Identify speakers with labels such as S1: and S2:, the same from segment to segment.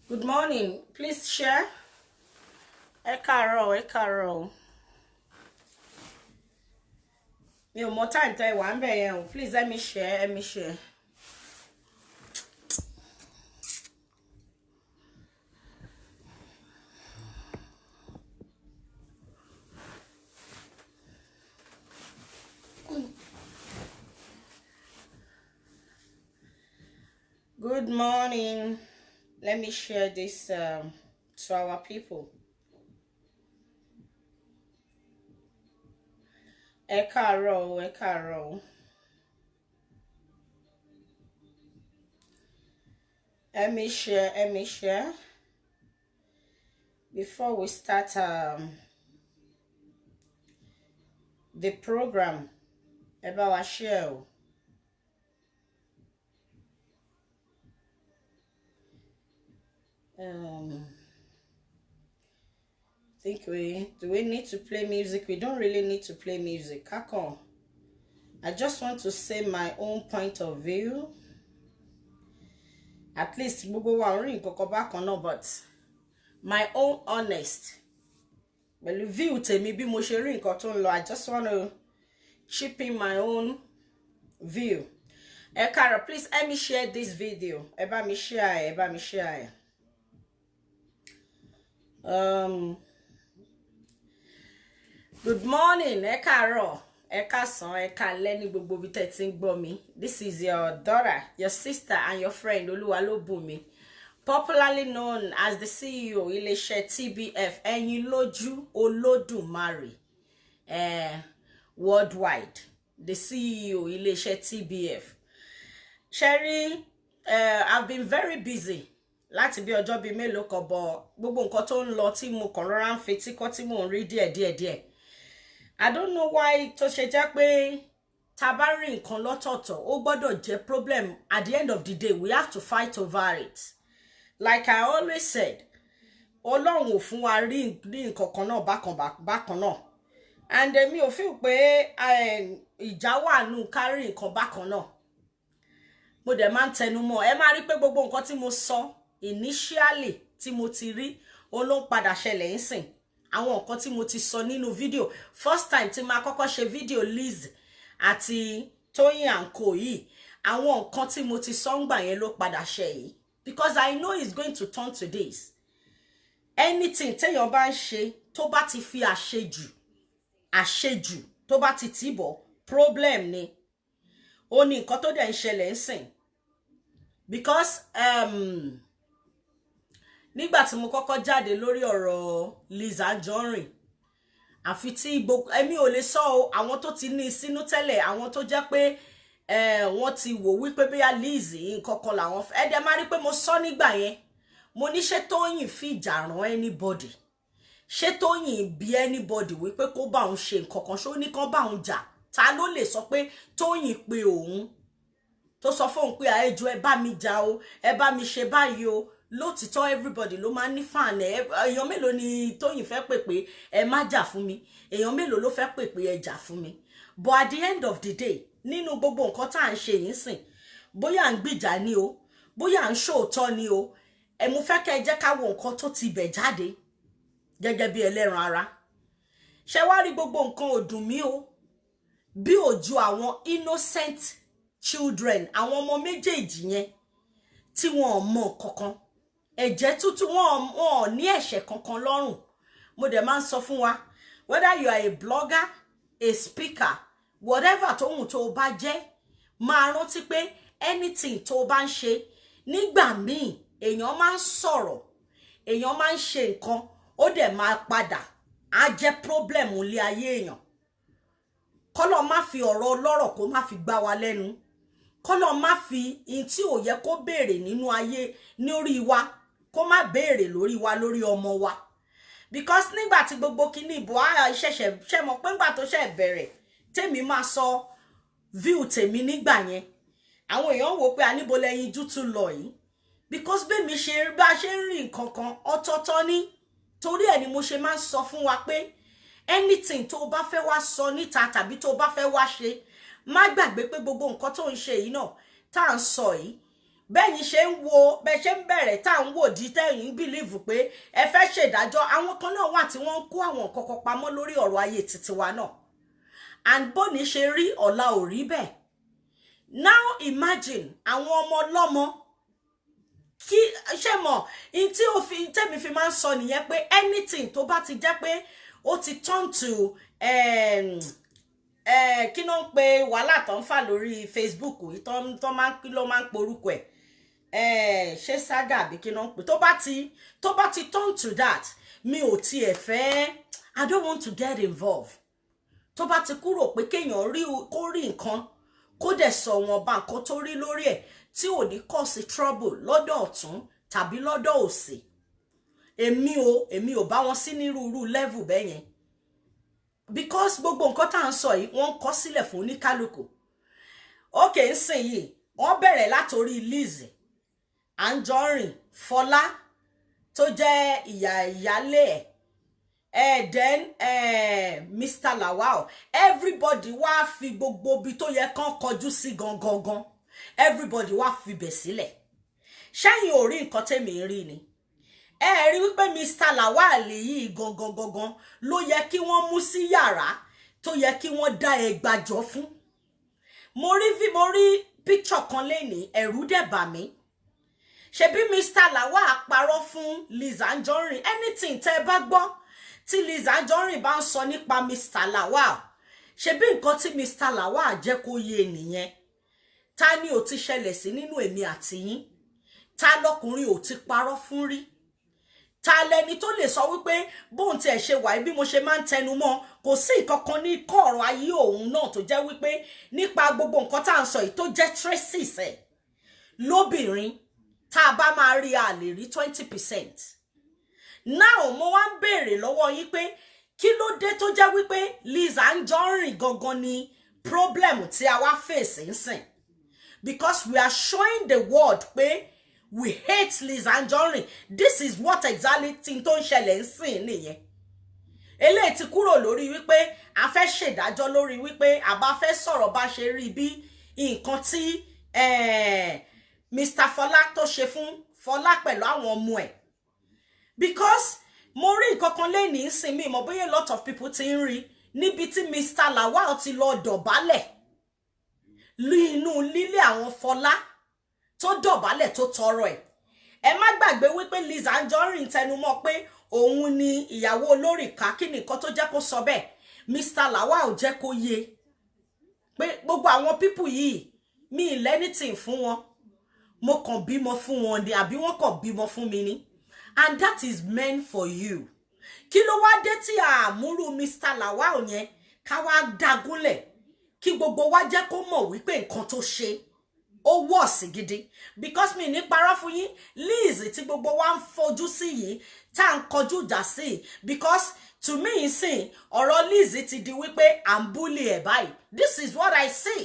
S1: Good morning. Please share. Ẹ káàárọ̀, ẹ káàárọ̀. Mi ò mọ time tẹ́ wà ńbẹ̀ yẹn o. Please let me share, let me share. Good morning. Let me share this to our people. Ẹ káàárọ̀, ẹ káàárọ̀. Let me share, let me share. Before we start the program, ẹ bá wa share o. Think do we need to play music? We don't really need to play music. Kakon. I just want to say my own point of view. At least gbogbo wa rí nǹkan back or no, but my own honest. Well, view tèmi bí mo ṣe rí nǹkan tó ń lọ. I just want to chip in my own view. Kara, please let me share this video. Ẹ bá mi share, ẹ bá mi share. Good morning, ẹ káàárọ̀, ẹ káàsán, ẹ káalẹ́ ní gbogbo bí tẹ́ ti ń gbọ́ mi. This is your daughter, your sister and your friend Oluwalobumi, popularly known as the CEO Ilé-iṣẹ́ TBF Ẹ̀yinlójú Olódùmarè worldwide. The CEO Ilé-iṣẹ́ TBF. Sherry, I've been very busy. Láti bí ọjọ́ bí mélòó kan bọ̀ gbogbo nǹkan tó ń lọ tí mo kàn rọra ń fetí kọ́ tí mò ń rí díẹ̀. I don't know why tó ṣe jẹ́ pé tá bá rí nǹkan lọ́tọ̀ọ̀tọ̀ ó gbọ́dọ̀ jẹ́ problem. At the end of the day we have to fight over it. Like I always said, Ọlọ́run ò fún wa rí nǹkan kan náà bákan náà. And mi ò feel pé ìjà wà nù kárí nǹkan bákan náà. Mo dẹ̀ máa ń tẹnu mọ́ ẹ máa rí pé gbogbo nǹkan tí mo sọ initially tí mo ti rí ó ló ń padà ṣẹlẹ̀ ńsìn. Àwọn nǹkan tí mo ti sọ nínú video first time tí máa kọ́kọ́ ṣe video Liz àti Toyin and Co yìí, àwọn nǹkan tí mo ti sọ ńgbà yẹn ló padà ṣẹ yìí, because I know it's going to turn to this. Anything téèyàn bá ń ṣe tó bá ti fi àṣejù tó bá ti tìbọ̀ problem ni. Ó ní nǹkan tó dẹ̀ ń ṣẹlẹ̀ ńsìn. Because nígbà tí mo kọ́kọ́ jáde lórí ọ̀rọ̀ Liz Anjorin, àfi tí èmi ò lè sọ o, àwọn tó ti ní sínú tẹ́lẹ̀, àwọn tó jẹ́ pé wọ́n ti wò wípé bóyá Liz nǹkan kan làwọn ẹ dẹ̀ máa rí pé mo sọ nígbà yẹn, mo ní ṣé Tóyìn fi ìjà ràn anybody, ṣé Tóyìn bí anybody wípé kó bá òun ṣe nǹkan kan, ṣó ní kán bá òun jà. Ta ló lè sọ pé Tóyìn pé òun tó sọ fóun pé àẹjọ ẹ bá mi jà o, ẹ bá mi ṣe báyìí o. Lótìtọ́ everybody ló máa ní fan èèyàn mélòó ni Tóyìn fẹ́ pè pé ẹ má jà fún mi, èèyàn mélòó ló fẹ́ pè pé ẹ jà fún mi. But at the end of the day nínú gbogbo nǹkan tá à ń ṣe yìí sìn, bóyá à ń gbìjà ni o, bóyá à ń ṣòótọ́ ni o, mo fẹ́ kẹ́ ẹ jẹ́ ká wo nǹkan tó ti bẹ̀ jáde gẹ́gẹ́ bí ẹlẹ́ran ara. Ṣé wá rí gbogbo nǹkan ò dùn mí o, bí ojú àwọn innocent children, àwọn ọmọ méjèèjì yẹn tí wọn ò mọ kankan, ẹ̀jẹ̀ tútù wọn ò ní ẹ̀ṣẹ̀ kankan lọ́rùn. Mo dẹ̀ máa ń sọ fún wa, whether you are a blogger, a speaker, whatever tóhun tó bá jẹ́, máa rántí pé anything tó bá ń ṣe nígbà míì èèyàn máa ń sọ̀rọ̀, èèyàn máa ń ṣe nǹkan, ó dẹ̀ máa padà á jẹ́ problem ilé ayé èèyàn. Kọ́lọ́ má fi ọ̀rọ̀ ọlọ́rọ̀ kó má fi gbá wa lẹ́nu. Kọ́lọ́ má fi in tí ò yẹ kó béèrè nínú ayé ní orí wa kó má béèrè lórí wa, lórí ọmọ wa. Because nígbà tí gbogbo kíní ìbò ṣẹ̀ṣẹ̀ ṣe mọ̀ pé ńgbà tó ṣẹ̀ bẹ̀rẹ̀ tèmi máa sọ view tèmi nígbà yẹn, àwọn èèyàn wò pé aníbo lẹ́yìn jú tún lọ yìí. Because bẹ́mi ṣe bá ṣe ń rí nǹkan kan ọ̀tọ̀ọ̀tọ̀ ní, torí ẹ̀ ni mo ṣe máa ń sọ fún wa pé anything tó bá fẹ́ wá sọ níta tàbí tó bá fẹ́ wá ṣe, má gbàgbé pé gbogbo nǹkan tó ń ṣe yìí náà tá à ń sọ yìí bẹ́yìn ṣe ń wo bẹ́ ṣe ń bẹ̀rẹ̀ tá à ń wò di tẹ́yìn bìlíìfù pé ẹ fẹ́ ṣèdájọ́ àwọn kan náà wà tí wọ́n ń kó àwọn kọ̀kọ̀ pamọ́ lórí ọ̀rọ̀ ayé títí wa náà and bóni ṣe rí ọ̀la ò rí bẹ́ẹ̀. Now imagine àwọn ọmọ ọlọ́mọ kí ṣe mọ̀ in tí ó fi tẹ́mi fi máa ń sọ nìyẹn pé anything tó bá ti jẹ́ pé ó ti turn to kí ló ń pe wàhálà tó ń fà lórí Facebook tó máa ń kí ló máa ń porúkọ ẹ̀ ṣé saga àbí kí ló ń pe tó bá ti turn to that mi ò tiẹ̀ fẹ́ I don't want to get involved. Tó bá ti kúrò pé kéèyàn kó rí nǹkan kó dẹ̀ sọ wọn bá nǹkan tó rí lórí ẹ̀ tí ò ní cause trouble lọ́dọ̀ ọ̀tún tàbí lọ́dọ̀ òsì èmi ò bá wọn sí nírúurú level bẹ́ẹ̀ yẹn because gbogbo nǹkan tá à ń sọ yìí wọ́n ń kọ sílẹ̀ fún oníkálukú. Ókè ń sìn yìí wọ́n bẹ̀rẹ̀ látòrí Lizzy Anjorin Fọlá tó jẹ́ ìyálé ẹ̀ then Mr. Lawal everybody wá fi gbogbo ibi tó yẹ kán kọjú sí gangan everybody wá fi bẹ̀ sílẹ̀. Ṣẹ́yìn ò rí nǹkan tẹ́mi rí ni ẹ rí wípé Mr. Lawal yìí gangan ló yẹ kí wọ́n mú sí yàrá tó yẹ kí wọ́n dá ẹgbàjọ fún. Mo rí picture kan lẹ́ni ẹ̀rù dẹ̀ bà mí. Ṣebí Mr. Lawal parọ́ fún Lizzy Anjorin anything tẹ́ bá gbọ́ tí Lizzy Anjorin bá ń sọ nípa Mr. Lawal ṣebí nǹkan tí Mr. Lawal jẹ́ kó yé nìyẹn. Ta ni ó ti ṣẹlẹ̀ sí nínú èmi àti yín? Ta lọkùnrin ò ti parọ́ fún rí? Ta lẹni tó lè sọ wípé bóun ti ẹ̀ ṣe wà bí mo ṣe máa ń tẹnu mọ́ kò sí ìkankan ní kọ̀ọ̀rọ̀ ayé òun náà tó jẹ́ wípé nípa gbogbo nǹkan tá à ń sọ yìí tó jẹ́ traces ẹ̀ lóbìnrin tá a bá máa rí a lè rí 20%. Now mo wá ń béèrè lọ́wọ́ yín pé kí ló dé tó jẹ́ wípé Lizzy Anjorin gangan ni problem tí a wá face ń sìn because we are showing the world pé we hate Lizzy Anjorin. This is what exactly tí tó ń ṣẹlẹ̀ ń sìn nìyẹn. Eléyìí ti kúrò lórí wípé a fẹ́ ṣèdájọ́ lórí wípé a bá fẹ́ sọ̀rọ̀ bá ṣe rí bí nǹkan tí Mr. Fọlá tó ṣe fún Fọlá pẹ̀lú àwọn ọmọ ẹ̀ because mo rí nǹkan kan lẹ́ni ń sìn mí mọ̀ bóyá a lot of people ti ń rí níbi tí Mr. Lawal ti lọ dọ̀bálẹ̀ inú lílé àwọn Fọlá tó dọ̀bálẹ̀ tó tọrọ ẹ̀. Ẹ má gbàgbé wípé Lizzy Anjorin tẹnumọ́ pé òun ni ìyàwó olórìká kí nìkan tó jẹ́ kó sọ bẹ́ẹ̀ Mr. Lawal jẹ́ kó yé pé gbogbo àwọn people yìí mi lẹ́nìtìn fún wọn mo kàn bímọ fún wọn ni àbí wọ́n kàn bímọ fún mi ni and that is meant for you. Kí ló wá dé tí àmúrú Mr. Lawal yẹn ká wá dagúnlẹ̀ kí gbogbo wa jẹ́ kó mọ̀ wípé nǹkan tó ṣe ó wọ̀ sí gidi because mi ní parọ́ fún yín Lizzy tí gbogbo wa ń fojú sí yìí tá ń kọjú ìjà sí because to me sìn ọ̀rọ̀ Lizzy ti di wípé à ń bully ẹ̀ báyìí. This is what I see.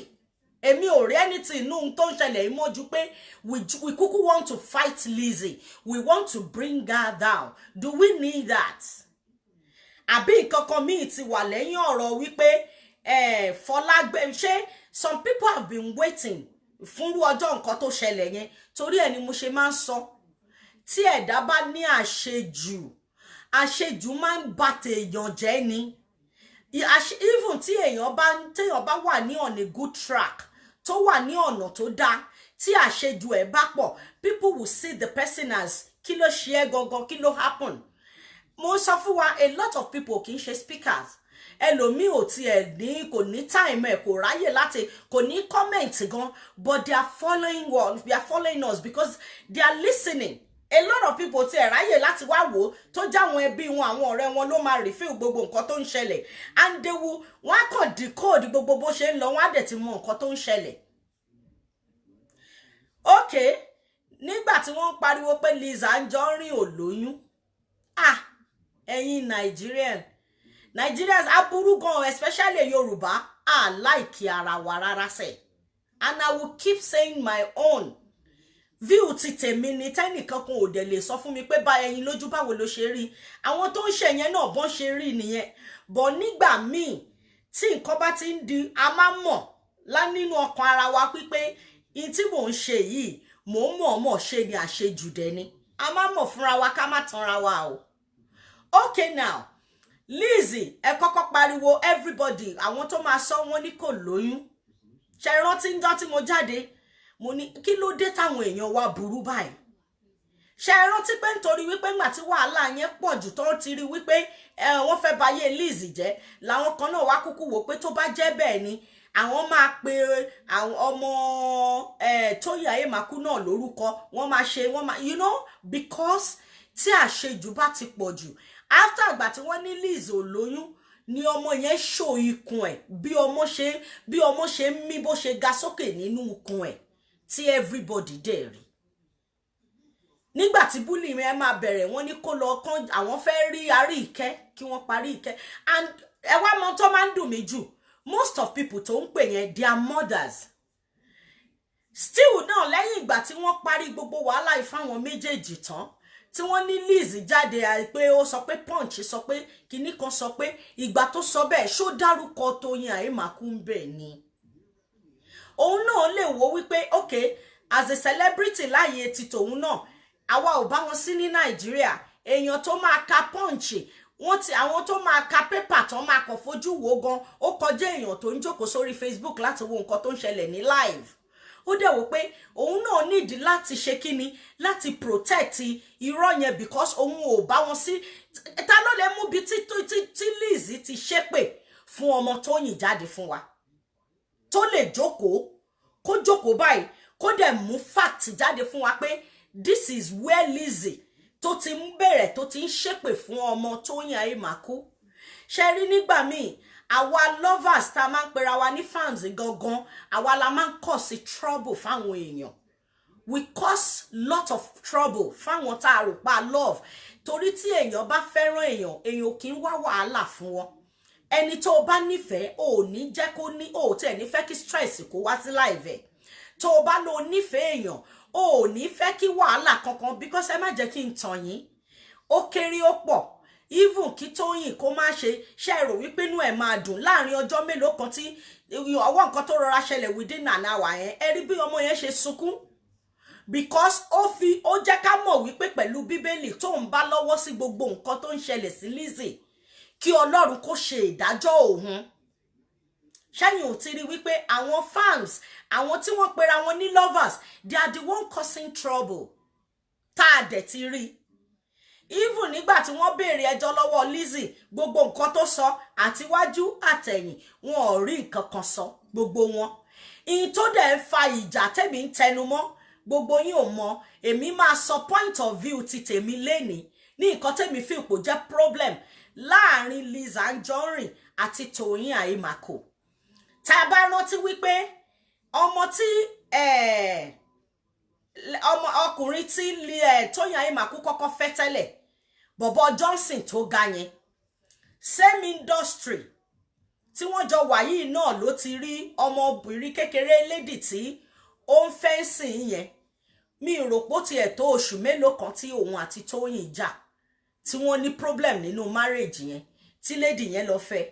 S1: Èmi ò rí anything inú tó ń ṣẹlẹ̀ ìmọ̀jú pé we kúkú want to fight Lizzy, we want to bring her down. Do we need that? Àbí ìkankan míì ti wà lẹ́yìn ọ̀rọ̀ wípé Fọlá ṣé some people have been waiting fúnrú ọjọ́ nǹkan tó ṣẹlẹ̀ yẹn torí ẹ̀ ni mo ṣe máa ń sọ tí ẹ̀dá bá ní àṣejù máa ń bà tèèyàn jẹ́ ni even tí èèyàn bá wà ní on a good track tó wà ní ọ̀nà tó dáa tí àṣejù ẹ̀ bá pọ̀ people will see the person as kí ló ṣe é gangan kí ló happen. Mo sọ fún wa a lot of people kì í ṣe speakers ẹlòmíì ò tiẹ̀ ní kò ní time ẹ̀ kò ráyè láti kò ní comment gan but they are following us because they are listening. A lot of people tiẹ̀ ráyè láti wá wò tó jáwọn ẹbí wọn àwọn ọ̀rẹ́ wọn ló máa reveal gbogbo nǹkan tó ń ṣẹlẹ̀ and they will wọ́n á kàn decode gbogbo bó ṣe ń lọ wọ́n á dẹ̀ ti mọ nǹkan tó ń ṣẹlẹ̀. Okay, nígbà tí wọ́n pariwo pé Lizzy Anjorin ò lóyún ẹ̀yin Nigerians aburú gan especially Yorùbá like ara wa rárá sẹ́ and I will keep saying my own view ti tèmi ni tẹ́nìkan kan ò dẹ̀ lè sọ fún mi pé bá ẹ̀yin lójú báwo ló ṣe rí àwọn tó ń ṣe yẹn náà bọ́n ṣe rí nìyẹn bọ̀ nígbà míì tí nǹkan bá ti ń di a máa mọ̀ lá nínú ọkàn ara wa pípé in tí mò ń ṣe yìí mọ̀ ṣe ni àṣejù dẹ̀ ni a má mọ̀ fúnra wa ká má tanra wa o. Okay now Lizzy ẹ kọ́kọ́ pariwo everybody àwọn tó máa sọ wọ́n ní kò lóyún ṣe rántí ń dán tí mo jáde mo ní kí ló dé táwọn èèyàn wa burú báyìí ṣe rántí pé nítorí wípé ńgbà tí wàhálà yẹn pọ̀ jù tó ti rí wípé wọ́n fẹ́ bayé Lizzy jẹ́ làwọn kan náà wá kúkú wò pé tó bá jẹ́ bẹ́ẹ̀ ni àwọn máa pe àwọn ọmọ Tóyìn Ayémàkú náà lórúkọ wọ́n máa ṣe wọ́n máa you know because tí àṣejù bá ti pọ̀ jù after àgbà tí wọ́n ní Lizzy ò lóyún ni ọmọ yẹn ṣò ikùn ẹ̀ bí ọmọ ṣe ń mí bó ṣe ga sókè nínú ikùn ẹ̀ tí everybody dẹ̀ rí nígbà tí búlì mi ẹ máa bẹ̀rẹ̀ wọ́n ní kó lọ kán àwọn fẹ́ rí arí ìkẹ́ kí wọ́n parí ìkẹ́ and ẹ wá mọ tó máa ń dùn mí jù most of people tó ń pè yẹn their mothers still náà lẹ́yìn ìgbà tí wọ́n parí gbogbo wàhálà ìfáwọn méjèèjì tán tí wọ́n ní Lizzy jáde pé ó sọ pé Punch sọ pé kinní kan sọ pé ìgbà tó sọ bẹ́ẹ̀ ṣó dárúkọ Tóyìn Ayémàkú ń bẹ̀ ni òun náà lè wò wípé okay as a celebrity láyé ti tòun náà àwa ò bá wọn sí ní Nàìjíríà èèyàn tó máa ka Punch àwọn tó máa ka pépà tó máa kàn fojú wo gan ó kọjá èèyàn tó ń jókòó sórí Facebook láti wo nǹkan tó ń ṣẹlẹ̀ ní live ó dẹ̀ wò pé òun náà nídìí láti ṣe kíni láti protect irọ́ yẹn because òun ò bá wọn sí ta ló lè mú bí tí Lizzy ti ṣépè fún ọmọ Tóyìn jáde fún wa tó lè jókòó kó jókòó báyìí kó dẹ̀ mú fact jáde fún wa pé this is where Lizzy tó ti ń bẹ̀rẹ̀ tó ti ń ṣépè fún ọmọ Tóyìn Ayémàkú ṣe rí nígbà míì àwa lovers tá máa ń pera wa ní fans gangan àwa la máa ń cause trouble fáwọn èèyàn we cause lot of trouble fáwọn tá a rò pa love torí tí èèyàn bá fẹ́ràn èèyàn kì í wá wàhálà fún wọn ẹni tó bá nífẹ̀ẹ́ ò ní jẹ́ kó ní ò tẹ̀ ní fẹ́ kí stress kó wá sí láìvẹ̀ tó bá lọ nífẹ̀ẹ́ èèyàn ò ní fẹ́ kí wàhálà kankan because ẹ má jẹ́ kí n tàn yín ó kéré ó pọ̀ even kí Tóyìn kó má ṣe rò wípé inú ẹ̀ máa dùn láàrin ọjọ́ mélòó kan tí ọwọ́ nǹkan tó rọra ṣẹlẹ̀ within an hour yẹn ẹ rí bí ọmọ yẹn ṣe sunkún because ó jẹ́ ká mọ̀ wípé pẹ̀lú bíbélì tó ń bá lọ́wọ́ sí gbogbo nǹkan tó ń ṣẹlẹ̀ sí Lizzy kí Ọlọ́run kó ṣe ìdájọ́ òun ṣẹ́yìn ò ti rí wípé àwọn fans àwọn tí wọ́n pera wọn ní lovers they are the one causing trouble tá a dẹ̀ ti rí even nígbà tí wọ́n béèrè ẹjọ́ lọ́wọ́ Lizzy gbogbo nǹkan tó sọ àtiwájú àtẹ̀yìn wọn ò rí nǹkan kan sọ gbogbo wọn ìyìn tó dẹ̀ ń fa ìjà tẹ̀mí ń tẹnumọ́ gbogbo yín ò mọ̀ èmi máa sọ point of view ti tèmi lénìí ní nǹkan tèmi fi ipò jẹ́ problem láàrin Lizzy Anjorin àti Tóyìn Ayémàkú tá a bá rántí wípé ọmọ tí ọkùnrin tí Tóyìn Ayémàkú kọ́kọ́ fẹ́ tẹ́lẹ̀ bọ̀bọ̀ Johnson tó ga yẹn same industry tí wọ́n jọ wà yìí náà ló ti rí ọmọbìnrin kékeré lady tí ó ń fẹ́ sìn yẹn mi rò pé ó tiẹ̀ tó oṣù mélòó kan tí òun àti Tóyìn jà tí wọ́n ní problem nínú marriage yẹn tí lady yẹn lọ fẹ́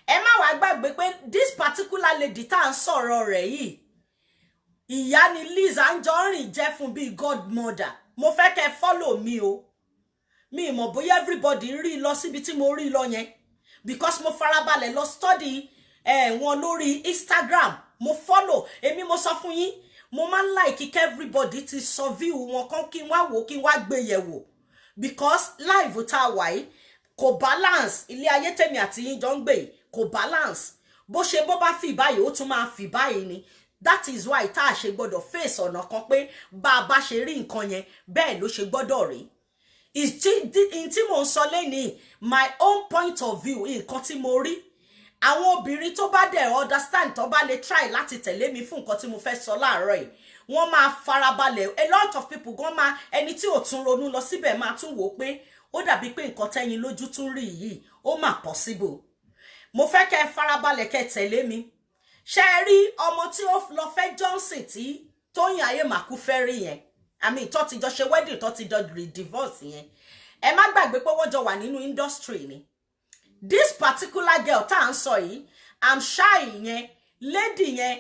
S1: ẹ má wá gbàgbé pé this particular lady tá à ń sọ̀rọ̀ rẹ̀ yìí ìyá ni Lizzy Anjorin jẹ́ fún bíi godmother mo fẹ́ kẹ́ follow mi o mi mọ̀ bóyá everybody rí lọ síbi tí mo rí lọ yẹn because mo farabalẹ̀ lọ study wọn lórí Instagram mo follow èmi mo sọ fún yín mo máa ń like kí everybody ti sọ view wọn kan kí n wá wò kí n wá gbé yẹ̀wò because live tá a wà yìí kò balance ilé ayé tèmi àti yín jọ ń gbé yìí kò balance bó ṣe bó bá fi báyìí ó tún máa fi báyìí ni that is why tá a ṣe gbọ́dọ̀ face ọ̀nà kan pé bá a bá ṣe rí nǹkan yẹn bẹ́ẹ̀ ló ṣe gbọ́dọ̀ rí tí mò ń sọ lẹ́nìí my own point of view nǹkan tí mo rí àwọn obìnrin tó bá dẹ̀ understand tó bá lè try láti tẹ̀lé mi fún nǹkan tí mo fẹ́ sọ láàárọ̀ yìí wọ́n máa farabalẹ̀ a lot of people gan máa ẹni tí ò tún ronú lọ síbẹ̀ máa tún wò pé ó dàbí pé nǹkan tẹ́yin lójú tún rí yìí ó mà possible mo fẹ́ kẹ́ farabalẹ̀ kẹ́ tẹ̀lé mi ṣé rí ọmọ tí ó lọ fẹ́ Johnson tí Tóyìn Ayémàkú fẹ́ rí yẹn àmì tó ti jọ ṣe wedding tó ti jọ divorce yẹn ẹ má gbàgbé pé wọ́n jọ wà nínú industry ni this particular girl tá à ń sọ yìí I'm shy yẹn lady yẹn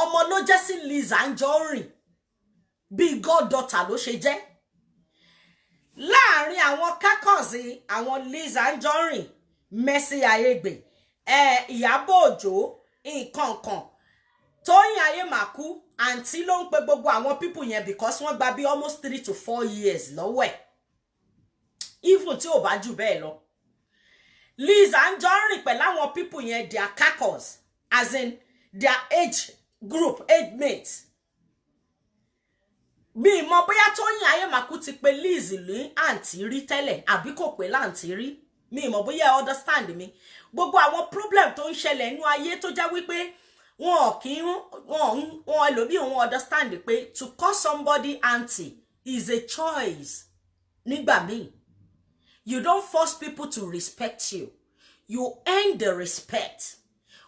S1: ọmọ ló jẹ́ sí Lizzy Anjorin bí goddaughter ló ṣe jẹ́ láàrin àwọn kákọ̀sí àwọn Liz Anjorin, Mercy Aigbe, Ìyábọ̀ Òjó, nǹkan kan Tóyìn Ayémàkú àǹtí ló ń pe gbogbo àwọn people yẹn because wọ́n gba bí almost 3 to 4 years lọ́wọ́ ẹ̀ even tí ò bá jù bẹ́ẹ̀ lọ. Liz Anjorin pẹ̀lú àwọn people yẹn their carcass as in their age group, age mates. Mi mọ̀ bóyá Tóyìn Ayémàkú ti pe Liz ní àǹtí rí tẹ́lẹ̀ àbí kò pé láǹtí rí. Mi mọ̀ bóyá understand mi. Gbogbo àwọn problem tó ń ṣẹlẹ̀ nínú ayé tó jẹ́ wípé wọn ẹlòmíì wọn understand pé to call somebody auntie is a choice. Nígbà míì, you don't force people to respect you. You earn the respect.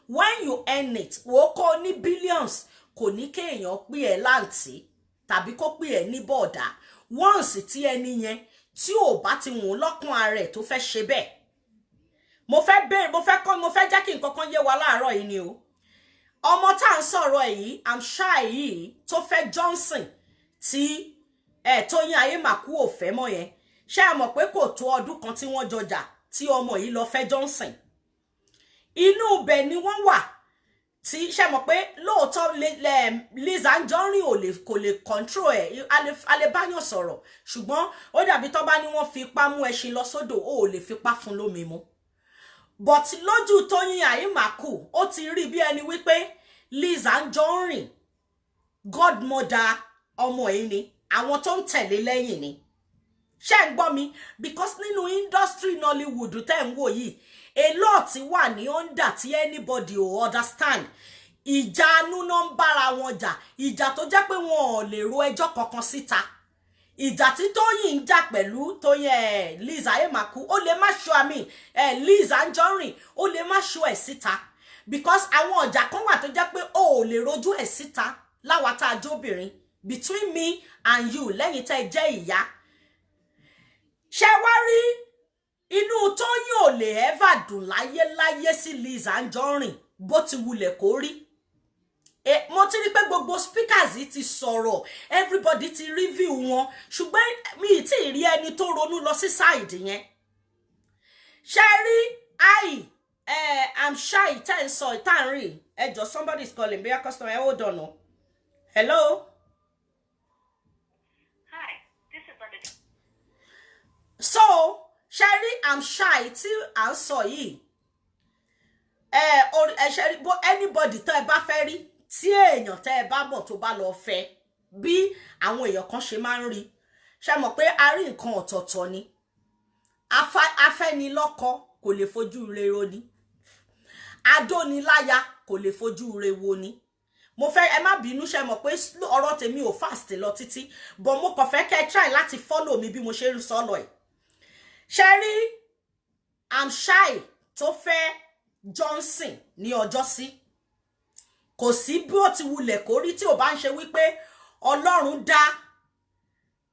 S1: When you earn it, wo kò ní billions, kò ní kéèyàn pè ẹ́ láǹtí tàbí kó pè ẹ́ ní bọ̀dá. Once tí ẹni yẹn tí ò bá ti wùn lọ́kàn ara ẹ̀ tó fẹ́ ṣe bẹ́ẹ̀. Mo fẹ́ jẹ́ kí nǹkan kan yé wa láàárọ̀ yìí ni o. Ọmọ tá ń sọ̀rọ̀ yìí, I'm shy yìí, tó fẹ́ Johnson tí Tóyìn Ayémàkú ò fẹ́ mọ́ yẹn. Ṣé ẹ mọ̀ pé kò tó ọdún kan tí wọ́n jọjà tí ọmọ yìí lọ fẹ́ Johnson. Inú ibẹ̀ ni wọ́n wà tí ṣé mọ̀ pé lóòótọ́ Liz Anjorin kò lè control ẹ̀, a lè báyàn sọ̀rọ̀, ṣùgbọ́n ó dàbí tó bá ní wọ́n fi ipá mú ẹṣin lọ sódò, ó lè fipá fún lómi mu. But lójú Tóyìn Ayémàkú, ó ti rí bí ẹni wípé Liz Anjorin godmother ọmọ yìí ni, àwọn tó ń tẹ̀lé lẹ́yìn ni. Ṣé ń gbọ́ mi? Because nínú industry Nollywood tẹ́ ń wò yìí, a lot wà ní under tí anybody ò understand. Ìjà anú náà ń bára wọn jà, ìjà tó jẹ́ pé wọn ò lè ro ẹjọ́ kankan síta. Ìjà tí Tóyìn ń jà pẹ̀lú Tóyìn Liz Ayémàkú, ó lè má show àmì Liz Anjorin, ó lè má show ẹ̀ síta. Because àwọn ọjà kan wà tó jẹ́ pé ó lè rojú ẹ̀ síta láwa tá a jóbìnrin. Between me and you, lẹ́yìn tẹ́ jẹ́ ìyá. Ṣé wá rí inú Tóyìn ò lè ever dùn láyé sí Liz Anjorin bó ti wulẹ̀ kó rí. Mo ti rí pé gbogbo speakers ti sọ̀rọ̀, everybody ti review wọn, ṣùgbọ́n mi ti rí ẹni tó ronú lọ sí side yẹn. Ṣé rí I'm shy ten so tan rí. Somebody is calling, be a customer, hold on no. Hello?
S2: Hi, this is Linda.
S1: So, Sherry, I'm shy till I'm so yìí. Sherry, but anybody tẹ́ bá fẹ́ rí, tí èèyàn tẹ́ bá mọ̀ tó bá lọ fẹ́, bí àwọn èèyàn kan ṣe máa ń rí. Ṣé mọ̀ pé a rí nǹkan ọ̀tọ̀ọ̀tọ̀ ni. Afẹ́nilọ́kọ kò lè fojú re ro ni. Adóniláya kò lè fojú re wo ni. Mo fẹ́ ẹ má bínú, ṣé mọ̀ pé ọ̀rọ̀ tèmi ò fast lọ títí, but mo kàn fẹ́ kẹ́ try láti follow mi bí mo ṣe ń sọ lọ ẹ̀. Sherry, I'm shy tó fẹ́ Johnson ní ọjọ́ sí. Kò sí bí ó ti wulẹ̀ kó rí tí ò bá ń ṣe wípé Ọlọ́run dá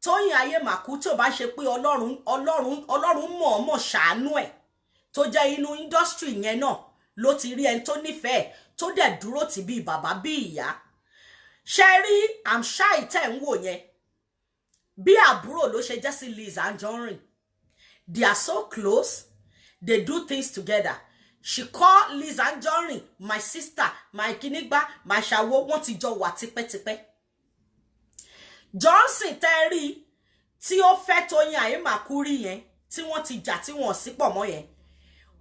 S1: Tóyìn Ayémàkú, tí ò bá ṣe pé Ọlọ́run mọ̀ọ́mọ̀ ṣàánú ẹ̀ tó jẹ́ inú industry yẹn náà ló ti rí ẹni tó nífẹ̀ẹ́ tó dẹ̀ dúró tì bí bàbá bí ìyá. Sherry, I'm shy tẹ́ ń wò yẹn. Bí àbúrò ló ṣe jẹ́ sí Liz Anjorin. They are so close. They do things together. She called Liz Anjorin my sister, my kinigba, my shawo. Wọ́n ti jọ wà tipẹ́tipẹ́. Johnson tẹ́rí tí ó fẹ́ Tóyìn Ayémàkú rí yẹn, tí wọ́n ti jà tí wọ́n sì pọ̀ mọ́ yẹn.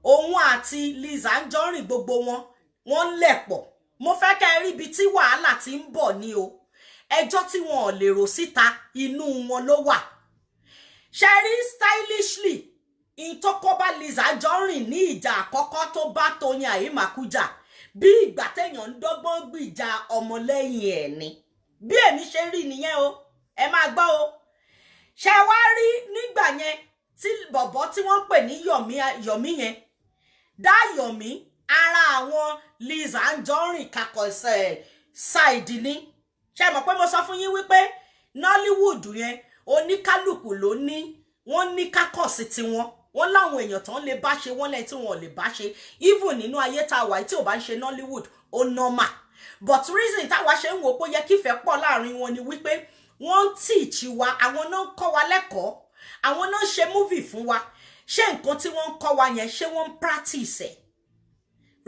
S1: Òun àti Liz Anjorin gbogbo wọ́n lẹ̀pọ̀. Mo fẹ́ kẹ́ rí ibi tí wàhálà ti ń bọ̀ ní o. Ẹjọ́ tí wọn ò lè rò síta inú wọn ló wà. Sherry, stylishly in tó kó bá Liz Anjorin ní ìjà àkọ́kọ́ tó bá Tóyìn Ayémàkú jà, bí ìgbà téèyàn ń dọ́gbọ́n gbìjà ọmọlẹ́yìn ẹ̀ ni. Bí èmi ṣe rí nìyẹn o, ẹ máa gbọ́ o. Ṣé wá rí nígbà yẹn tí bọ̀bọ́ tí wọ́n pè ní Yomi yẹn, dá Yomi ara àwọn Liz Anjorin kakọ̀ọ̀sẹ̀ side ni. Ṣé mọ̀ pé mo sọ fún yín wípé Nollywood yẹn oníkálùkù ló ní, wọ́n ní kákọ̀sí tiwọn. Wọ́n láwọn èèyàn tán lè bá ṣe, wọ́n lẹ́yìn tí wọ́n lè bá ṣe. Even nínú ayé tá wà tí ò bá ń ṣe Nollywood ó normal. But reason táwa ṣe ń wò pé yẹ kífẹ́ pọ̀ láàrin wọn ni wípé wọ́n teach wa, àwọn náà kọ́ wa lẹ́kọ̀ọ́, àwọn náà ṣe movie fún wa. Ṣé nǹkan tí wọ́n kọ́ wa yẹn ṣé wọ́n practice ẹ̀?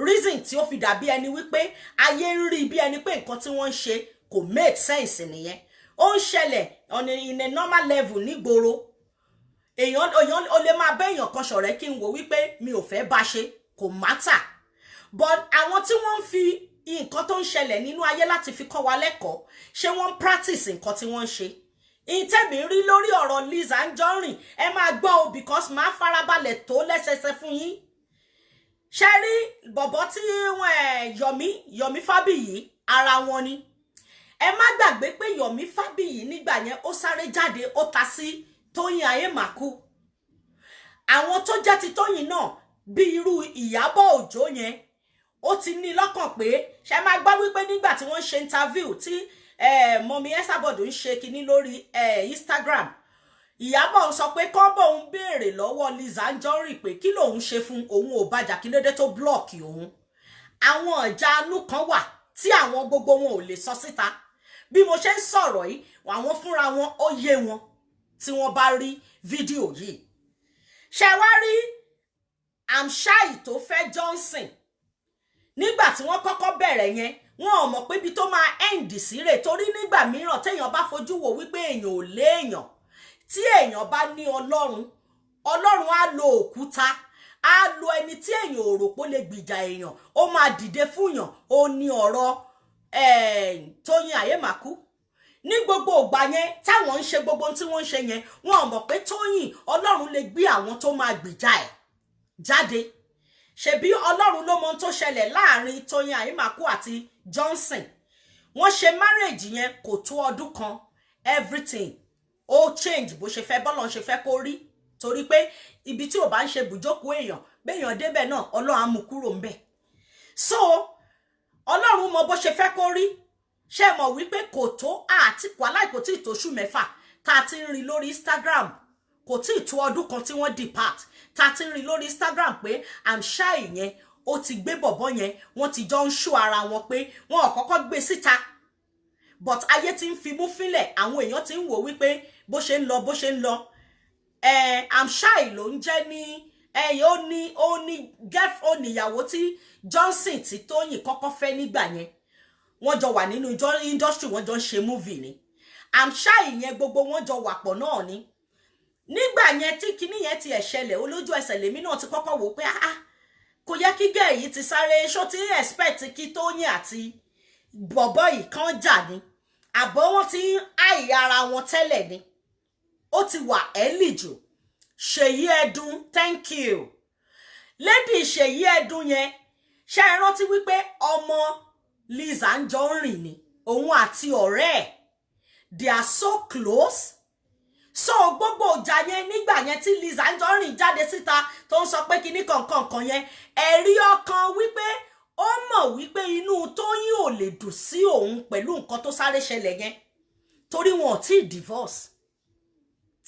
S1: Reason tí ó fi dàbí ẹni wípé ayé ń rí bí ẹni pé nǹkan tí wọ́n ṣe kò make sense nìyẹn. Ó ń ṣẹlẹ̀ in a normal level nígboro. Èèyàn ó lè máa bá èèyàn kan ṣọ̀rẹ́ kí n wò wípé mi ò fẹ́ bá ṣe, kò matter. But àwọn tí wọ́n ń fi nǹkan tó ń ṣẹlẹ̀ nínú ayé láti fi kọ́ wa lẹ́kọ̀ọ́, ṣé wọ́n practice nǹkan tí wọ́n ń ṣe? Ìtẹ́mi rí lórí ọ̀rọ̀ Lizzy Anjorin, ẹ máa gbọ́ o because máa farabalẹ̀ tó lẹ́sẹsẹ fún yín. Ṣé rí bọ̀bọ̀ tí Yomi Fabiyi ara wọn ni. Ẹ má gbàgbé pé Yomi Fabiyi nígbà yẹn ó sáré jáde ó ta sí Tóyìn Ayémàkú. Àwọn tó jẹ́ ti Tóyìn náà bí irú Ìyábọ̀ Òjó yẹn, ó ti ní lọ́kàn pé ṣé máa gbọ́ wípé nígbà tí wọ́n ṣe interview tí Mọ́mí Esabod ń ṣe kinní lórí Instagram, Ìyábọ̀ sọ pé kọ́bọ̀ òun béèrè lọ́wọ́ Lizzy Anjorin pé kí lòun ṣe fún òun ò bàjá kí lóde tó block òun. Àwọn ọ̀jà anú kan wà tí àwọn gbogbo wọn ò lè sọ síta. Bí mo ṣe ń sọ̀rọ̀ yìí, àwọn fúnra wọn ó yé wọn tí wọ́n bá rí fídíò yìí. Ṣé wá rí Amshai tó fẹ́ Johnson? Nígbà tí wọ́n kọ́kọ́ bẹ̀rẹ̀ yẹn, wọn ò mọ̀ pé ibi tó máa end sí rẹ̀, torí nígbà mìíràn téèyàn bá fojú wò wípé èèyàn ò léèyàn, tí èèyàn bá ní Ọlọ́run, Ọlọ́run á lo òkúta, á lo ẹni tí èèyàn ò rò pé ó lè gbìjà èèyàn, ó máa dìde fúnyàn. Ó ní ọ̀rọ̀ Tóyìn Ayémàkú. Ní gbogbo ìgbà yẹn táwọn ń ṣe gbogbo tí wọ́n ń ṣe yẹn, wọn ò mọ̀ pé Tóyìn Ọlọ́run lè gbé àwọn tó máa gbìjà ẹ̀ jáde. Ṣebí Ọlọ́run ló mọ ohun tó ṣẹlẹ̀ láàrin Tóyìn Ayémàkú àti Johnson. Wọ́n ṣe marriage yẹn kò tó ọdún kan, everything ó change bó ṣe fẹ́ bọ́lọ̀ ṣe fẹ́ kó rí, torí pé ibi tí ò bá ń ṣe bùjókòó èèyàn, béèyàn débẹ̀ náà Ọlọ́run á mú kúrò ńbẹ̀. So Ọlọ́run mọ bó ṣe fẹ́ kó rí. Ṣé mọ̀ wípé kò tó àti wàláì kò tí ì tó oṣù mẹ́fà tá a ti ń rí lórí Instagram, kò tí ì tó ọdún kan tí wọ́n depart tá a ti ń rí lórí Instagram pé Amshai yẹn ó ti gbé bọ̀bọ̀ yẹn, wọ́n ti jọ ń ṣó ara wọn pé wọ́n ò kọ́kọ́ gbé síta, but ayé ti ń fimú fínlẹ̀, àwọn èèyàn ti ń wò wípé bó ṣe ń lọ Amshai ló ń jẹ́ ní ó ní níyàwó tí Johnson tí Tóyìn kọ́kọ́ fẹ́ nígbà yẹn. Wọ́n jọ wà nínú industry, wọ́n jọ ń ṣe movie ni. Amshai yẹn gbogbo wọ́n jọ wà pọ̀ náà ni. Nígbà yẹn tí kinní yẹn ti ṣẹlẹ̀, olójú ẹsẹ̀ lèmi náà ti kọ́kọ́ wò pé kò yẹ kí gẹ̀ yìí ti sáré ṣó ti expect kí Tóyìn àti bọ̀bọ̀ yìí kan jà ni. Àbọ̀ wọn ti ń àì ara wọn tẹ́lẹ̀ ni. Ó ti wà early jù. Ṣèyí Ẹdùn, thank you. Lady Ṣèyí Ẹdùn yẹn, ṣé ẹ rántí wípé ọmọ Lizzy Anjorin ni òun àti ọ̀rẹ́ ẹ̀, they are so close. So gbogbo ọjà yẹn nígbà yẹn tí Lizzy Anjorin jáde síta tó ń sọ pé kíní kankan yẹn, ẹ̀rí ọkàn wípé ó mọ̀ wípé inú Tóyìn ò lè dùn sí òun pẹ̀lú nǹkan tó sáré ṣẹlẹ̀ yẹn, torí wọn ò tí ì divorce.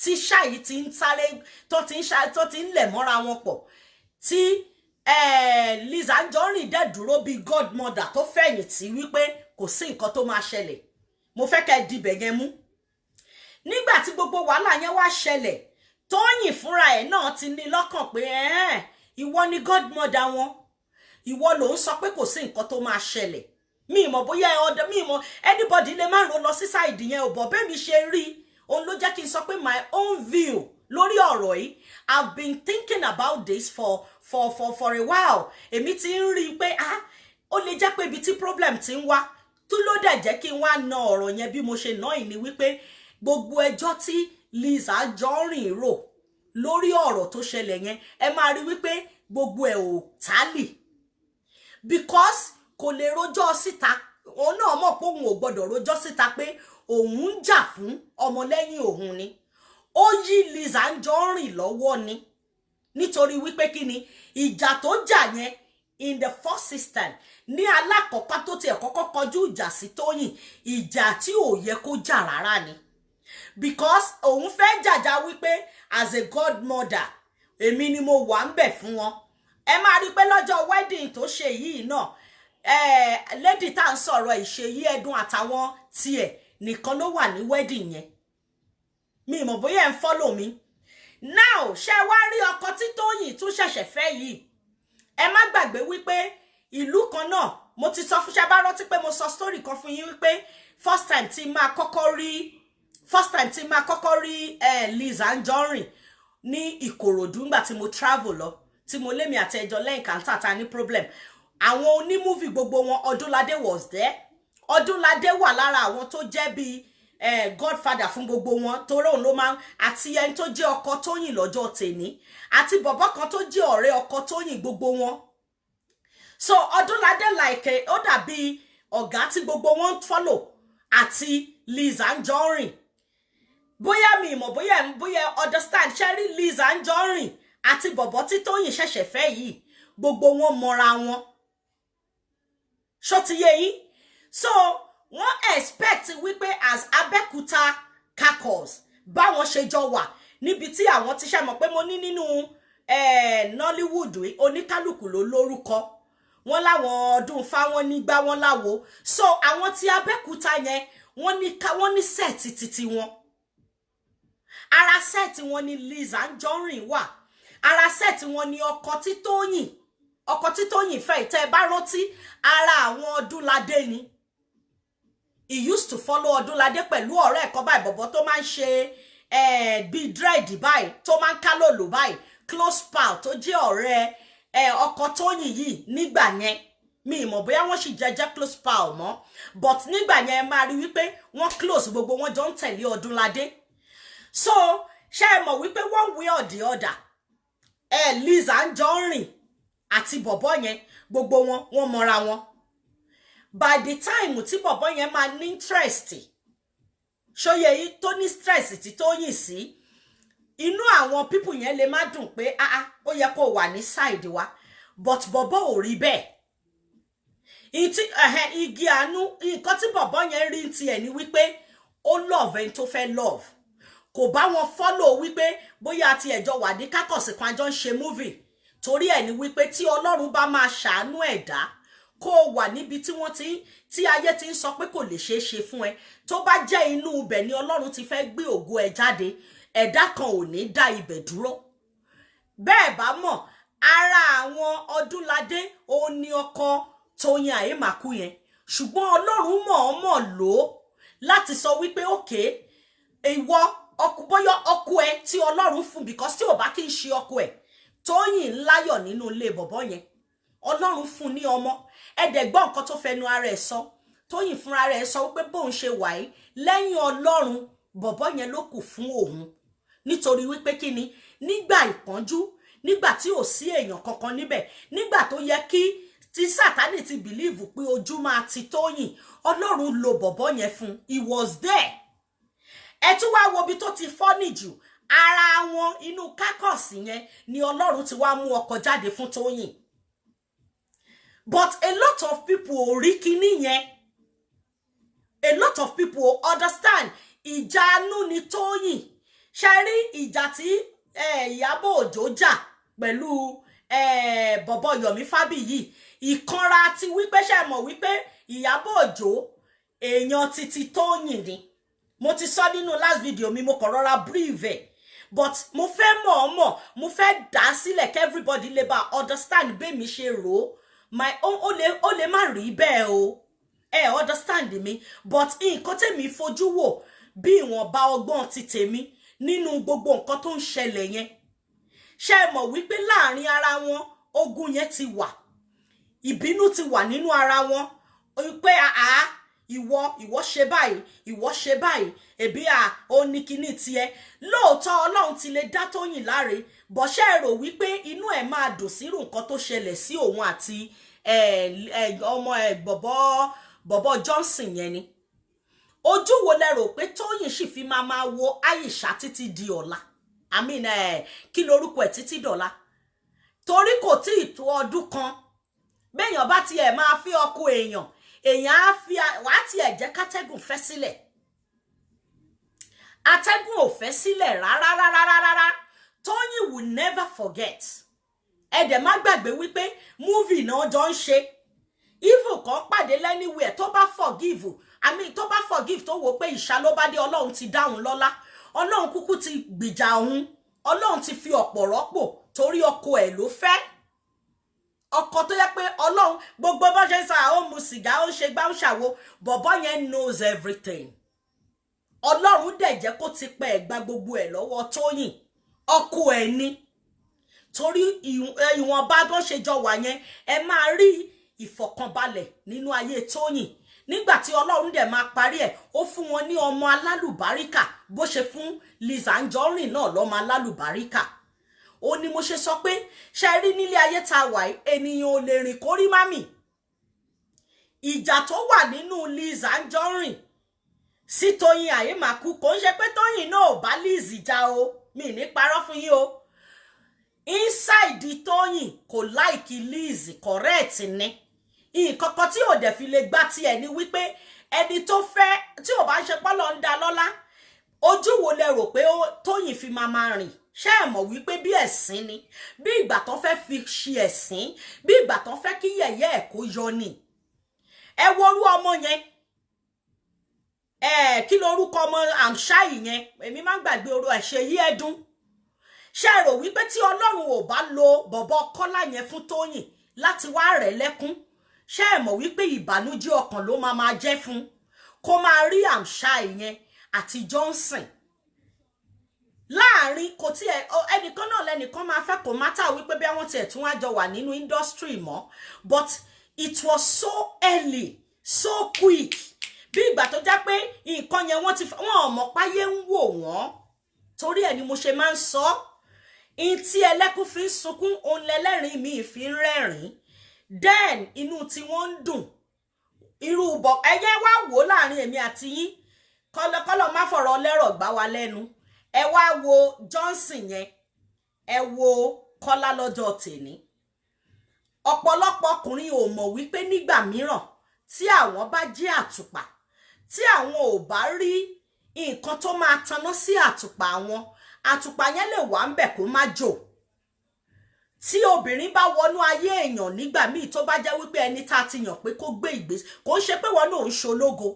S1: Tí Ṣáyí ti ń sáré tó ti ń lẹ̀ mọ́ra wọn pọ̀, tí Lizzy Anjorin dẹ̀ dúró bí godmother tó fẹ̀yìntì wípé kò sí nǹkan tó máa ṣẹlẹ̀. Mo fẹ́ kẹ́ dibẹ̀ yẹn mú. Nígbà tí gbogbo wàhálà yẹn wá ṣẹlẹ̀, Tóyìn fúnra ẹ̀ náà ti ní lọ́kàn pé ìwọ ni godmother wọn, ìwọ ló ń sọ pé kò sí nǹkan tó máa ṣẹlẹ̀. Mi mọ̀ bóyá mi mọ̀ anybody lè má ro lọ sí side yẹn ò, bọ̀ bẹ́ẹ̀ mi ṣe rí òun ló jẹ́ kí n sọ pé my own view lórí ọ̀rọ̀ yìí. I've been thinking about this for a while. Èmi ti ń rí pé ó lè jẹ́ pé ibi tí problem ti ń wá tó ló dẹ̀ jẹ́ kí n wá na ọ̀rọ̀ yẹn bí mo ṣe ná ìní wípé gbogbo ẹjọ́ tí Lizzy Anjorin rò lórí ọ̀rọ̀ tó ṣẹlẹ̀ yẹn, ẹ máa rí wípé gbogbo ẹ̀ ò tálì, because kò lè rojọ́ síta. Òun náà mọ̀ pé òun ò gbọ́dọ̀ rojọ́ síta pé òun ń jà fún ọmọlẹ́yìn òun ni. Ó yí Lizzy Anjorin lọ́wọ́ ni, nítorí wípé kí ni ìjà tó jà yẹn in the first instance ní alákọ̀ọ́kọ́ tó tiẹ̀ kọ́kọ́ kọjú ìjà sí Tóyìn, ìjà tí ò yẹ kó jà rárá ni, because òun fẹ́ jàjà wípé as a godmother èmi ni mo wà ń bẹ̀ fún wọn. Ẹ máa rí pé lọ́jọ́ wedding tó ṣe yìí náà lady tá ń sọ̀rọ̀ Ìṣèyí Ẹdùn àtàwọn tiẹ̀ nìkan ló wà ní wedding yẹn. Mi mọ̀ bóyá ń follow mi. Now ṣé wá rí ọkọ tí Tóyìn tún ṣẹ̀ṣẹ̀ fẹ́ yìí. Ẹ má gbàgbé wípé ìlú kan náà, mo ti sọ fún ṣe bá rántí pé mo sọ story kan fún yín wípé first time tí máa kọ́kọ́ rí Liz Anjorin ní Ìkòròdú ńgbà tí mo travel lọ, tí mo lémi àti ẹjọ́ lẹ́yìn kàńtà ta ní problem. Àwọn onímúvì gbogbo wọn, Ọdúnládé was there. Ọdúnládé wà lára àwọn tó jẹ́ bí godfather fún gbogbo wọn, torí òun ló máa, àti ẹni tó jẹ́ ọkọ Tóyìn lọ́jọ́ tèní, àti bọ̀bọ́ kan tó jẹ́ ọ̀rẹ́ ọkọ Tóyìn, gbogbo wọn. So Ọdúnládé like ó dàbí ọ̀gá tí gbogbo wọn follow, àti Liz Anjorin. Bóyá mi mọ̀ bóyá understand, Sherry Liz Anjorin àti bọ̀bọ́ tí Tóyìn ṣẹ̀ṣẹ̀ fẹ́ yìí, gbogbo wọn mọ́ra wọn. Ṣó ti yé yín? So wọ́n expect wípé as Abẹ́òkúta caucus báwọn ṣe jọ wà níbi tí àwọn ti ṣe mọ̀ pé mo ní nínú Nollywood oníkálùkù ló lórúkọ. Wọ́n láwọn ọdún fáwọn nígbà wọn láwo. So àwọn tí Abẹ́òkúta yẹn wọ́n ní set títí wọn. Ara set wọn ni Liz Anjorin wà. Ara set wọn ni ọkọ tí Tóyìn fẹ́, tẹ́ bá rántí, ara àwọn Ọdúnládé ni. He used to follow Ọdúnládé pẹ̀lú ọ̀rẹ́ ẹ̀kọ́ báyìí, bọ̀bọ̀ tó máa ń ṣe bí dread báyìí, tó máa ń kálòlò báyìí, close pal tó jẹ́ ọ̀rẹ́ ọkọ Tóyìn yìí nígbà yẹn. Mi mọ̀ bóyá wọ́n sì jẹ́jẹ́ close pal mọ́, but nígbà yẹn máa rí wípé wọ́n close, gbogbo wọn jọ ń tẹ̀lé Ọdúnládé. So ṣé ẹ mọ̀ wípé one way or the other, Liz Anjorin àti bọ̀bọ̀ yẹn, gbogbo wọn mọ́ra wọn. By the time tí bọ̀bọ̀ yẹn máa ní interest, ṣóyè yìí tó ní stress tí Tóyìn sí, inú àwọn people yẹn lè má dùn pé ó yẹ kó wà ní side wa, but bọ̀bọ̀ ò rí bẹ́ẹ̀. Igi àánú, nǹkan tí bọ̀bọ̀ yẹn rí ti ẹ̀ ní wípé ó love ẹni tó fẹ́ love. Kò bá wọn follow wípé bóyá ti ẹjọ́ wà ní kákọ̀sì kan jọ ń ṣe movie. Torí ẹ̀ ní wípé tí Ọlọ́run bá máa ṣàánú ẹ̀dá, kó wà níbi tí ayé ti ń sọ pé kò lè ṣeé ṣe fún ẹ, tó bá jẹ́ inú ibẹ̀ ni Ọlọ́run ti fẹ́ gbé ògo ẹ jáde, ẹ̀dá kan ò ní dá ibẹ̀ dúró. Bẹ́ẹ̀ bá mọ̀, ara àwọn Ọdúnládé òun ni ọkọ Tóyìn Àyèmàkú yẹn, ṣùgbọ́n Ọlọ́run mọ̀ọ́mọ̀ lò ó láti sọ wípé okay, ìwọ bóyá ọkọ ẹ tí Ọlọ́run fún, because tí ò bá kí ń ṣe ọkọ ẹ, Tóyìn láyọ̀ nínú ilé bọ̀bọ̀ yẹn, Ọlọ́run fún ní ọmọ. Ẹ̀dẹ̀gbọ́n nǹkan tó fẹnu ara ẹ̀ sọ, Tóyìn fúnra rẹ̀ sọ wípé bóun ṣe wà yìí, lẹ́yìn Ọlọ́run bọ̀bọ̀ yẹn ló kù fún òun. Nítorí wípé kí ni, nígbà ìpọ́njú, nígbà tí ò sí èèyàn kankan níbẹ̀, nígbà tó yẹ kí tí Sátánì ti believe pé ojú máa ti Tóyìn, Ọlọ́run lo bọ̀bọ̀ yẹn fún. He was there. Ẹ tún wá wo bí tó ti fọ́nì jù, ara wọn inú kákọ̀sì yẹn ni Ọlọ́run ti wá mú ọkọ jáde fún Tóyìn. But a lot of people ò rí kíní yẹn. A lot of people understand. Ìjà àánú ni Tóyìn. Ṣé rí ìjà tí Ìyábọ̀ Òjó jà pẹ̀lú bọ̀bọ̀ Yomi Fabiyi, ìkanra ti wípé ṣe mọ̀ wípé Ìyábọ̀ Òjó èèyàn títí Tóyìn ni. Mo ti sọ nínú last video mi, mo kàn rọra brief but mo fẹ́ mọ̀ mo fẹ́ dá sílẹ̀ kí everybody lè bá understand bẹ́ẹ̀ mi ṣe rò ó. My own ó lè má rí bẹ́ẹ̀ o. Understand mi, but nǹkan tèmi fojú wò bí ìwọ̀nba ọgbọ́n ti tèmi nínú gbogbo nǹkan tó ń ṣẹlẹ̀ yẹn. Ṣé mọ̀ wípé láàrin ara wọn ogun yẹn ti wà, ìbínú ti wà nínú ara wọn, wípé ìwọ ṣe báyìí, ìwọ ṣe báyìí, ẹbí ó ní kíní tiẹ̀. Lóòótọ́ Ọlọ́run ti lè dá Tóyìn láre, bó ṣe rò wípé inú ẹ̀ máa dùn sírù nǹkan tó ṣẹlẹ̀ sí òun àti ọmọ bọ̀bọ̀ Johnson yẹn ni. Ojú wo lẹ rò pé Tóyìn sì fi máa wo Aisha títí di ọ̀la? I mean, kí lorúkọ ẹ̀ títí dọ̀la? Torí kò tí ì tó ọdún kan. Béèyàn bá tiẹ̀ máa fi ọkọ èèyàn á fi wá tiẹ̀ jẹ́ kátẹ́gùn fẹ́ sílẹ̀. Atẹ́gùn ò fẹ́ sílẹ̀ rárá. Tóyìn will never forget. Ẹ dẹ̀ má gbàgbé wípé movie náà jọ ń ṣe. Evil kan pàdé lẹ́niwẹ̀ tó bá forgive, àmì tó bá forgive tó wò pé ìṣá ló bá dé Ọlọ́run ti dáhùn lọ́lá, Ọlọ́run kúkú ti gbìjà òun, Ọlọ́run ti fi ọ̀pọ̀ rọ́pò torí ọkọ ẹ̀ ló fẹ́. Ọkọ tó yẹ pé Ọlọ́run gbogbo bó ṣe sá ó mu sìgá ó ṣe gbá ó ṣàwo, bọ̀bọ́ yẹn knows everything. Ọlọ́run dẹ̀ jẹ́ kó ti pẹ́ ẹ̀gbá gbogbo ẹ̀ lọ́wọ́ Tóyìn, ọkọ ẹ̀ ni. Torí ìwọ̀nba bó ṣe jọ wà yẹn, ẹ máa rí ìfọ̀kànbalẹ̀ nínú ayé Tóyìn. Nígbà tí Ọlọ́run dẹ̀ máa parí ẹ̀, ó fún wọn ní ọmọ alálùbáríkà bó ṣe fún Lizzy Anjorin náà lọ́mọ alálùbáríkà. Ó ní mo ṣe sọ pé ṣe rí nílé ayé tá wà yìí, ènìyàn ò lè rìn kórí mami. Ìjà tó wà nínú Lizzy Anjorin sí Tóyìn Àyèmàkù kò ń ṣe pé Tóyìn náà ò bá Lizzy jà o, mi ní parọ́ fún yín o. Inside Tóyìn kò like Lizzy, correct ni. Ìkọ̀kọ̀ tí ò dẹ̀ fi lè gbá tí ẹni wípé ẹni tó fẹ́ tí ò bá ṣe pọ́lọ̀ ń da lọ́lá, ojú wo lẹ rò pé Tóyìn fi máa rìn? Ṣé ẹ mọ̀ wípé bí ẹ̀sìn ni, bí ìgbà tán fẹ́ fi ṣe ẹ̀sìn, bí ìgbà tán fẹ́ kí yẹ̀yẹ́ ẹ̀ kó yọ ni. Ẹ wo orú ọmọ yẹn, kí lorúkọ ọmọ Amshai yẹn, èmi máa ń gbàgbé orú ẹ̀, Ṣèyí Ẹdùn. Ṣé ẹ rò wípé tí Ọlọ́run ò bá lo bọ̀bọ̀ Kọ́lá yẹn fún Tóyìn láti wá rẹ̀ lẹ́kún, ṣé ẹ mọ̀ wípé ìbànújẹ́ ọkàn ló máa jẹ́ fún kó máa rí Amshai yẹn àti Johnson láàrin? Kò tí ẹnìkan náà lẹ́nìkan máa fẹ́ kó mátà wípé bí wọ́n tiẹ̀ tún wá jọ wà nínú industry mọ́, but it was so early, so quick. Bí ìgbà tó jẹ́ pé nǹkan yẹn wọ́n ò mọ̀ páyé ń wò wọ́n. Torí ẹ̀ ni mo ṣe máa ń sọ, in tí ẹlẹ́kún fi ń sunkún, òun lẹ́lẹ́rìn mi fi ń rẹ́rìn. Then inú tí wọ́n ń dùn. Irú bọ̀ ẹyẹ wá wò láàrin èmi àti yín, kọ́lọ́kọ́lọ́ má fọ̀rọ̀ lẹ́rọ̀ gbá wa lẹ́nu. Ẹ wá wo Johnson yẹn, ẹ wo Kọ́lá lọ́jọ́ tèní. Ọ̀pọ̀lọpọ̀ ọkùnrin ò mọ̀ wípé nígbà mìíràn tí àwọn bá jẹ́ àtùpà, tí àwọn ò bá rí nǹkan tó máa taná sí àtùpà àwọn, àtùpà yẹn lè wà ń bẹ̀ kó má jò. Tí obìnrin bá wọnú ayé èèyàn nígbà míì tó bá jẹ́ wípé ẹni tá ti yàn pé kó gbé ìgbésẹ̀, kò ń ṣe pé wọn náà ń ṣológo,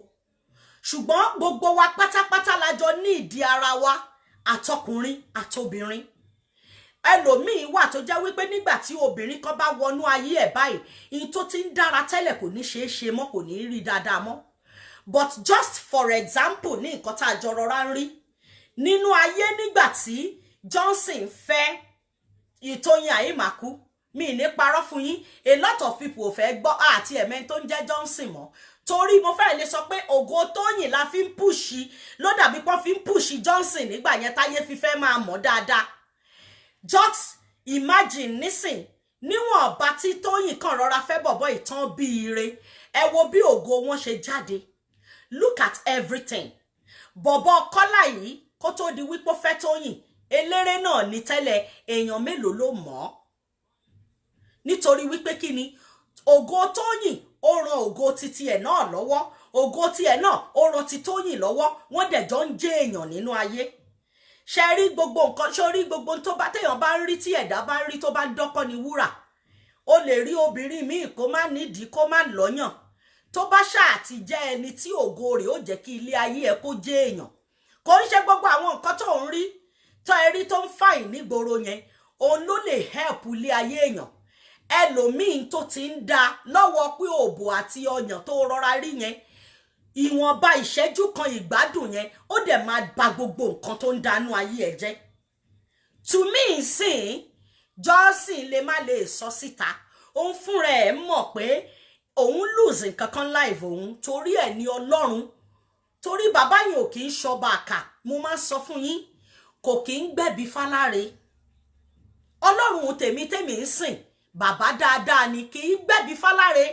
S1: ṣùgbọ́n gbogbo wa pátápátá la jọ ní ìdí ara wa, àtọkùnrin àtobìnrin. Ẹlòmíì wà tó jẹ́ wípé nígbà tí obìnrin kan bá wọnú ayé ẹ̀ báyìí, in tó ti ń dára tẹ́lẹ̀ kò ní ṣeé ṣe mọ́, kò ní rí dáadáa mọ́. But just for example, ní nǹkan tá a jọ rọra ń rí nínú ayé nígbà tí Johnson fẹ́ Tóyìn Àyèmàkù, mi ní parọ́ fún yín, a lot of people ò fẹ́ gbọ́ àti ẹ̀mẹ́ tó ń jẹ́ Johnson mọ́. Torí mo fẹ́ lè sọ pé ògo Tóyìn la fi ń pùṣì, ló dàbí pọ́n fi ń pùṣì Johnson nígbà yẹn táyé fi fẹ́ máa mọ̀ dáadáa. Just imagine nísìn, níwọ̀n ọba tí Tóyìn kan rọra fẹ́ bọ̀bọ̀ ìtàn bí ire, ẹ wo bí ògo wọn ṣe jáde. Look at everything. Bọ̀bọ̀ Kọ́lá yìí kó tó di wípé fẹ́ Tóyìn, eléré náà ní tẹ́lẹ̀, èèyàn mélòó ló mọ̀? Nítorí wípé kí ni ògo Tóyìn ó ran ògo titi ẹ̀ náà lọ́wọ́, ògo ti ẹ̀ náà ó ran ti Tóyìn lọ́wọ́, wọ́n dẹ̀ jọ ń jẹ́ èèyàn nínú ayé. Ṣé rí gbogbo nǹkan, ṣó rí gbogbo tó bá téèyàn bá ń rí, tí ẹ̀dá bá ń rí tó bá ń dọ́kọ́ ni wúrà. O lè rí obìnrin míì kó má nídìí, kó má lọ́yàn, tó bá ṣáà ti jẹ́ ẹni tí ògo rẹ̀ ó jẹ́ kí ilé ayé ẹ̀ kó jẹ́ èèyàn. Kò ń ṣe gbogbo àwọn nǹkan tó ń rí, tó ẹ rí tó ń fàìn nígboro yẹn, òun ló lè help ilé ayé èèyàn. Ẹlòmíì tó ti ń da lọ́wọ́ pé òbò àti ọyàn tó rọra rí yẹn, ìwọ̀nba ìṣẹ́jú kan ìgbádùn yẹn ó dẹ̀ máa ba gbogbo nǹkan tó ń danú ayé ẹ̀ jẹ́. To me sìn, Johnson lè má lè sọ síta, òun fúnra ẹ̀ mọ̀ pé òun lose nǹkan kan live òun, torí ẹ̀ ní Ọlọ́run. Torí bàbá yẹn ò kì í ṣọba àkà, mo máa ń sọ fún yín, kò kì í gbẹ̀bí fáláre. Ọlọ́run tèmi ń sìn, bàbá dáadáa ni, kì í gbẹ̀bí fáláre.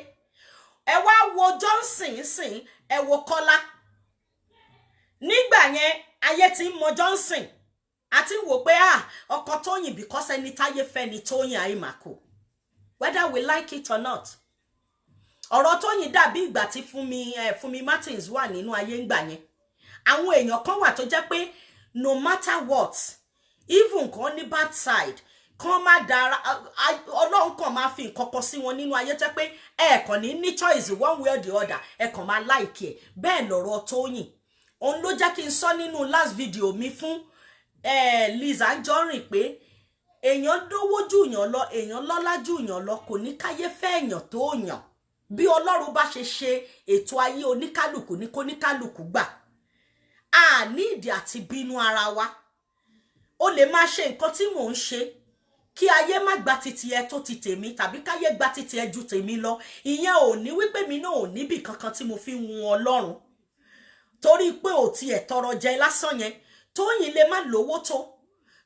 S1: Ẹ wá wo Johnson sìn, ẹ wo Kọ́lá. Nígbà yẹn ayé ti ń mọ Johnson, àti wò pé ọkọ Tóyìn because ẹni táyé fẹ́ ni Tóyìn Àyèmàkù, whether we like it or not. Ọ̀rọ̀ Tóyìn dàbí ìgbà tí Fúnmi Martins wà nínú ayé ńgbà yẹn. Àwọn èèyàn kan wà tó jẹ́ pé no matter what, even kan ní bad side, kán má dára Ọlọ́run kàn máa fi nǹkan kan sí wọn nínú ayé tẹ́ pé ẹ kàn ní choice one way or the other, ẹ kàn máa like ẹ. Bẹ́ẹ̀ lọ̀rọ̀ Tóyìn. Òun ló jẹ́ kí n sọ nínú last video mi fún Liz Anjorin pé èèyàn dówó jù yàn lọ, èèyàn lọ́lá jù yàn lọ, kò ní káyé fẹ́ èèyàn tó yàn. Bí Ọlọ́run bá ṣe ètò ayé oníkálùkù ní kóníkálùkù gbà. A ní ìdí àti bínú ara wa. Ó lè máa ṣe nǹkan tí mò ń ṣe kí ayé má gba titi ẹ tó ti tèmi, tàbí káyé gba titi ẹ ju tèmi lọ. Ìyẹn ò ní wípé mi náà ò níbì kankan tí mo fi ń wun Ọlọ́run. Torí pé ò tiẹ̀ tọrọ jẹ lásán yẹn, Tóyìn lè má lówó tó.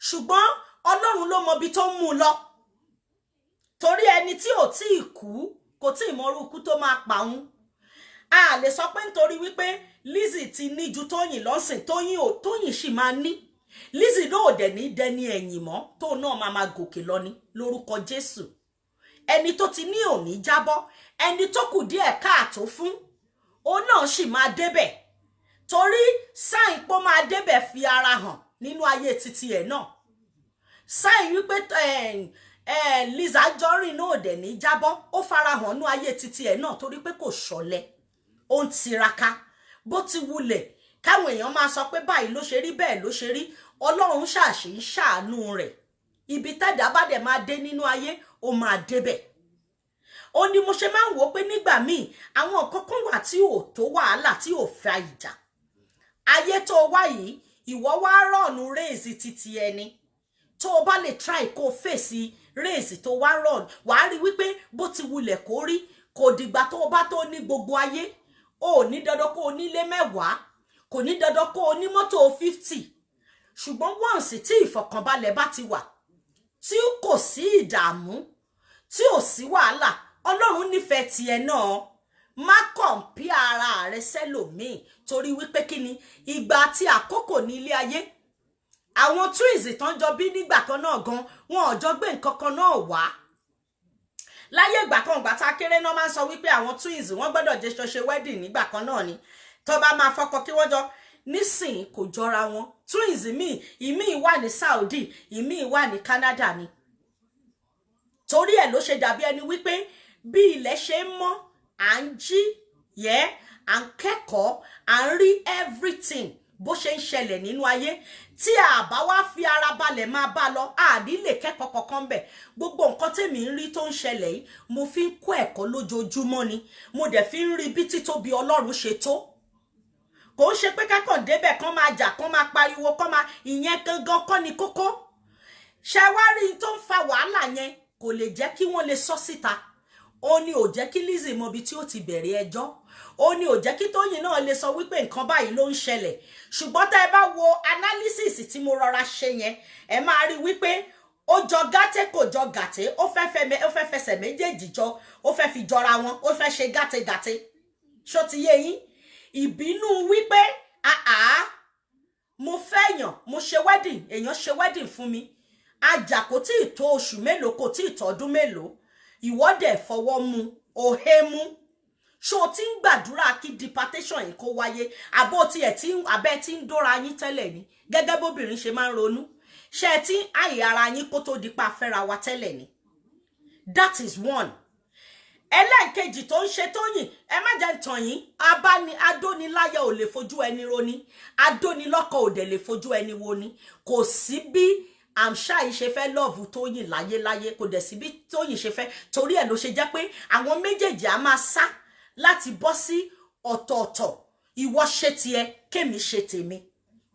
S1: Ṣùgbọ́n Ọlọ́run ló mọ ibi tó ń mú lọ. Torí ẹni tí ò tí ì kú kò tí ì mọrú ikú tó máa pa òun. A lè sọ pé nítorí wípé Lizzy ti ní ju Tóyìn lọ́sìn, Tóyìn sì máa ní. Lizzy náà ò dẹ̀ ní dẹni ẹ̀yìn mọ́, tó náà máa gòkè lọ ní lórúkọ Jésù. Ẹni tó ti ní òní jábọ́, ẹni tó kù díẹ̀ káàtó fún, òun náà sì máa débẹ̀. Torí sáìn pó máa débẹ̀ fi ara hàn nínú ayé titi ẹ̀ náà. Sáìn wípé Liz Anjorin náà ò dẹ̀ ní jábọ́, ó fara hàn nínú ayé titi ẹ̀ náà torí pé kò ṣọ̀lẹ. Ó ń tiraka bó ti wulẹ̀ káwọn èèyàn máa sọ pé báyìí ló ṣe rí, bẹ́ẹ̀ ló ṣe rí. Ọlọ́run ṣàṣì ń ṣàánú rẹ̀. Ibi tẹ́dá bá dẹ̀ máa dé nínú ayé, ó máa débẹ̀. Ó ní mo ṣe máa ń wò pé nígbà míì àwọn nǹkan kan wà tí ò tó wàhálà, tí ò fa ìjà. Ayé tó wá yìí, ìwọ wá rọ̀nù réèsì titi ẹni. Tó o bá lè try kó fèsì réèsì tó wá rọ̀nù, wàá rí wípé bó ti wulẹ̀ kó rí, kò dìgbà tó o bá tó ní gbogbo ayé. Ó ní dandan kó o nílé 10, kò ní dandan kó o ní mọ́tò 50. Ṣùgbọ́n once tí ìfọ̀kànbalẹ̀ bá ti wà, tí kò sí ìdààmú, tí ò sí wàhálà, Ọlọ́run nífẹ̀ẹ́ tiẹ̀ náà. Má compare ara rẹ sẹ́lòmíì torí wípé kíni ìgbà àti àkókò ní ilé ayé. Àwọn twins tán jọ bí nígbà kan náà gan, wọn ò jọ gbé nǹkan kan náà wá. Láyé ìgbà kan ìgbà tá kéré náà máa ń sọ wípé àwọn twins wọ́n gbọ́dọ̀ jẹ́ ṣe wedding nígbà kan náà ni. Tó bá máa fọkọ kí wọ́n jọ, nísìn kò jọra wọn. Twins ìmí wà ní Saudi, ìmí wà ní Canada ni. Torí ẹ̀ ló ṣe dàbí ẹni wípé bí ilẹ̀ ṣe ń mọ́, à ń jí, à ń kẹ́kọ̀ọ́, à ń rí everything bó ṣe ń ṣẹlẹ̀ nínú ayé. Tí a bá wá fi ara balẹ̀ máa bá lọ, a ní lè kẹ́kọ̀ọ́ kankan bẹ̀. Gbogbo nǹkan tèmi ń rí tó ń ṣẹlẹ̀ yìí, mo fi ń kọ́ ẹ̀kọ́ lójoojúmọ́ ni. Mo dẹ̀ fi ń rí bí títóbi Ọlọ́run ṣe tó. Kò ń ṣe pé kẹ́kọ̀ọ́ débẹ̀ kán máa jà, kán máa pariwo, kán máa ìyẹn gangan kọ́ ni kókó. Ṣé wá rí tó ń fa wàhálà yẹn kò lè jẹ́ kí wọ́n lè sọ síta. Ó ní ò jẹ́ kí Lizzy mọ ibi tí ó ti bẹ̀rẹ̀ ẹjọ́. Ó ní ò jẹ́ kí Tóyìn náà lè sọ wípé nǹkan báyìí ló ń ṣẹlẹ̀. Ṣùgbọ́n tá ẹ bá wo analysis tí mo rọra ṣe yẹn, ẹ máa rí wípé ó jọ gàtè kò jọ gàtè, ó fẹ́ fẹsẹ̀ méjèèjì jọ, ó fẹ́ fi jọra wọn, ó fẹ́ ṣe gàtè. Ṣó ti yé yín? Ìbínú wípé mo fẹ́yàn, mo ṣe wedding, èèyàn ṣe wedding fún mi. Ajá kò tí ì tó oṣù mélòó, kò tí ì tọ́dún mélòó. Ìwọ dẹ̀ fọwọ́ mu, òhe mú. Ṣó ti ń gbàdúrà kí deportation yìí kó wáyé, àbó tiẹ̀ abẹ́ tí ń dóra yín tẹ́lẹ̀ ni, gẹ́gẹ́ bóbìnrin ṣe máa ń ronú. Ṣé tí àyè ara yín kó tó di pa fẹ́ra wa tẹ́lẹ̀ ni? That is one. Ẹlẹ́ẹ̀kejì tó ń ṣe Tóyìn, ẹ má jẹ́ tàn yín, adóniláyà ò lè fojú ẹni roni, adónilọ́kọ ò dẹ̀ lè fojú ẹni woni. Kò sí bí Amsha yìí ṣe fẹ́ lọ́ọ̀vù Tóyìn láyéláyé, kò dẹ̀ sí bí Tóyìn ṣe fẹ́. Torí ẹ̀ ló ṣe jẹ́ pé àwọn méjèèjì á máa sá láti bọ́ sí ọ̀tọ̀ọ̀tọ̀. Ìwọ ṣe tiẹ̀, kémi ṣe tèmi.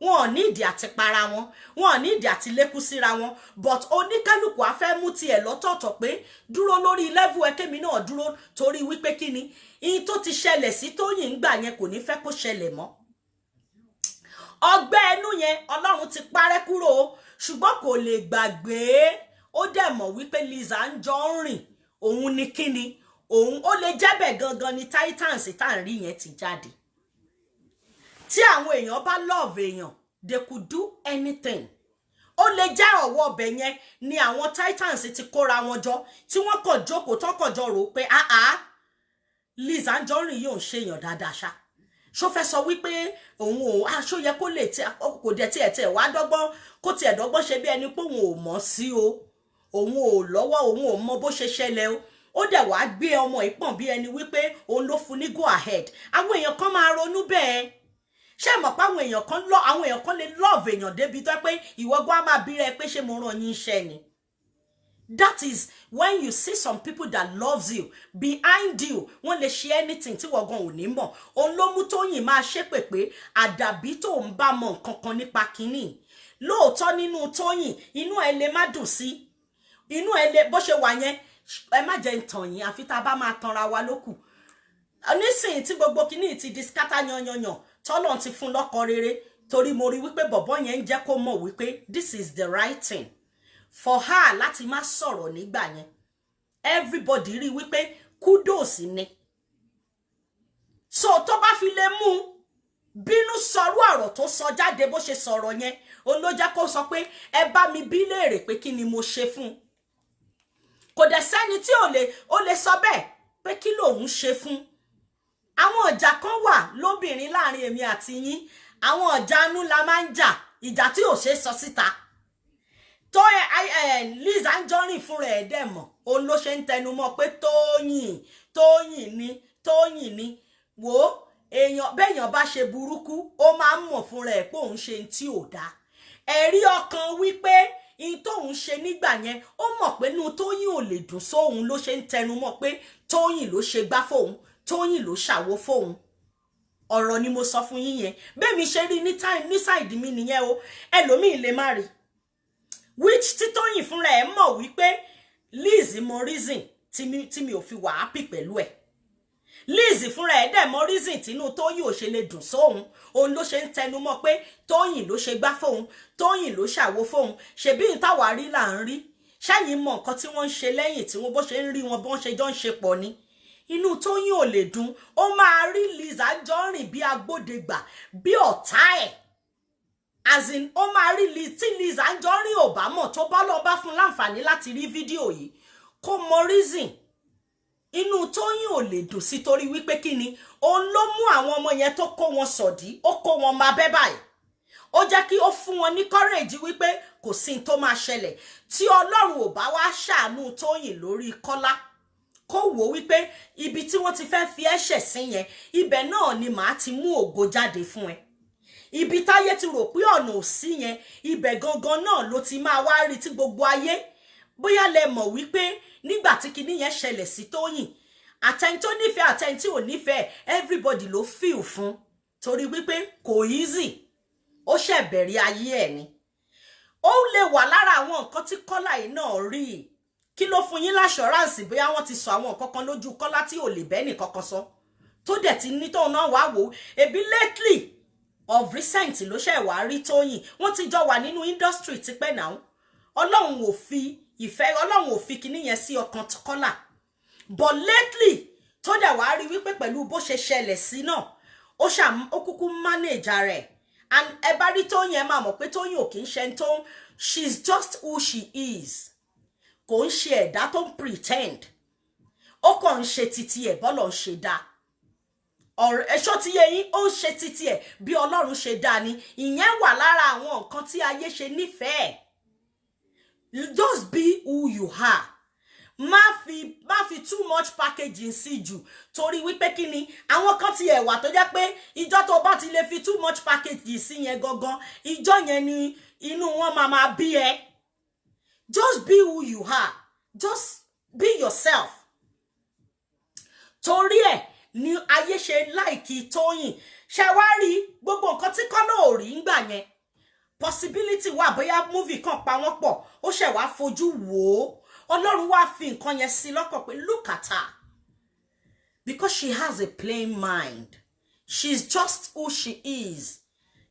S1: Wọn ò ní ìdí àti para wọn, wọn ò ní ìdí àti lékú síra wọn, but oníkálùkù á fẹ́ mú tiẹ̀ lọ́tọ̀ọ̀tọ̀ pé dúró lórí level ẹ, kémi náà dúró, torí wípé kíni ìyìn tó ti ṣẹlẹ̀ sí Tóyìn ńgbà yẹn kò ní fẹ́ kó ṣẹlẹ̀ mọ́. Ọgbẹ́ ẹnu yẹn Ọlọ́run ti parẹ́ kúrò o, ṣùgbọ́n kò lè gbàgbé. Ó dẹ̀ mọ̀ wípé Liz Anjorin òun ni kíni, òun ó lè jẹ́bẹ̀ gangan ni Titans tá à ń rí yẹn ti jáde. Tí àwọn èèyàn bá love èèyàn, they could do anything. Ó lè jẹ́ ọwọ́ ọbẹ̀ yẹn ni àwọn Titans ti kóra wọn jọ, tí wọ́n kàn jókòó tán kàn jọ rò pé Liz Anjorin yóò ṣèyàn dáadáa ṣá. Ṣó fẹ́ sọ wípé òun ṣó yẹ kó lè kò dẹ̀ tiẹ̀ wá dọ́gbọ́n, kó tiẹ̀ dọ́gbọ́n ṣe bí ẹni pé òun ò mọ̀ sí o. òun ò lọ́wọ́ òun ò mọ bó ṣe ṣẹlẹ̀ o ó dẹ̀ wá gbé ọmọ ìpọ̀n bí ẹni wípé òun ló fún ní go ahead àwọn èèyàn kan máa ronú bẹ́ẹ̀ ṣé mọ̀ pé àwọn èèyàn kan lè love èèyàn débi tó pé ìwọ́gbọ́n á máa bí rẹ pé ṣé mo ràn yín iṣẹ́ ni. That is when you see some people that loves you behind you wọ́n lè ṣe anything tí wọ́n gan ò ní mọ̀ òun ló mú Tóyìn máa ṣépè pé àdàbí tó ń bá mọ nǹkan kan nípa kínní lóòótọ́ nínú Tóyìn inú ẹ lè má dùn sí inú ẹ lè bó ṣe wà yẹn ẹ má jẹ́ ń tàn yín àfi tá a bá máa tanra wa lókù nísìnyí tí gbogbo kínní ti di skátá yanyanyan tọ́lọ̀ ti fún lọ́kọ rere torí mo rí wípé bọ̀bọ́ yẹn ń jẹ́ kó mọ̀ wípé this is the right thing for her láti má sọ̀rọ̀ nígbà yẹn everybody rí wípé kudos ni so tó bá fi lè mú bínú sọ̀rọ̀ ọ̀rọ̀ tó sọ jáde bó ṣe sọ̀rọ̀ yẹn òun ló jẹ́ kó sọ pé ẹ bá mi bí léèrè pé kí ni mo ṣe fún kò dẹ̀ sẹ́ni tí ó lè sọ bẹ́ẹ̀ pé kí lòun ṣe fún àwọn ọjà kan wà lóbìnrin láàrin èmi àti yín àwọn ọjà anú la máa ń jà ìjà tí ò ṣe sọ síta tó Liz Anjorin fúnra ẹ̀ dẹ̀ mọ̀ òun ló ṣe ń tẹnumọ́ pé Tóyìn ni wò ó èèyàn béèyàn bá ṣe burúkú ó máa ń mọ̀ fúnra ẹ̀ pé òun ṣe ń tí ò dáa ẹ̀rí ọkàn wípé in tóun ṣe nígbà yẹn ó mọ̀ pé inú Tóyìn ò lè dùn sóhun ló ṣe ń tẹnumọ́ pé Tóyìn ló ṣe gbá fóun Tóyìn ló ṣàwo fóun ọ̀rọ̀ ni mo sọ fún yín yẹn bẹ́ẹ̀ mi ṣe rí ní sáìdì mi nìyẹn o ẹlòmíì lè má rí which tí Tóyìn fúnra ẹ̀ mọ̀ wípé Liz mọ reason tí mi ò fi wà happy pẹ̀lú ẹ̀ Liz fúnra ẹ̀ dẹ̀ mọ reason tínú Tóyìn ò ṣe lè dùn sóhun òun ló ṣe ń tẹnumọ́ pé Tóyìn ló ṣe gbá fóun Tóyìn ló ṣàwo fóun ṣebí ìtawà rí là ń rí ṣáyìn mọ nǹkan tí wọ́n ń ṣe lẹ́yìn tí wọ́n bó ṣe ń rí wọn bó ṣe jọ ń ṣe pọ̀ ni inú Tóyìn ò lè dùn ó máa rí Liz Anjorin bí agbódegbà bí ọ̀tá ẹ̀ as in ó máa rí tí Liz Anjorin ò bá mọ̀ tó bá lọ bá fún láǹfààní láti rí fídíò yìí kó mọ reason inú Tóyìn ò lè dùn sí torí wípé kí ni òun ló mú àwọn ọmọ yẹn tó kó wọn sọ̀dí ó kó wọn máa bẹ́ báyìí ó jẹ́ kí ó fún wọn ní courage wípé kò sí tó máa ṣẹlẹ̀ tí Ọlọ́run ò bá wá ṣàánú Tóyìn lórí Kọ́lá kó wò wípé ibi tí wọ́n ti fẹ́ fi ẹ̀ṣẹ̀ sí yẹn ibẹ̀ náà ni màá ti mú ògo jáde fún ẹ ibi táyé ti rò pé ọ̀nà ò sí yẹn ibẹ̀ gangan náà ló ti máa wá rí tí gbogbo ayé bóyá lẹ mọ̀ wípé nígbà tí kinní yẹn ṣẹlẹ̀ sí Tóyìn àtẹni tó nífẹ̀ẹ́ àtẹni tí ò nífẹ̀ẹ́ everybody ló feel fún torí wípé kò easy ó ṣẹ̀ bẹ̀rẹ̀ ayé ẹ̀ ni ó lè wà lára àwọn nǹkan tí Kọ́lá yìí náà rí kí ló fún yín láṣọ́ránsì bóyá wọ́n ti sọ àwọn nǹkan kan lójú Kọ́lá tí ò lè bẹ́ẹ̀ nìkan kan sọ tó dẹ̀ ti ní tóun náà wá wò ebi lately of recent ló ṣẹ̀ wá rí Tóyìn wọ́n ti jọ wà nínú industry tipẹ́ náà Ọlọ́run ò fi ìfẹ́ Ọlọ́run ò fi kinní yẹn sí ọkàn Kọ́lá but lately tó dẹ̀ wá rí wípé pẹ̀lú bó ṣe ṣẹlẹ̀ sí náà ó kúkú manage rẹ̀ and ẹ bá rí Tóyìn ẹ máa mọ̀ pé Tóyìn ò kì í ṣe tó she's just who she is kò ń ṣe ẹ̀dá tó ń pretend ó kàn ń ṣe titi ẹ̀ bọ́lọ̀ ń ṣe dá ọ̀rọ̀ ẹ̀ṣọ́ ti yẹ yín ó ń ṣe titi ẹ̀ bí Ọlọ́run ṣe dá ni ìyẹn wà lára àwọn nǹkan tí ayé ṣe nífẹ̀ẹ́ just be who you are má fi too much packaging sí jù torí wípé kí ni àwọn kan ti ẹ̀wà tó jẹ́ pé ìjọ tó bá ti lè fi too much packaging sí yẹn gangan ìjọ yẹn ni inú wọn máa bí ẹ just be who you are just be yourself torí ẹ̀ ni ayé ṣe láìkí Tóyìn ṣe wá rí gbogbo nǹkan tí Kọ́lá ò rí ńgbà yẹn possibility wà bóyá movie kan pa wọ́n pọ̀ ó ṣẹ̀ wá fojú wò ó Ọlọ́run wá fi nǹkan yẹn sí lọ́kàn pé look at her because she has a plain mind she's just who she is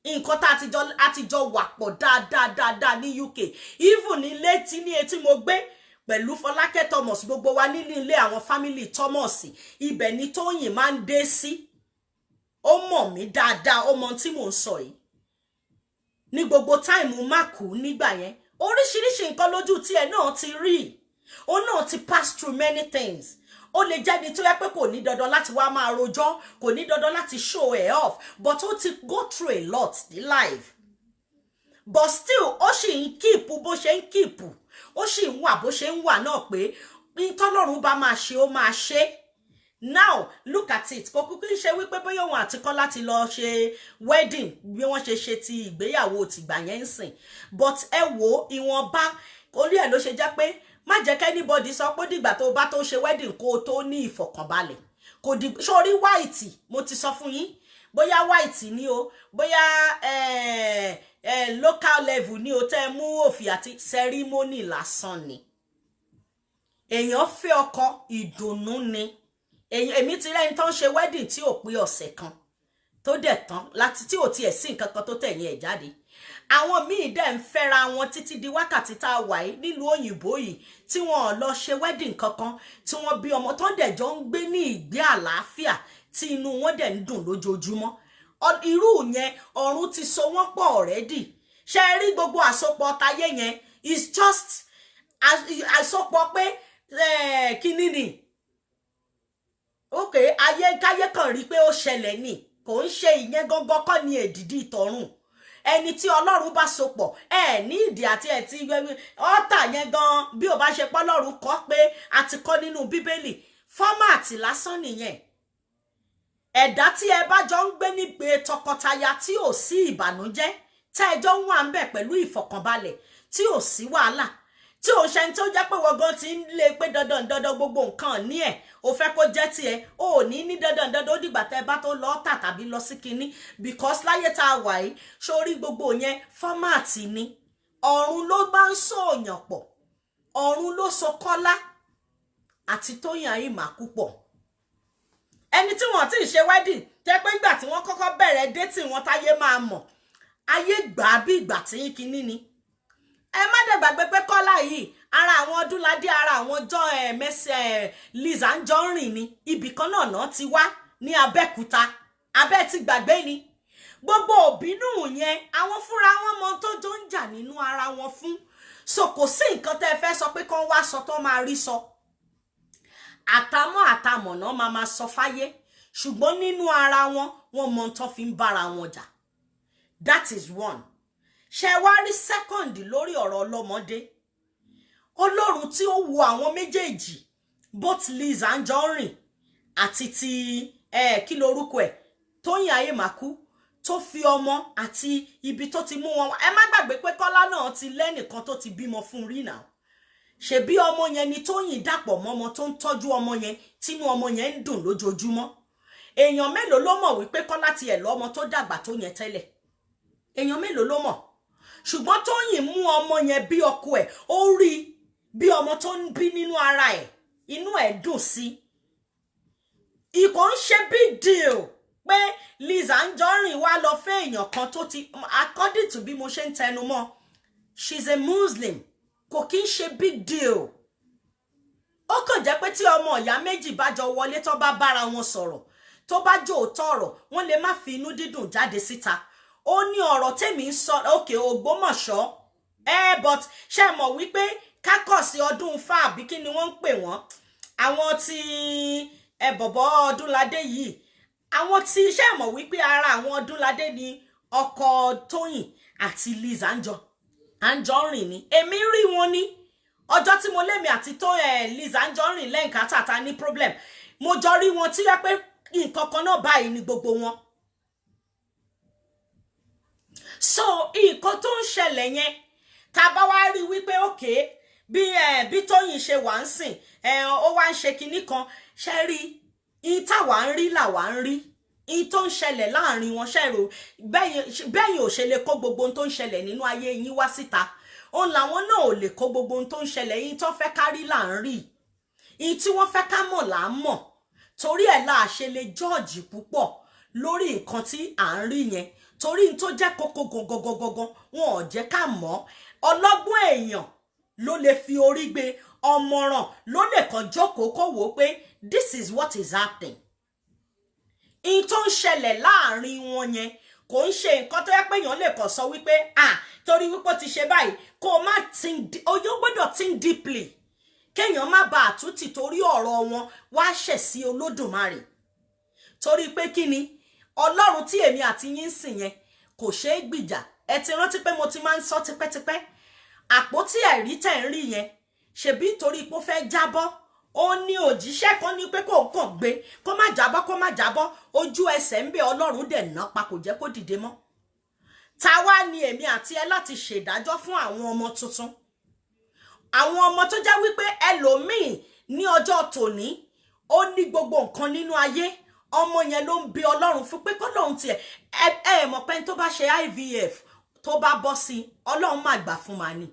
S1: nǹkan tá àtijọ́ wà pọ̀ dáadáa ní UK even ní létí ní etí mo gbé pẹ̀lú Fọlákẹ́ Thomas gbogbo wa nínú ilé àwọn family Thomas ibẹ̀ ni Tóyìn máa ń dé sí ó mọ̀ mí dáadáa ó mọ tí mò ń sọ yìí ní gbogbo táìmù máàkù nígbà yẹn oríṣiríṣi nǹkan lójú tí ẹ náà ti rí ó náà ti pass through many things ó lè jẹ́ ní tó yẹ pé kò ní dandan láti wá máa rojọ́ kò ní dandan láti show it off but ó ti go through a lot ní life but still ó sì ń keep bó ṣe ń keep ó sì ń wà bó ṣe ń wà náà pé tọ́lọ́run bá máa ṣe ó máa ṣe. Now look at it, kò kúkú ń ṣe wípé bóyá òun àti Kọ́lá ti lọ ṣe wedding bí wọ́n ṣe ti ìgbéyàwó tìgbà yẹn ń sìn, but ẹ wo ìwọ̀nba orí ẹ̀ ló ṣe jẹ́ pé má jẹ́ kí anybody sọ pé dìgbà tó bá tó ṣe wedding kó tó ní ìfọ̀kànbalẹ̀. Kò di sórí white mo ti sọ fún yín, bóyá white ni o, bóyá local level ni o, tẹ́ mú òfì àti ceremony lásán ni. Èèyàn fẹ́ ọkọ ìdùnnú ni. Èmi ti rẹ́ni tán ṣe wedding tí ò pé ọ̀sẹ̀ kan tó dẹ̀ tán láti tí ò tiẹ̀ sí nǹkan kan tó tẹ̀yìn ẹ̀ jáde. Àwọn míì dẹ̀ ń fẹ́ra wọn títí di wákàtí tá a wà yìí nílùú òyìnbó yìí tí wọ́n lọ ṣe wedding kankan, tí wọ́n bí ọmọ tó dẹ̀ jọ ń gbé ní ìgbé àlàáfíà tí inú wọn dẹ̀ ń dùn lójoojúmọ́. Irú yẹn ọ̀run ti so wọ́n pọ̀ already. Ṣé rí gbogbo àsopọ̀ tayé yẹn is just àsopọ̀ pé kíní ni. Okay, ayé káyé kan rí pé ó ṣẹlẹ̀ ni, kò ń ṣe ìyẹn gangan kọ́ ni èdìdì ìtọ̀run. Ẹni tí Ọlọ́run bá sopọ̀ ní ìdí àti ẹ̀tí ọ́tà yẹn gan bí ò bá ṣe pé Ọlọ́run kọ́ pé a ti kọ́ nínú Bíbélì, fọ́màtì lásán nìyẹn. Ẹ̀dá tí ẹ bá jọ ń gbé nígbé tọkọtaya tí ò sí ìbànújẹ́, tẹ́ ẹ jọ ń wà ń bẹ̀ pẹ̀lú ìfọ̀kànbalẹ̀ tí ò sí wàhálà, tí ò ṣe ní tó jẹ́ pé wọ́gán ti ń lé pé dandan gbogbo nǹkan ní ẹ̀ o fẹ́ kó jẹ́ tiẹ̀, o ò ní dandan ó dìgbà tẹ́ bá tó lọ tà tàbí lọ sí kinní, because láyé tá a wà yìí sórí gbogbo yẹn fọ́màtì ni. Ọ̀run ló bá ń sòyàn pọ̀, ọ̀run ló so Kọ́lá àti Tóyìn Àyìnmákú pọ̀. Ẹni tí wọ́n ti ṣe wedding jẹ́ pé nígbà tí wọ́n kọ́kọ́ bẹ̀rẹ̀ dating wọn táyé máa mọ̀, ayé gbà bí ìgbà tí kinní ni. Ẹ má dẹ̀ gbàgbé pé Kọ́lá yìí ara àwọn Ọdúnládé, ara àwọn Liz Anjorin ni, ibì kan náà ti wá ní Abẹ́òkúta, abẹ́ ti gbàgbé ni. Gbogbo òbínú yẹn àwọn fúnra wọn mọ tó jọ ń jà nínú ara wọn fún, so kò sí nǹkan tẹ́ fẹ́ sọ pé kán wá sọ tó máa rí sọ. Àtàmọ̀ náà máa sọ fáyé, ṣùgbọ́n nínú ara wọn mọ tó fi ń bára wọn jà. That is one. Ṣé wá rí second lórí ọ̀rọ̀ ọlọ́mọdé? Ọlọ́run tí ó wo àwọn méjèèjì, both Liz Anjorin àti ti kí lorúkọ ẹ̀ Tóyìn Àyìnmákú, tó fi ọmọ àti ibi tó ti mú wọn. Ẹ má gbàgbé pé Kọ́lá náà ti lẹ́nìkan tó ti bímọ fún rí náà. Ṣebí ọmọ yẹn ni Tóyìn dàpọ̀ mọ́mọ tó ń tọ́jú ọmọ yẹn, tínú ọmọ yẹn ń dùn lójoojúmọ́. Èèyàn mélòó ló mọ̀ wípé Kọ́lá ti ẹ̀ lọ́mọ tó dàgbà tó yẹn tẹ́lẹ̀? Èèyàn mélòó ló mọ̀? Ṣùgbọ́n Tóyìn mú ọmọ yẹn bí ọkọ ẹ̀, ó rí bí ọmọ tó ń bí nínú ara ẹ̀, inú ẹ̀ dùn sí. Ìkò ń ṣe big deal pé Liz Anjorin wá lọ fẹ́ èèyàn kan tó ti, according to bí mo ṣe ń tẹnu mọ́, she's a Muslim, kò kí ń ṣe big deal. Ó kàn jẹ́ pé tí ọmọ ìyá méjì bá jọ wọlé tó bá bára wọn sọ̀rọ̀, tó bá jò òótọ́ ọ̀rọ̀, wọ́n lè má fi inú dídùn jáde síta. Ó ní ọ̀rọ̀ tèmi ń sọ òkè Ògbómọ̀ṣọ́, but ṣe mọ̀ wípé kákọ̀sí ọdún Ifá àbí kí ni wọ́n ń pè wọ́n, àwọn tí bọ̀bọ̀ Ọdúnládé yìí, àwọn tí ṣe mọ̀ wípé ara àwọn Ọdúnládé ni ọkọ Tóyìn àti Liz Anjorin ni. Èmi rí wọn ní ọjọ́ tí mo lémi àti Liz Anjorin lẹ́ǹkà tàtà ní problem, mo jọ rí wọn tí wá pé nǹkan kan náà báyìí ni gbogbo wọn. So nǹkan tó ń ṣẹlẹ̀ yẹn tá bá wá rí wípé okay bí Tóyìn ṣe wà ń sìn ó wá ń ṣe kinní kan, ṣe rí in táwa ń rí làwa ń rí, in tó ń ṣẹlẹ̀ láàrin wọn ṣẹ̀rò bẹ́yìn ò ṣe lè kó gbogbo ohun tó ń ṣẹlẹ̀ nínú ayé yín wá síta, òun làwọn náà ò lè kó gbogbo ohun tó ń ṣẹlẹ̀ yín tó fẹ́ ká rí là ń rí, in tí wọ́n fẹ́ ká mọ̀ là ń mọ̀, torí ẹ̀ là ṣe lè jọ́ọ̀jì púpọ̀ lórí nǹkan tí à ń rí yẹn, torí n tó jẹ́ kókó gangan wọn ò jẹ́ ká mọ̀. Ọlọ́gbọ́n èèyàn ló lè fi orí gbé, ọmọràn ló lè kàn jókòó kó wò pé this is what is happening. In tó ń ṣẹlẹ̀ láàrin wọn yẹn kò ń ṣe nǹkan tó yẹ pé èèyàn lè kàn sọ wípé torí wípé ó ti ṣe báyìí, kó o má think, ó gbọ́dọ̀ think deeply, kéèyàn má ba àtúntì torí ọ̀rọ̀ wọn wá ṣẹ̀ sí Olódùmarè. Torí pé kí ni Ọlọ́run tí èmi àti yín sìn yẹn kò ṣeé gbìjà. Ẹ ti rántí pé mo ti máa ń sọ tipẹ́tipẹ́, àpótí ẹ̀rí tẹ̀ ń rí yẹn ṣebí torí pé ó fẹ́ jábọ́ ó ní òjíṣẹ́ kan ní pé kó kàn gbé kó má jábọ́ ojú ẹsẹ̀ ń bẹ Ọlọ́run dẹ̀ ná pa kò jẹ́ kó dìde mọ́. Ta wá ni èmi àti ẹ láti ṣèdájọ́ fún àwọn ọmọ tuntun, àwọn ọmọ tó jẹ́ wípé ẹlòmíì ní ọjọ́ tòní ó ní gbogbo nǹkan nínú ayé, ọmọ yẹn ló ń bi Ọlọ́run fún pé kọ́lọ́run tiẹ̀ ẹ mọ̀ pé tó bá ṣe IVF tó bá bọ́ sí Ọlọ́run má gbà fún màá ni.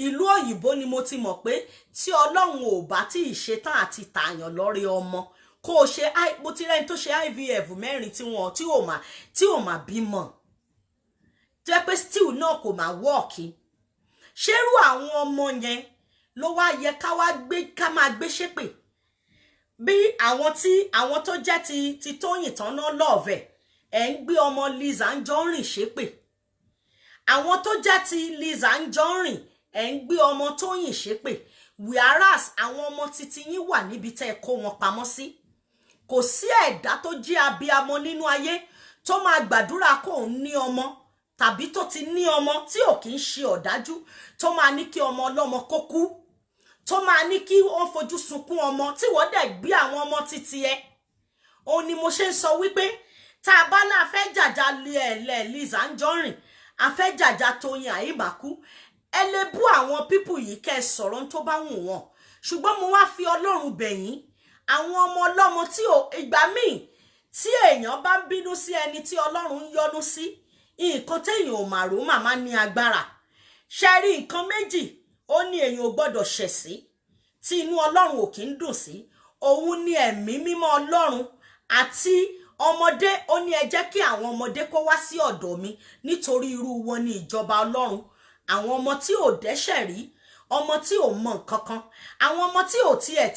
S1: Ìlú òyìnbó ni mo ti mọ̀ pé tí Ọlọ́run ò bá tí ì ṣetán àti tààyàn lọ́rẹ ọmọ kó o ṣe mo ti rẹ́ni tó ṣe IVF 4 tí ò mà bímọ jẹ́ pé still náà kò máa wọ́ọ̀kì. Ṣérú àwọn ọmọ yẹn ló wá yẹ ká máa gbé ṣépè bí àwọn tó jẹ́ ti Tóyìn tán náà lọ́ọ̀vẹ̀ ẹ̀ ń gbé ọmọ Liz Anjorin ṣépè, àwọn tó jẹ́ ti Liz Anjorin ẹ̀ ń gbé ọmọ Tóyìn ṣépè, whereas àwọn ọmọ titi yín wà níbi tẹ́ ẹ kó wọn pamọ́ sí. Kò sí ẹ̀dá tó jẹ́ abiyamọ nínú ayé tó máa gbàdúrà kó ń ní ọmọ tàbí tó ti ní ọmọ tí ò kì í ṣe ọ̀dájú tó máa ní kí ọmọ ọlọ́mọ kó kú, tó máa ní kí wọ́n fojú sunkún ọmọ tí wọ́n dẹ̀ gbé àwọn ọmọ títí ẹ. Òun ni mo ṣe ń sọ wípé tá a bá náà fẹ́ jàjà Liz Anjorin, a fẹ́ jàjà Tóyìn Àìbákú, ẹ lè bú àwọn pípù yìí kẹ́ sọ̀rọ̀ tó bá wù wọ́n, ṣùgbọ́n mo wá fi Ọlọ́run bẹ̀yín àwọn ọmọ ọlọ́mọ tí ìgbà míì tí èèyàn bá ń bínú sí ẹni tí Ọlọ́run ń yọ́nú sí, nǹkan téèyàn ò mà rò màmá ní agbára. Ṣe rí nǹkan méjì ó ní èèyàn ò gbọ́dọ̀ ṣẹ̀ sí tí inú Ọlọ́run ò kì í dùn sí, òun ni ẹ̀mí mímọ́ Ọlọ́run àti ọmọdé. Ó ní ẹ jẹ́ kí àwọn ọmọdé kó wá sí ọ̀dọ̀ mi nítorí irú wọn ní ìjọba Ọlọ́run. Àwọn ọmọ tí ò dẹ́ṣẹ̀ rí, ọmọ tí ò mọ nǹkan kan, àwọn ọmọ tí ò tiẹ̀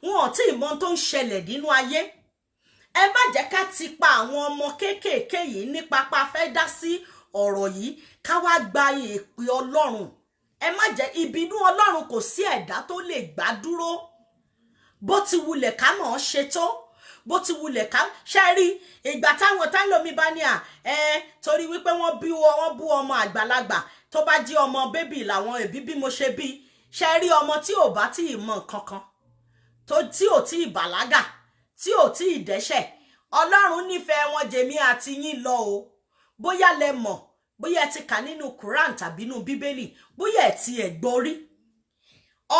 S1: wọn ò tí ì mọ tó ń ṣẹlẹ̀ nínú ayé. Ẹ má jẹ́ ká ti pa àwọn ọmọ kéékèèké yìí ní pápá fẹ́ dá sí ọ̀rọ̀ yìí ká wá gba èpè Ọlọ́run. Ẹ má jẹ́ ìbínú Ọlọ́run kò sí ẹ̀dá tó lè gbà dúró bó ti wulẹ̀ ká mọ̀ ọ́ ṣe tó, bó ti wulẹ̀ ká ṣe rí ìgbà táwọn tálómi bá ní torí wípé wọ́n bú ọmọ àgbàlagbà tó bá jí ọmọ bébì làwọn ẹbí bí mo ṣe bí. Ṣe rí ọmọ tí ò bá tí ì mọ nǹkan kan tí ò tí ì bàlágà tí ò tí ì dẹ́ṣẹ̀, Ọlọ́run nífẹ̀ẹ́ wọn jèmi àti yín lọ o. Bóyá lẹ mọ̀, bóyá ẹ ti kà nínú Quran tàbí nínú Bíbélì, bóyá ẹ ti ẹ̀ gbọ́ rí.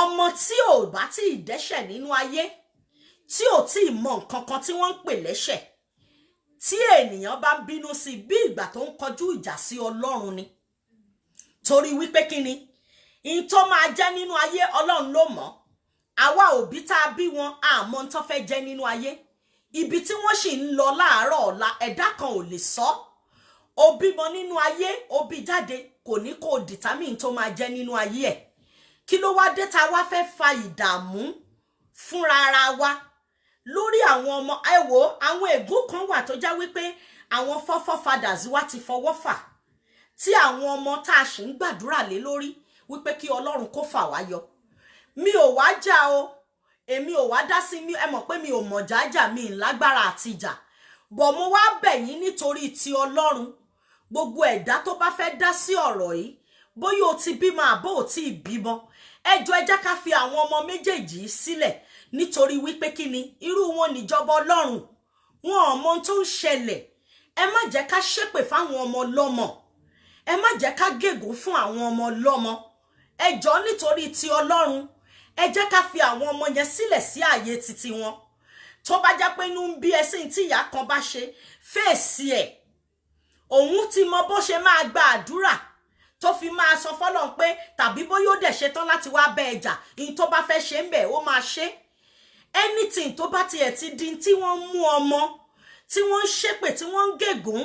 S1: Ọmọ tí ò bá tí ì dẹ́ṣẹ̀ nínú ayé, tí ò tí ì mọ nǹkan kan tí wọ́n ń pè lẹ́ṣẹ̀, tí ènìyàn bá bínú sí bí ìgbà tó ń kọjú ìjà sí Ọlọ́run ni. Torí wípé kíni in tó máa jẹ́ nínú ayé Ọlọ́run ló mọ̀. Àwa òbí tá a bí wọn àmọ́ ń tó fẹ́ jẹ́ nínú ayé, ibi tí wọ́n sì ń lọ láàárọ̀ ọ̀la ẹ̀dá kan ò lè sọ. Ó bímọ nínú ayé, ó bí jáde, kò ní kó determine tó máa jẹ́ nínú ayé ẹ̀. Kí ló wá dé tá wá fẹ́ fa ìdààmú fúnra ara wa lórí àwọn ọmọ? Ẹ wò àwọn ègún kan wà tó já wípé àwọn forefathers wa ti fọwọ́ fà tí àwọn ọmọ tá a ṣì ń gbàdúrà lé lórí wípé kí Ọlọ́run kó fà wá yọ. Mi ò wá jà o, èmi ò wá dá sí, ẹ mọ̀ pé mi ò mọ̀ jájà, mi ń lágbára àti ìjà, bọ̀ mo wá bẹ̀ yín nítorí ti Ọlọ́run. Gbogbo ẹ̀dá tó bá fẹ́ dá sí ọ̀rọ̀ yìí, bóyá o ti bímọ àbó ò tí ì bímọ, ẹ jọ̀ọ́ ẹ jẹ́ ká fi àwọn ọmọ méjèèjì sílẹ̀ nítorí wípé kíni irú wọn níjọba Ọlọ́run, wọn ò mọ tó ń ṣẹlẹ̀. Ẹ má jẹ́ ká ṣépè fáwọn ọmọ lọ́mọ, ẹ má jẹ́ ká gégùn fún àwọn ọmọ lọ́mọ. Ẹ jọ̀ọ́ nítorí ti Ọlọ́run, ẹ jẹ́ ká fi àwọn ọmọ yẹn sílẹ̀ sí ààyè titi wọn. Tó bá jẹ́ pé inú ń bí ẹsìn tí ìyá kan bá ṣe fèsì ẹ̀, òun ti mọ bó ṣe máa gba àdúrà tó fi máa sọ fọ́lọ́run pé tàbí bóyá ó dẹ̀ ṣetán láti wá bẹ ẹjà, in tó bá fẹ́ ṣe ń bẹ̀ ó máa ṣe. Anything tó bá tiẹ̀ ti di tí wọ́n mú ọmọ, tí wọ́n ń ṣépè, tí wọ́n ń gégùn,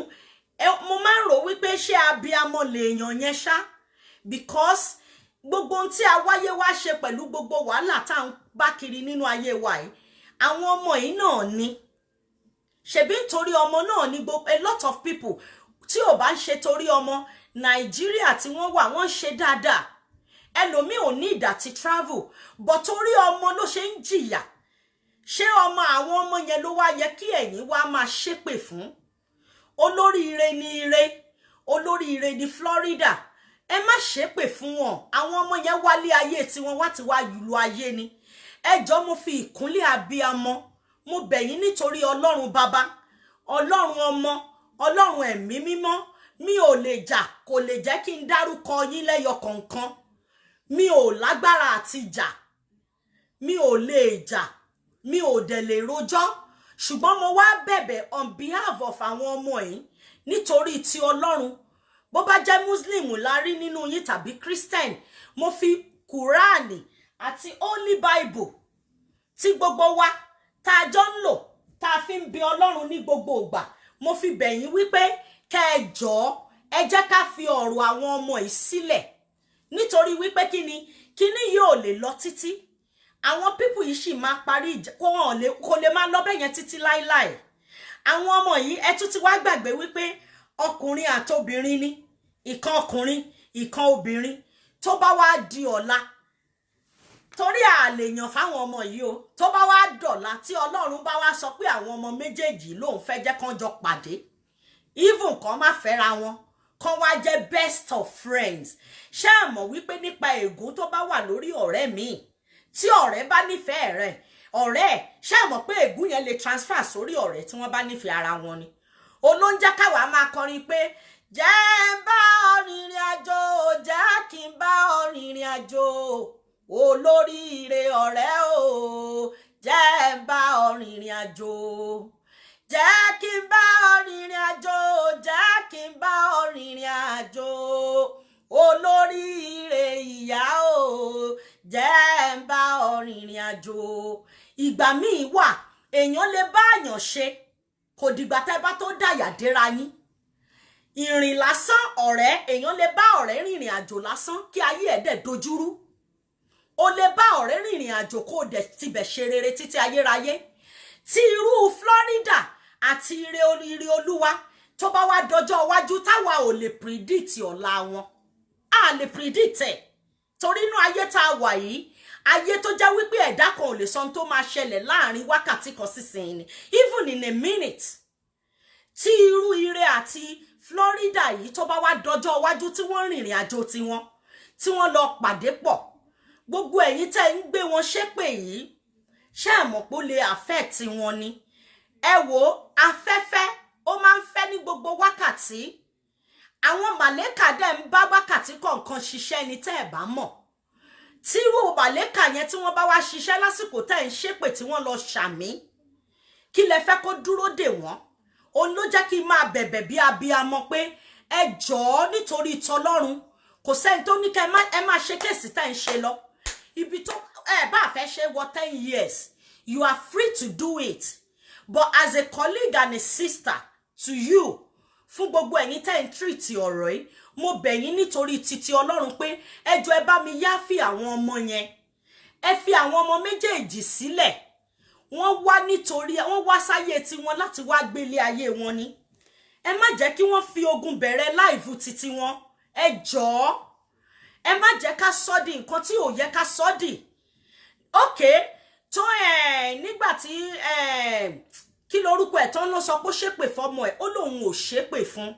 S1: mo máa ń rò wípé ṣé abiyamọ lèèyàn yẹn ṣá, because gbogbo ohun tí a wáyé wá ṣe pẹ̀lú gbogbo wàhálà tá à ń bá kiri nínú ayé wa yìí, àwọn ọmọ yìí náà ni. Ṣebí nítorí ọmọ náà ni a lot of people tí ò bá ń ṣe torí ọmọ Nàìjíríà tí wọ́n wà wọ́n ṣe dáadáa. Ẹlòmíì ò ní ìdá ti travel, but torí ọmọ ló ṣe ń jìyà. Ṣé ọmọ àwọn ọmọ yẹn ló wá yẹ kí ẹ̀yin wá máa ṣépè fún? Olóríire ni ire, olóríire ni Florida. ẹ má ṣépè fún wọn. Àwọn ọmọ yẹn wálé ayé tí wọ́n wá ti wá yùlù ayé ni. Ẹ jọ̀ọ́ mo fi ìkúnlẹ̀ abiyamọ mo bẹ̀ yín nítorí Ọlọ́run bàbá, Ọlọ́run ọmọ, Ọlọ́run ẹ̀mí mímọ́. Mi ò lè jà, kò lè jẹ́ kí n dárúkọ yín lẹ́yọ kọ̀ọ̀kan. Mi ò lágbára àti jà, mi ò lè jà, mi ò dẹ̀ lè rojọ́. Ṣùgbọ́n mo wá bẹ̀bẹ̀ on behalf of àwọn ọmọ yìí nítorí ti Ọlọ́run. Bó bá jẹ́ Muslim la rí nínú yín tàbí Christian, mo fi Kùránì àti Holy Bible tí gbogbo wa tá a jọ ń lò tá a fi ń bi Ọlọ́run ní gbogbo ìgbà, mo fi bẹ̀ yín wípé kẹ́ ẹ jọ̀ọ́ ẹ jẹ́ ká fi ọ̀rọ̀ àwọn ọmọ yìí sílẹ̀, nítorí wípé kíni yóò lè lọ títí. Àwọn people yìí sì máa parí ìjà, kò lè máa lọ bẹ́ẹ̀ yẹn títí láíláí. Àwọn ọmọ yìí ẹ tún ti wá gbàgbé wípé ọkùnrin àtobìnrin ni, ìkan ọkùnrin ìkan obìnrin. Tó bá wá di ọ̀la, torí a lè yàn fáwọn ọmọ yìí o, tó bá wá dọ̀la tí Ọlọ́run bá wá sọ pé àwọn ọmọ méjèèjì lòun fẹ́ jẹ́ kán jọ pàdé, even kan má fẹ́ra wọn, kan wá jẹ́ best of friends. Ṣé ẹ mọ̀ wípé nípa ègún tó bá wà lórí ọ̀rẹ́ mi, tí ọ̀rẹ́ bá nífẹ̀ẹ́ rẹ̀, ọ̀rẹ́ ṣé ẹ mọ̀ pé ègún yẹn lè transfer sórí ọ̀rẹ́ tí wọ́n bá nífẹ̀ẹ́ ara wọn ni. Olóúnjẹ káwa máa kọrin pé jẹ́ ń bá ọ rìnrìn àjò, jẹ́ kí n bá ọ rìnrìn àjò, olóríire ọ̀rẹ́ o, jẹ́ ń bá ọ rìnrìn àjò, jẹ́ kí n bá ọ rìnrìn àjò, jẹ́ kí n bá ọ rìnrìn àjò, olóríire ìyá o, jẹ́ ń bá ọ rìnrìn àjò. Ìgbà míì wà èèyàn lè bá àyàn ṣe, kò dìgbà tẹ́ bá tó dàyà déra yín. Ìrìn lásán ọ̀rẹ́, èèyàn lè bá ọ̀rẹ́ rìnrìn àjò lásán kí ayé ẹ̀ dẹ̀ dojúrú. O lè bá ọ̀rẹ́ rìnrìn àjò kó dẹ̀ tibẹ̀ ṣe rere títí ayérayé. Tí irú Florida àti ire olúwa tó bá wá dọjọ́ iwájú táwa ò lè predict ọ̀la wọn. A lè predict ẹ̀. Torí inú ayé tá a wà yìí, ayé tó jẹ́ wípé ẹ̀dá kan ò lè sọ tó máa ṣẹlẹ̀ láàrin wákàtí kan sísìn ni, even in a minute. Tí irú ire àti Florida yìí tó bá wá dọjọ́ iwájú tí wọ́n rìnrìn àjò tiwọn, tí wọ́n lọ pàdé pọ̀, gbogbo ẹ̀yin tẹ́ ń gbé wọn ṣépè yìí, ṣé ẹ mọ̀ pé ó lè affect wọn ni. Ẹ wò afẹ́fẹ́ ó máa ń fẹ́ ní gbogbo wákàtí. Àwọn màlẹ́kà dẹ̀ ń bá wákàtí kọ̀ọ̀kan ṣiṣẹ́ ni tẹ́ ẹ̀ bá mọ̀. Tírú màlẹ́kà yẹn tí wọ́n bá wá ṣiṣẹ́ lásìkò tẹ́ ń ṣépè tí wọ́n lọ ṣàmì, kí lẹ fẹ́ kó dúró dè wọ́n? Òun ló jẹ́ kí n máa bẹ̀bẹ̀ bí abiyamọ pé ẹ jọ̀ọ́ nítorí tọlọ́run, kò sẹ́ni tó ní kẹ́ ẹ máa ṣe kéèsì tẹ́ ń ṣe lọ. Ibi tó ẹ bá fẹ́ ṣe wọ 10 years, you are free to do it. But as a colleague and a sister to you, fún gbogbo ẹ̀yin tẹ́ ń treat ọ̀rọ̀ yìí, mo bẹ̀ yín nítorí títí Ọlọ́run pé ẹ jọ̀ọ́ ẹ bá mi yáfì àwọn ọmọ yẹn. Ẹ fi àwọn ọmọ méjèèjì sílẹ̀. Wọ́n wá sáyé tiwọn láti wá gbélé ayé wọn ni. Ẹ má jẹ́ kí wọ́n fi ogun bẹ̀rẹ̀ láìfù títí wọn. Ẹ jọ̀ọ́ ẹ má jẹ́ ká sọ́dì nǹkan tí ò yẹ ká sọ́dì. Okay, tó nígbà tí kí lorúkọ ẹ̀ tán ló sọ pé ó ṣépè fọ́mọ ẹ̀, ó lóun ò ṣépè fún.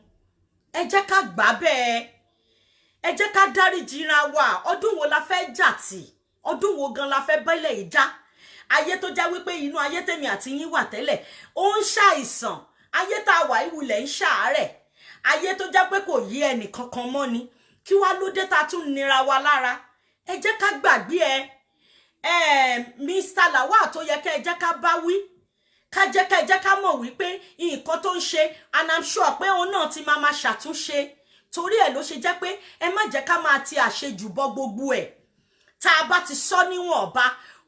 S1: Ẹ jẹ́ ká gbà bẹ́ẹ̀. Ẹ jẹ́ ká dáríjì ra wa. Ọdún wo la fẹ́ jà tì? Ọdún wo gan la fẹ́ bẹ́lẹ̀ ìjà? Ayé tó jẹ́ wípé inú ayé tèmi àti yín wà tẹ́lẹ̀, ó ń ṣàìsàn. Ayé tá a wà ìwúlẹ̀ ń ṣàárẹ̀. Ayé tó jẹ́ pé kò yé ẹnì kankan mọ́ ni. Kí wá ló dé tá tún nira wa lára? Ẹ jẹ́ ká gbàgbé Mr. Lawal tó yẹ kẹ́ ẹ jẹ́ ká bá wí. Ká jẹ́ ká mọ̀ wípé nǹkan tó ń ṣe, and I'm sure pé òun náà ti máa ṣàtúnṣe. Torí ẹ̀ ló ṣe jẹ́ pé ẹ má jẹ́ ká máa ti àṣejù bọ́ gbogbo ẹ̀. Tá a bá ti sọ níwọ̀n ọba,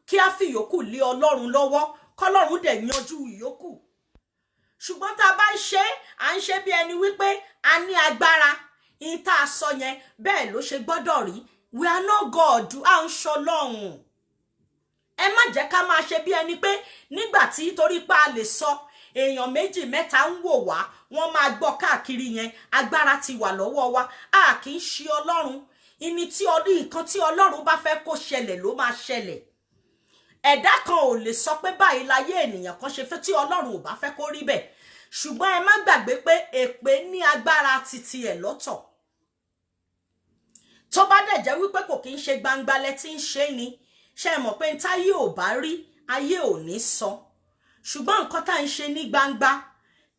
S1: kí a fi ìyókù lé Ọlọ́run lọ́wọ́, kọ́lọ́run dẹ̀ yanjú ìyókù. Ṣùgbọ́n tá a bá ń ṣe, à ń ṣe bí ẹni wípé a ní agbára. In tá a sọ yẹn bẹ́ẹ̀ ló ṣe gbọ́dọ̀ rí. We are not God, à ń ṣọlọ́run. Ẹ má jẹ́ ká máa ṣe bí ẹni pé nígbà tí torí pé a lè sọ, èèyàn méjì mẹ́ta ń wò wá, wọ́n máa gbọ́ káàkiri yẹn, agbára ti wà lọ́wọ́ wa. A kì í ṣe Ọlọ́run. Nǹkan tí Ọlọ́run bá fẹ́ kó ṣẹlẹ̀ ló máa ṣẹlẹ̀. Ẹ̀dá kan ò lè sọ pé báyìí láyé ènìyàn kan ṣe fẹ́ tí Ọlọ́run ò bá fẹ́ kó rí bẹ́ẹ̀. Ṣùgbọ́n ẹ má gbàgbé pé èpè ní agbára titi ẹ̀ lọ́tọ̀. tó bá dẹ̀ jẹ́ wípé kò kí ń ṣe gbangba lẹ tí ń ṣe ni ṣe mọ̀ pé táyé ò bá rí ayé ò ní sọ ṣùgbọ́n nǹkan tá ń ṣe ní gbangba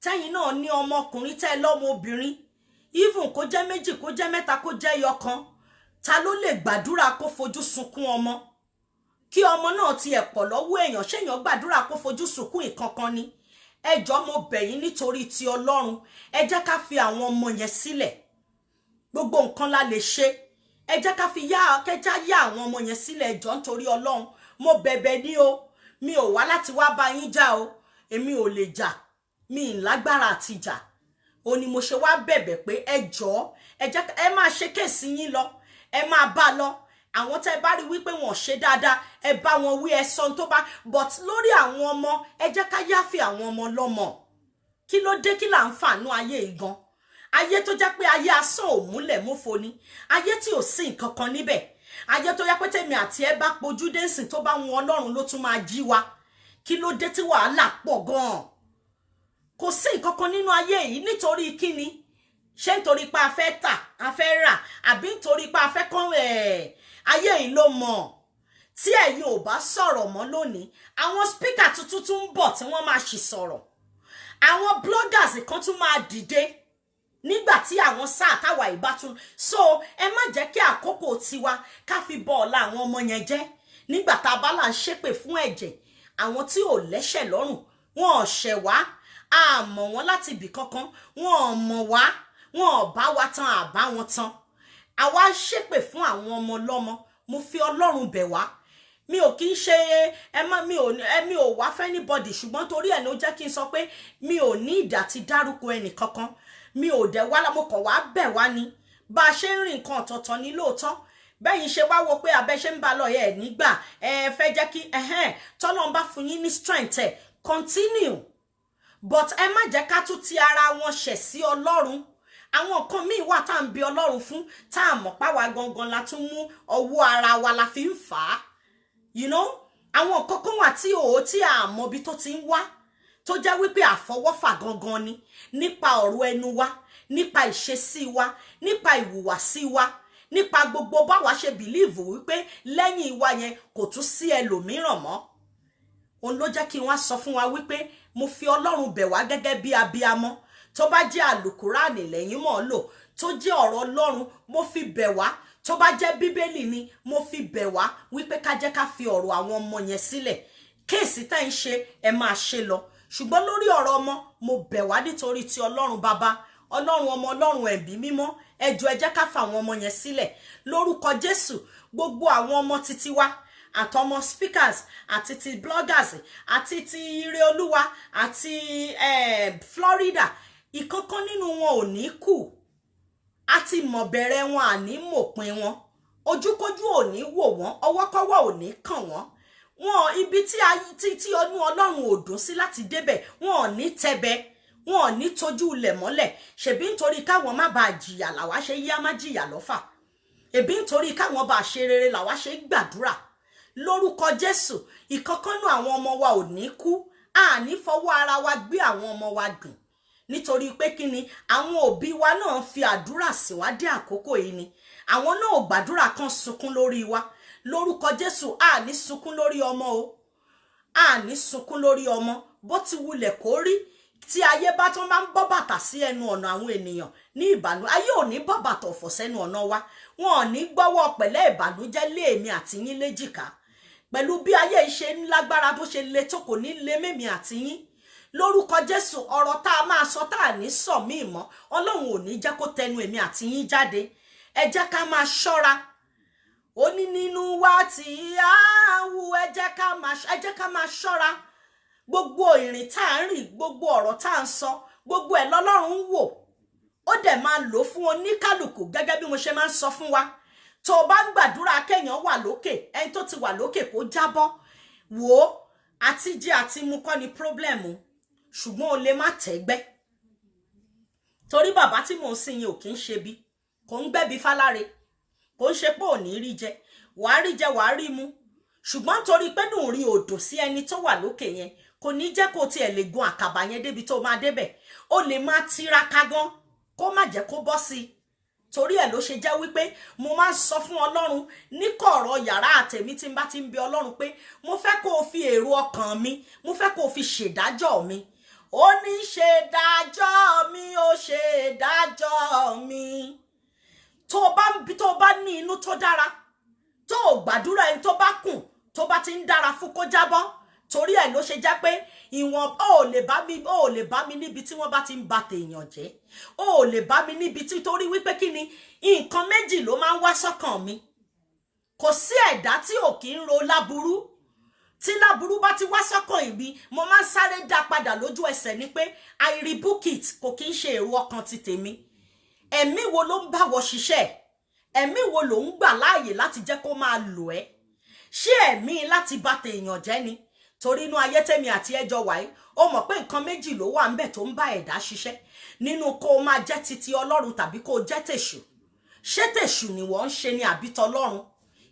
S1: tẹ́yin náà ní ọmọkùnrin tẹ́ lọ́mọ obìnrin even kó jẹ́ méjì kó jẹ́ mẹ́ta kó jẹ́ yọkan ta ló lè gbàdúrà kó fojú sunkún ọmọ kí ọmọ náà ti ẹ̀pọ̀ lọ́wọ́ èèyàn ṣéèyàn gbàdúrà kó fojú sunkún ìkankan ni ẹ jọ̀ọ́ mo bẹ̀ yín nítorí ti Ọlọ́run ẹ jẹ́ ká fi àwọn ọmọ yẹn sílẹ̀ gbogbo nǹkan la lè ṣe ẹ jẹ́ ká fi kẹjá yá àwọn ọmọ yẹn sílẹ̀ ẹ jọ̀ọ́ nítorí Ọlọ́run mo bẹ̀bẹ̀ ní o mi ò wá láti wá bá yín jà o èmi ò lè jà mi ì lágbára àti jà ó ní mo ṣe wá bẹ̀bẹ̀ pé ẹ jọ̀ọ́ ẹ jẹ́ ẹ máa ṣe kéèsì yín lọ ẹ máa bá lọ àwọn tẹ́ bá rí wípé wọ́n ṣe dáadáa ẹ bá wọn wí ẹ̀san tó bá but lórí àwọn ọmọ ẹ jẹ́ ká yáfì àwọn ọmọ lọ́mọ kí ló dé kí là ń fàánú ayé igan ayé tó jẹ́ pé ayé asán ò múlẹ̀ mófo ni ayé tí ò sí nǹkan kan níbẹ̀ ayé tó jẹ́ pé tèmi àti ẹ bá pojú dé nsìn tó bá wọn Ọlọ́run ló tún máa jí wa kí ló dé tí wàhálà pọ̀ gan-an kò sí nǹkan kan nínú ayé yìí nítorí kíni ṣé nítorí pé a fẹ́ tà a fẹ́ rà àbí nítorí pé a fẹ́ kán ayé yìí ló mọ̀ tí ẹ̀yin ò bá sọ̀rọ̀ mọ́ lónìí àwọn speaker tuntun tún ń bọ̀ tí wọ́n máa ṣì sọ̀rọ̀ àwọn bloggers kan tún máa dìde nígbà tí àwọn sáà táwa ìbátún so ẹ má jẹ́ kí àkókò tiwa ká fi bọ́ ọ̀la àwọn ọmọ yẹn jẹ́ nígbà tá a bá là ń ṣépè fún ẹ̀jẹ̀ àwọn tí ò lẹ́ṣẹ̀ lọ́rùn wọn ò ṣẹ̀ wá a mọ̀ wọ́n láti ibì kankan wọn ò mọ̀ wá wọn ò bá wa tán àbá wọn tán àwa ṣépè fún àwọn ọmọ lọ́mọ mo fi Ọlọ́run bẹ̀ wá mi ò kí ń ṣe mi ò wá fẹ́ anybody ṣùgbọ́n torí ẹ̀ ló jẹ́ kí n sọ pé mi ò ní ìdá ti dárúkọ ẹnì kankan mi ò dẹ̀ wá mo kàn wá bẹ̀ wá ni bá a ṣe ń rìn nǹkan ọ̀tọ̀ọ̀tọ̀ ní lóòótọ́ bẹ́yìn ṣe wá wo pé abẹ́ ṣe ń bá lọ ẹ̀ nígbà ẹ fẹ́ jẹ́ kí tọ́lọ́run bá fún yín ní strength ẹ̀ continue but ẹ má jẹ́ ká tún ti ara wọn ṣẹ̀ sí Ọlọ́run àwọn nǹkan míì wà tá à ń bi Ọlọ́run fún tá à mọ̀ páwa gangan la tún mú ọwọ́ ara wa la fi ń fà á you know àwọn nǹkan kan wà tí tí a mọ̀ bí tó ti ń wá tó jẹ́ wípé àfọwọ́fà gangan ni nípa ọ̀rọ̀ ẹnu wa nípa ìṣesí wa nípa ìhùwàsí wa nípa gbogbo báwa ṣe bìlíìfù wípé lẹ́yìn wa yẹn kò tún sí ẹlòmíràn mọ́ òun ló jẹ́ kí wọ́n sọ fún wa wípé mo fi Ọlọ́run bẹ̀ wá gẹ́gẹ́ bí abiyamọ tó bá jẹ́ àlùkùránì lẹ́yìn mọ́ lò tó jẹ́ ọ̀rọ̀ Ọlọ́run mo fi bẹ̀ wá tó bá jẹ́ bíbélì ni mo fi bẹ̀ wá wípé ká jẹ́ ká fi ọ̀rọ̀ àwọn ọmọ yẹn sílẹ̀ kéèsì tá ń ṣe ẹ máa ṣe lọ ṣùgbọ́n lórí ọ̀rọ̀ ọmọ mo bẹ̀ wá nítorí ti Ọlọ́run bàbá Ọlọ́run ọmọ Ọlọ́run ẹ̀bí mímọ́ ẹ jọ̀ọ́ ẹ jẹ́ ká fa àwọn ọmọ yẹn sílẹ̀ lórúkọ Jésù gbogbo àwọn ọmọ títí wa àtọmọ speakers àti ti bloggers àti ti Ire Olúwa àti Florida ìkankan nínú wọn ò ní kú àti mọ̀bẹ̀rẹ̀ wọn àní mòpin wọn ojúkójú ò ní wò wọ́n ọwọ́kọ́wọ́ ò ní kàn wọ́n wọn ibi tí ọnú Ọlọ́run ò dùn sí láti débẹ̀ wọn ò ní tẹ́bẹ̀ wọn ò ní tójú ilẹ̀ mọ́lẹ̀ ṣèbí nítorí káwọn má bàa jìyà làwa ṣe yá má jìyà lọ́fà èbí nítorí káwọn bá ṣe rere làwa ṣe gbàdúrà lórúkọ Jésù ìkankanú àwọn ọmọ wa ò ní kú àní fọwọ́ ara wa gbé àwọn ọmọ wa gùn nítorí pé kíni àwọn òbí wa náà fi àdúrà sí wa dé àkókò yìí ni àwọn náà ò gbàdúrà kan sunkún lórí wa lórúkọ Jésù àní sunkún lórí ọmọ o àní sunkún lórí ọmọ bó ti wulẹ̀ kó rí tí ayé bá tún máa ń bọ́ bàtà sí ẹnu ọ̀nà àwọn ènìyàn ní ìbànú ayé ò ní bọ́ bàtà ọ̀fọ̀ sẹ́nu ọ̀nà wa wọn ò ní gbọ́wọ́ pẹ̀lẹ́ ìbànújẹ́ lé èmi àti yín léjìká pẹ̀lú bí ayé ṣe ń lágbára bó ṣe le tó kò ní lé mẹ́mi àti yín lórúkọ Jésù ọ̀rọ̀ tá a máa sọ tá a ní sọ míì mọ́ Ọlọ́run ò ní jẹ́ kó tẹnu èmi àti yín jáde ẹ jẹ́ ká máa ṣọ́ra ó ní nínú wa tí a wù ẹ jẹ́ ká máa ṣọ́ra gbogbo ìrìn tá a ń rìn gbogbo ọ̀rọ̀ tá a ń sọ gbogbo ẹ̀ lọ́lọ́run ń wò ó dẹ̀ máa lò fún oníkálùkù gẹ́gẹ́ bí mo ṣe máa ń sọ fún wa tó o bá ń gbàdúrà kéèyàn wà lókè ẹni tó ti wà lókè kó jábọ́ wò ó àti jẹ àti mu kọ́ ni pírọ́blẹ̀mù ṣùgbọ́n o lè má tẹ́gbẹ́ torí bàbá tí mò ń sìn yín ò kí ń ṣe bí kò ń gbẹ́bí fáláre kò ń ṣe pé ò ní rí jẹ wàá rí jẹ wàá rí mu ṣùgbọ́n torí pé nù rí odò sí ẹni tó wà lókè yẹn kò ní jẹ́ kó tiẹ̀ lè gun àkàbà yẹn débi tó máa débẹ̀ ó lè máa tiraka gan kó má jẹ́ kó bọ́ sí torí ẹ̀ ló ṣe jẹ́ wípé mo máa ń sọ fún Ọlọ́run ní kọ̀rọ̀ yàrá àtẹ̀mí tí n bá ti ń bi Ọlọ́run pé mo fẹ́ kó o fi èrò ọkàn mi, mo fẹ́ kó o fi ṣèdájọ́ mi. Ó ní ṣèdájọ́ mi, ó ṣèdájọ́ mi. Tó bá ní inú tó dára, tó gbàdúrà ẹni tó bá kùn, tó bá ti ń dára fún kó jábọ́. Torí ẹ̀ ló ṣe jẹ́ pé ìwọ̀n ó lè bá mi níbi tí wọ́n bá ti ń ba tèèyàn jẹ́. Ó lè bá mi níbi tí, torí wípé kí ni nǹkan méjì ló máa ń wá sọ́kàn mi. Kò sí ẹ̀dá tí ò kí ń ro láburú. Tí láburú bá ti wá sọ́kàn ìbí, mo máa ń sáré dá padà lójú ẹsẹ̀ ni pé I rebuke it, kò kí ń ṣe èrò ọkàn ti tèmi. Ẹ̀mí wo ló ń bá wọ ṣiṣẹ́? Ẹ̀mí wo ló ń gbà láàyè láti jẹ́ kó máa lò ẹ́? Ṣé ẹ̀mí láti bá tèèyàn jẹ́ ni? Torí inú ayé tèmi àti ẹjọ́ wáyé, ó mọ̀ pé nǹkan méjì ló wà ńbẹ̀ tó ń bá ẹ̀dá ṣiṣẹ́. Nínú kó máa jẹ́ titi Ọlọ́run tàbí kó jẹ́ tèṣù. Ṣé tèṣù ni wọ́n ń ṣe ni àbí tọlọ́run?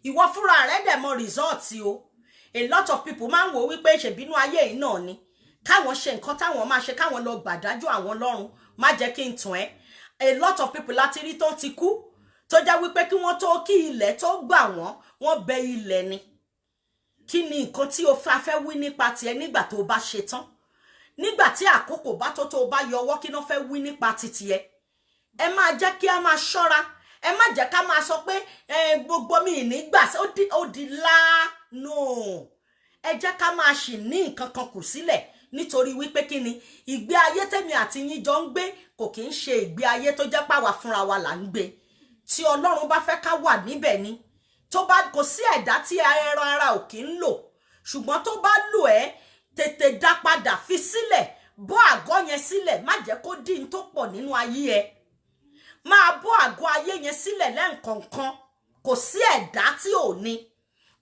S1: Ìwọ fúnra rẹ̀ dẹ̀ mọ result o. A lot of people máa ń wò wípé ṣèbínú ayé yìí náà ni. Káwọn ṣe nǹkan táwọn máa ṣe, káwọn lọ gbàdájọ́ àwọn Ọlọ́run. Má jẹ́ kí n tàn ẹ́. A lot of people láti rí tó ti kú. Tó jẹ́ wípé kí wọ́n tó kí ilẹ̀ tó gbà wọ́n bẹ ilẹ̀ ni. Kí ni nǹkan tí o fẹ́ wí nípa tiẹ̀ nígbà tó bá ṣe tán? Nígbà tí àkókò bá tó bá yọwọ́, kí ló fẹ́ wí nípa titiẹ̀? Ẹ máa jẹ́ kí a máa ṣọ́ra. Ẹ má jẹ́ ká máa sọ pé gbogbo mi nígbà ó di no. Ẹ jẹ́ ká máa ṣì ní nǹkan kan kù sílẹ̀, nítorí wípé kí ni ìgbé ayé tèmi àti yín jọ ń gbé kò kí ń ṣe ìgbé ayé tó jẹ́ pàwà fúnra wa là ń gbé. Tí Ọlọ́run bá fẹ́ ká wà níbẹ̀ ni. Tó bá kò sí ẹ̀dá tí ẹran ara ò kí ń lò, ṣùgbọ́n tó bá lò ẹ́ tètè dá padà, fi sílẹ̀, bọ́ àgọ́ yẹn sílẹ̀, má jẹ́ kó dín tó pọ̀ nínú ayé ẹ. Máa bọ́ àgọ́ ayé yẹn sílẹ̀ lẹ́ǹkọ̀ọ̀kan. Kò sí ẹ̀dá tí ò ní,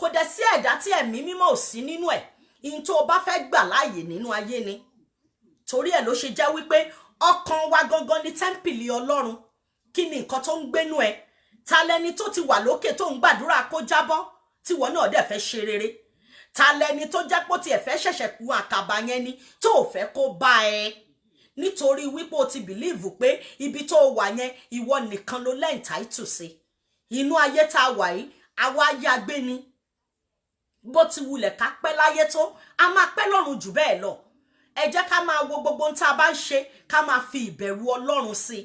S1: kò dẹ̀ sí ẹ̀dá tí ẹ̀mí mímọ́ ò sí nínú ẹ̀. Ihun tó bá fẹ́ gbà láàyè nínú ayé ni. Torí ẹ̀ ló ṣe jẹ́ wípé ọkàn wa gangan ni tẹ́ḿpìlì Ọlọ́run. Kí ni nǹkan tó ń gbénú ẹ? Ta lẹni tó ti wà lókè tó ń gbàdúrà kó jábọ́ tí wọ́n náà dẹ̀ fẹ́ ṣe rere? Ta lẹni tó jẹ́ pé ó tiẹ̀ fẹ́ ṣẹ̀ṣẹ̀ kú àkàbà yẹn ni tó ò fẹ́ kó bá ẹ? Nítorí wípé o ti bìlíìfù pé ibi tó wà yẹn ìwọ nìkan ló lẹ́ǹtáìtù sí. Inú ayé tá a wà yìí, àwa ayé agbé ni. Bó ti wulẹ̀ ká pẹ́ láyé tó, a máa pẹ́ lọ́run jù bẹ́ẹ̀ lọ. Ẹ jẹ́ ká máa wo gbogbo ohun tá a bá ń ṣe, ká máa fi ìbẹ̀rù Ọlọ́run sí.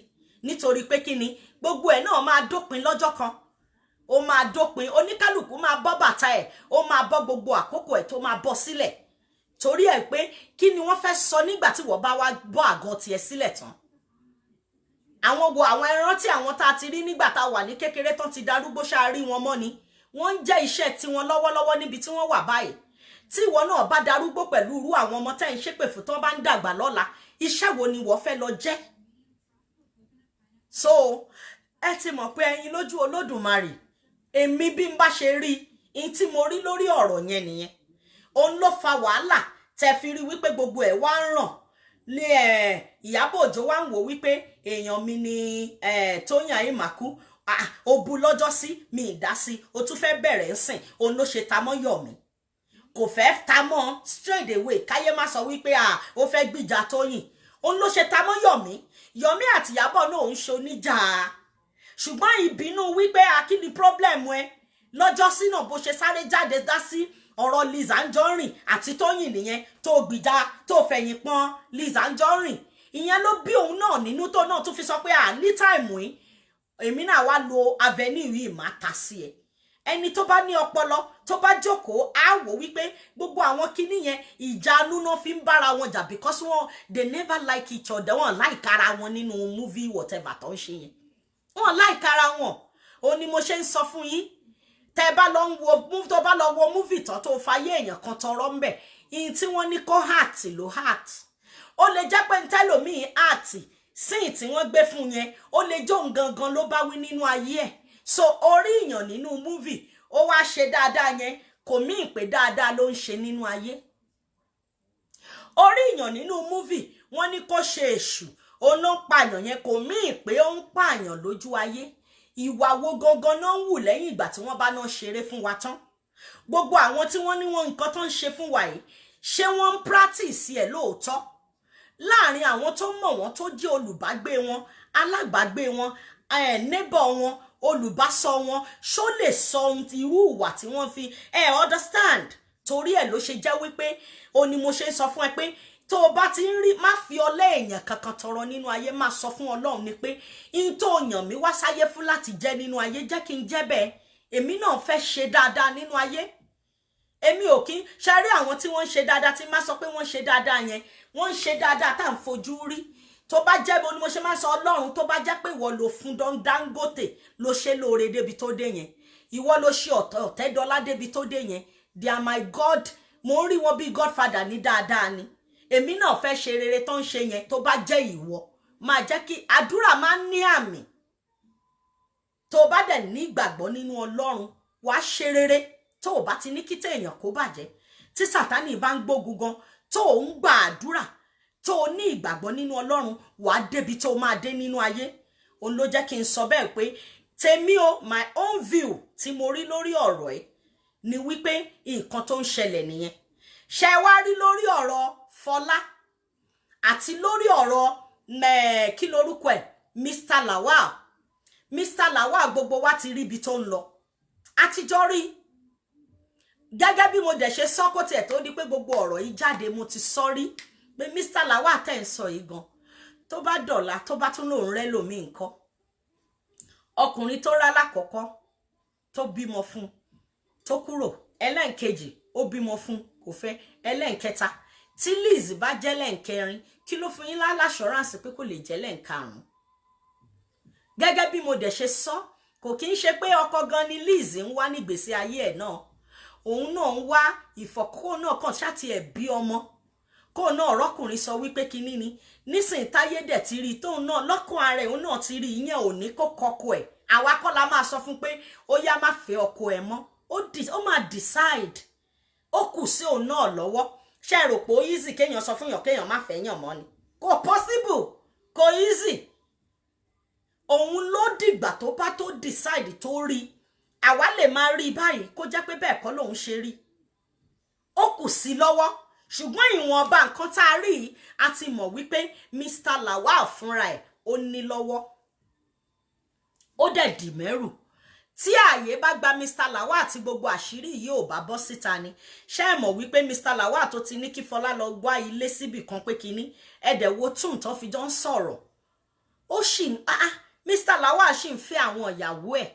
S1: Nítorí pé kí ni gbogbo ẹ̀ náà máa dópin lọ́jọ́ kan. Ó máa dópin, oníkálùkù máa bọ́ bàtà ẹ̀, ó máa bọ́ gbogbo àkókò ẹ̀ tó máa bọ́ sílẹ̀. Torí ẹ̀ pé kí ni wọ́n fẹ́ sọ nígbà tí wọ́n bá wá bọ́ àgọ́ tiẹ̀ sílẹ̀ tán? Àwọn ẹran tí àwọn tá a ti rí nígbà tá a wà ní kékeré tán ti darúgbó ṣáà rí wọn mọ́ ni. Wọ́n ń jẹ́ iṣẹ́ tiwọn lọ́wọ́lọ́wọ́ níbi tí wọ́n wà báyìí. Tí ìwọ náà bá darúgbó pẹ̀lú irú àwọn ọmọ tẹ́ ń ṣépè fún tán bá ń dàgbà lọ́la, iṣẹ́ wo ni wọ́n fẹ́ lọ jẹ́? So ẹ ti mọ̀ pé ẹyin lójú Olódùmarè. Èmi bí n bá ṣe rí in tí mo rí lórí ọ̀rọ̀ yẹn nìyẹn. Òun ló fa wàhálà tẹ́ fi rí wípé gbogbo ẹ̀ wá ń ràn. Ìyábọ̀ Òjó wá ń wò wípé èèyàn mi ni Tóyìn Àyìnmákú. O bu lọ́jọ́ sí mi ìdá sí, o tún fẹ́ bẹ̀rẹ̀ ń sìn. Òun ló ṣe tamọ́ Yọ̀mí. Kò fẹ́ tamọ́ straight away, káyé má sọ wípé ó fẹ́ gbìjà Tóyìn. Òun ló ṣe tamọ́ Yọ̀mí. Yọ̀mí àti Ìyábọ̀ náà ń ṣe oníjà. Ṣùgbọ́n ìbínú wípé kí ni problem ẹ lọ́jọ́ sí náà bó ṣe sáré jáde dá sí ọ̀rọ̀ Liz Anjorin àti Tóyìn nìyẹn, tó gbìjà tó fẹ̀yìn pọ́n Liz Anjorin. Ìyẹn ló bí òun náà nínú tó náà tún fi sọ pé ní táìmù yìí èmi náà wá lo avenue yìí máa ta sí ẹ. Ẹni tó bá ní ọpọlọ tó bá jókòó á wò wípé gbogbo àwọn kinní yẹn ìjánu náà fi ń bára wọn jà, because they never like each other. Wọn like ara wọn nínú movie whatever tó ń ṣe yẹn. Wọn like ara wọn. Ó ní mo ṣe ń sọ fún yín. Tẹ́ bá lọ wo movie tó fayé èèyàn kan tọrọ ńbẹ̀, in tí wọ́n ní kó heart ló heart. Ó lè jẹ́ pé ntẹ́lòmíì heart sin tí wọ́n gbé fún yẹn, ó lè jó gangan ló bá wí nínú ayé ẹ̀. So orí èèyàn nínú movie ó wá ṣe dáadáa yẹn kò mí pé dáadáa ló ń ṣe nínú ayé. Orí èèyàn nínú movie wọ́n ní kó ṣe èṣù, ó ló ń pààyàn yẹn kò mí pé ó ń pààyàn lójú ayé. Ìwà wo gangan náà ń wù lẹ́yìn ìgbà tí wọ́n bá náà ṣeré fún wa tán? Gbogbo àwọn tí wọ́n ní wọn nǹkan tó ń ṣe fún wa yìí, ṣé wọ́n ń practice ẹ̀ lóòótọ́? Láàrin àwọn tó mọ̀ wọ́n tó jẹ́ olùbágbé wọn, alábàágbé wọn, neighbor wọn olùbásọ wọn ṣó lè sọ irú ìwà tí wọ́n fi understand. Torí ẹ̀ ló ṣe jẹ́ wípé ó ní mo ṣe ń sọ fún ẹ pé tó o bá ti ń rí má fi ọlẹ́ èèyàn kankan tọrọ nínú ayé, má sọ fún Ọlọ́run ni pé in tó yàn mí wá sáyé fún láti jẹ́ nínú ayé jẹ́ kí n jẹ́ bẹ́ẹ̀. Èmi náà fẹ́ ṣe dáadáa nínú ayé. Èmi ò kí ń ṣe rí àwọn tí wọ́n ń ṣe dáadáa tí má sọ pé wọ́n ṣe dáadáa yẹn wọ́n ń ṣe dáadáa tá à ń fojú rí. Tó bá jẹ́ bó ni mo ṣe máa sọ Ọlọ́run tó bá jẹ́ pé ìwọ ló fún Dangote ló ṣe lóore débi tó dé yẹn, ìwọ ló ṣe Ọ̀tẹ́dọ́lá débi tó dé yẹn, they are my God. Mo ń rí wọn bí Godfather ní dáadáa ni. Èmi náà fẹ́ ṣe rere tó ń ṣe yẹn. Tó bá jẹ́ ìwọ máa jẹ́ kí àdúrà máa ń ní àmì. Tó bá dẹ̀ ní ìgbàgbọ́ nínú Ọlọ́run wàá ṣe rere. Tó o bá ti ní kí téèyàn kó bàjẹ́, tí Sátánì bá ń gbógun gan, tó o ń gba àdúrà, tó o ní ìgbàgbọ́ nínú Ọlọ́run wàá débi tó máa dé nínú ayé. Òun ló jẹ́ kí n sọ bẹ́ẹ̀ pé tèmi o, my own view tí mo rí lórí ọ̀rọ̀ ẹ̀ ni wípé nǹkan tó ń ṣẹlẹ̀ nìyẹn. Ṣé wá rí lórí ọ̀rọ̀ Fọlá àti lórí ọ̀rọ̀ kí lorúkọ ẹ̀ Mr. Lawal. Mr. Lawal gbogbo wa ti rí ibi tó ń lọ. Àtijọ́ rí. Gẹ́gẹ́ bí mo dẹ̀ ṣe sọ kó tiẹ̀ tó di pé gbogbo ọ̀rọ̀ yìí jáde mo ti sọ rí pé Mr. Lawal tẹ́ ń sọ yìí gan tó bá dọ̀la tó bá tún lòun rẹ́ lòmíì nǹkan. Ọkùnrin tó rá lákọ̀ọ́kọ́ tó bímọ fún tó kúrò, ẹlẹ́ǹkejì ó bímọ fún kò fẹ́, ẹlẹ́ǹkẹta tí Liz bá jẹ́ lẹ́ǹkẹrin kí ló fún yín láṣọ́ránsì pé kò lè jẹ́ lẹ́ǹkarùn-ún. Gẹ́gẹ́ bí mo dẹ̀ ṣe sọ kò kí ń ṣe pé ọkọ gan ni Liz ń wá nígbésí ayé ẹ̀ náà. Òun náà ń wá ìfọ̀kókó náà kàn ṣáàtì ẹ̀ bí ọmọ kó náà ọ̀rọ̀kùnrin sọ wípé kinní ni nísìn táyé dẹ̀ ti rí tóun náà lọ́kàn ara ẹ̀ òun náà ti rí ìyẹn ò ní kó kọkọ ẹ̀. Àwa kọ́ la máa sọ fún pé ó yá má fẹ́ ọkọ ẹ̀ mọ́. Ó máa decide. Ó kù sí òun náà lọ́wọ́. Ṣé rò pé ó easy kéèyàn sọ fún yàn kéèyàn má fẹ́ yàn mọ́ ni? Kò possible. Kò easy. Òun ló dìgbà tó bá tó decide tó rí. Àwa lè máa rí báyìí kó jẹ́ pé bẹ́ẹ̀ kọ́ lòun ṣe rí. Ó kù sí lọ́wọ́. Ṣùgbọ́n ìwọ̀nba nǹkan tá a rí a ti mọ̀ wípé Mr. Lawal fúnra ẹ̀ ó ní lọ́wọ́. Ó dẹ̀ dì mẹ́rù. Tí ààyè bá gba Mr. Lawal àti gbogbo àṣírí yìí ò bá bọ́ síta ni. Ṣé ẹ mọ̀ wípé Mr. Lawal tó ti ní kí Fọlá lọ gbá ilé síbì kan pé kinní ẹ̀dẹ̀ wo tún tó fi jọ ń sọ̀rọ̀. Ó sì Mr. Lawal sì ń fẹ́ àwọn ìyàwó ẹ̀.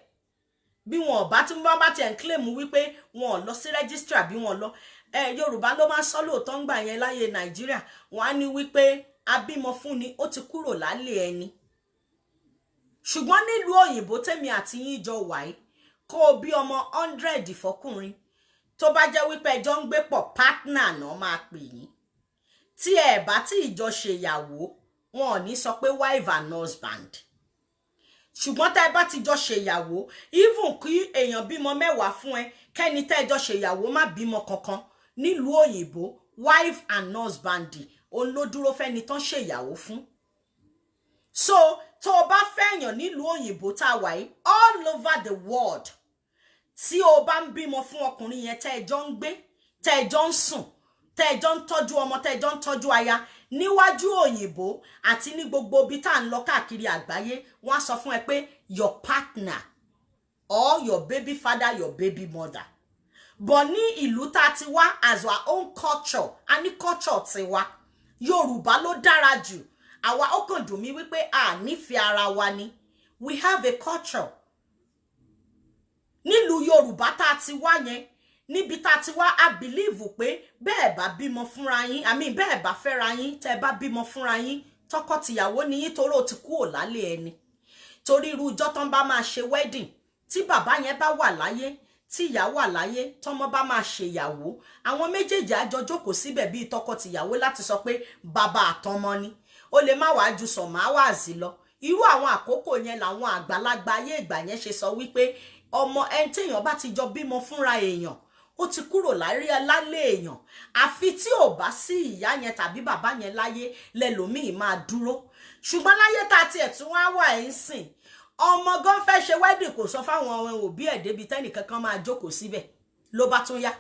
S1: Bí wọn ò bá tí wọ́n bá ti ń claim wípé wọn ò lọ sí registrar bí wọn lọ. Yorùbá ló máa ń sọ lóòótọ́ ń gbà yẹn láyé Nàìjíríà. Wọ́n á ní wípé abímọ fún ni ó ti kúrò lálé ẹni. Ṣùgbọ́n nílùú òyìnbó tèmi àti yín jọ wáyé kó o bí ọmọ 100 fọkùnrin tó bá jẹ́ wípé ẹjọ́ ń gbé pọ̀ partner náà máa pè yín. Tí ẹ bá tí ìjọ ṣèyàwó wọn ò ní sọ pé wife and husband. Ṣùgbọ́n tá ẹ bá ti jọ ṣèyàwó even kí èèyàn bímọ 10 fún ẹ kẹ́ni tẹ́ ẹ jọ ṣèyàwó má bímọ kankan nílùú òyìnbó wife and husband òun ló dúró fẹ́ni tán ṣèyàwó fún. So tó o bá fẹ́yàn nílùú òyìnbó tá a wà yìí all over the world tí o bá ń bímọ fún ọkùnrin yẹn tẹ́ ẹ jọ ń gbé tẹ́ ẹ jọ ń sùn tẹ́ ẹ jọ ń tọ́jú ọmọ tẹ́ ẹ jọ ń tọ́jú aya níwájú òyìnbó àti ní gbogbo ibi tá à ń lọ káàkiri àgbáyé wọ́n á sọ fún ẹ pé your partner or your baby father your baby mother. But ní ìlú tá a ti wá as our own culture a ní culture tiwa Yorùbá ló dára jù. Àwa ó kàn dùn mí wípé a nífẹ̀ẹ́ ara wa ni. We have a culture. Nílùú Yorùbá tá a ti wá yẹn níbi tá a ti wá a believe pé bẹ́ẹ̀ bá bímọ fúnra yín bẹ́ẹ̀ bá fẹ́ra yín tẹ́ bá bímọ fúnra yín tọkọtìyàwó ni yín torí ó ti kúrò lálé ẹni. Torí irú ọjọ́ tán bá máa ṣe wedding tí bàbá yẹn bá wà láyé tí ìyá wà láyé tọmọ bá máa ṣèyàwó àwọn méjèèjì á jọ jókòó síbẹ̀ bíi tọkọtìyàwó láti sọ pé bàbá àtọmọ ni. Ó lè má wàá ju sọ̀máwàásí lọ. Irú àwọn àkókò yẹn làwọn àgbàlagbà ayé ìgbà yẹn ṣe sọ wípé ọmọ ẹni téèyàn bá ti jọ bímọ fúnra èèyàn ó ti kúrò lálé èèyàn. Àfi tí ò bá sí ìyá yẹn tàbí bàbá yẹn láyé lẹ́lòmíì máa dúró. Ṣùgbọ́n láyé tá a tiẹ̀ tún wá wà ẹ̀ ń sìn ọmọ gan fẹ́ ṣe wedding kò sọ fáwọn òbí ẹ̀ débi tẹ́nìkankan máa jókòó síbẹ̀ ló bá tún yá.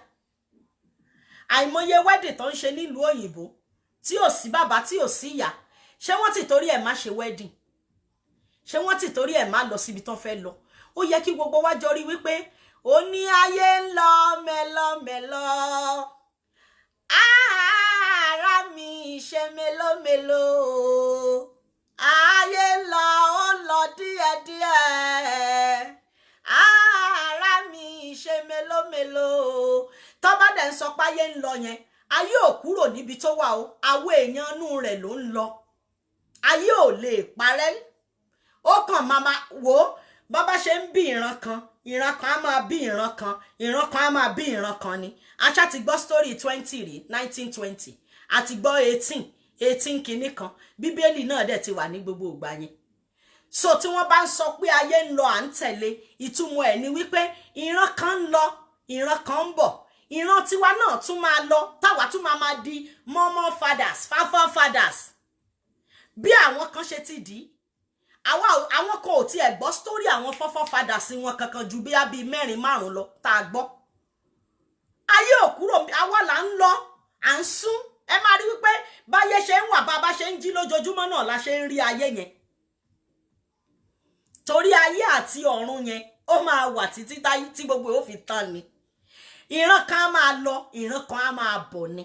S1: Àìmọye wedding tó ń ṣe nílùú òyìnbó tí ò sí bàbá tí ò sí ìyá ṣé wọ́n ti torí ẹ̀ má ṣe wedding. ṣé wọ́n ti torí ẹ̀ má lọ síbi tán fẹ́ lọ? Ó yẹ kí gbogbo wa jọ rí wípé ó ní ayé ń lọ mẹ́lọ́mẹ́lọ́, ara mi ṣe mélòmélò, ayé ń lọ ó lọ díẹ̀díẹ̀, ara mi ṣe mélòmélò. Tó bá dẹ̀ ń sọ pé ayé ń lọ yẹn, ayé ò kúrò níbi tó wà o, àwọn èèyàn inú rẹ̀ ló ń lọ. Ayé ò lè parẹ́. Ó kàn máa wò ó, bàbá ṣe ń bí ìran kan á máa bí ìran kan á máa bí ìran kan ni. Aṣá ti gbọ́ story 20 rí 1920 àti gbọ́ 18 kìíní kan. Bíbélì náà dẹ̀ ti wà ní gbogbo ìgbà yẹn. So tí wọ́n bá ń sọ pé ayé ń lọ à ń tẹ̀lé, ìtumọ̀ ẹ̀ ni wípé ìran kan ń lọ, ìran kan ń bọ̀. Ìran tiwa náà tún máa lọ, táwa tún máa di mọ́mọ́ fathers, fathers. Bí àwọn kan ṣe ti dì, àwọn kan ò tiẹ̀ gbọ́ story àwọn fathers wọn kankan ju bí àbí 4-5 lọ tá a gbọ́. Ayé ò kúrò, àwa là ń lọ, à ń sún. Ẹ máa rí wípé báyé ṣe ń wà, bàbá ṣe ń jí lójoojúmọ́ náà la ṣe ń rí ayé yẹn. Torí ayé àti ọ̀run yẹn ó máa wà títí tí gbogbo ó fi tán ni. Ìran kan á máa lọ, ìran kan á máa bọ̀ ni.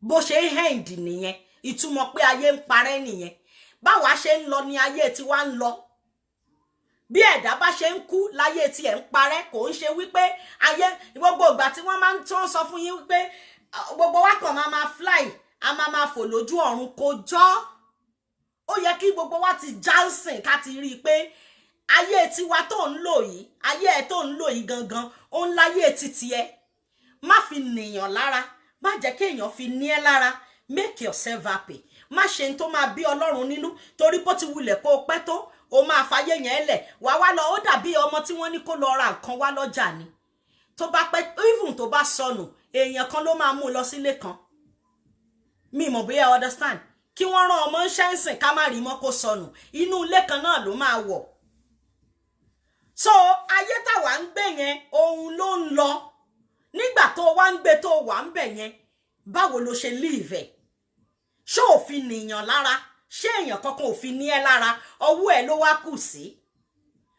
S1: Bó ṣe ń end nìyẹn, ìtumọ̀ pé ayé ń parẹ́ nìyẹn. Báwa ṣe ń lọ ni ayé tiwa ń lọ. Bí ẹ̀dá bá ṣe ń kú láyé tí ẹ̀ ń parẹ́, kò ń ṣe wípé ayé gbogbo ìgbà tí wọ́n máa ń tán sọ fún yín wípé gbogbo wa kàn máa fly, a máa fò lójú ọ̀run, kò jọ́. Ó yẹ kí gbogbo wa ti jánsìn ká ti rí i pé ayé tiwa tó ń lò yìí, ayé ẹ̀ tó ń lò yìí gangan, ó ń láyé títí ẹ. Má fi nìyàn lára, má jẹ́ kí èèyàn fi ní ẹ lára. Make yourself happy. Má ṣe n tó máa bí Ọlọ́run nínú, torí bó ti wulẹ̀ kó o pẹ́ tó, o máa fayé yẹn lẹ̀. Wá lọ, ó dàbí ọmọ tí wọ́n ní kó lọ ra nǹkan wá lọ́jà ni. Tó bá pẹ́, even tó bá sọnù, èèyàn kan ló máa mú lọ sílé kan. Mi mọ̀ bóyá understand. Kí wọ́n rán ọmọ ṣẹ́ǹsìn ká má rí mọ́ kó sọnù, inú ilé kan náà ló máa wọ̀. So ayé táwa ń gbé yẹn, òun ló ń lọ. Nígbà tó wá ń gbé tó wà ń bẹ̀ yẹn, báwo ló ṣe live ẹ̀? Ṣé òfin nìyàn lára? Ṣé èèyàn kankan òfin ní ẹ lára? Ọwọ́ ẹ ló wá kù sí.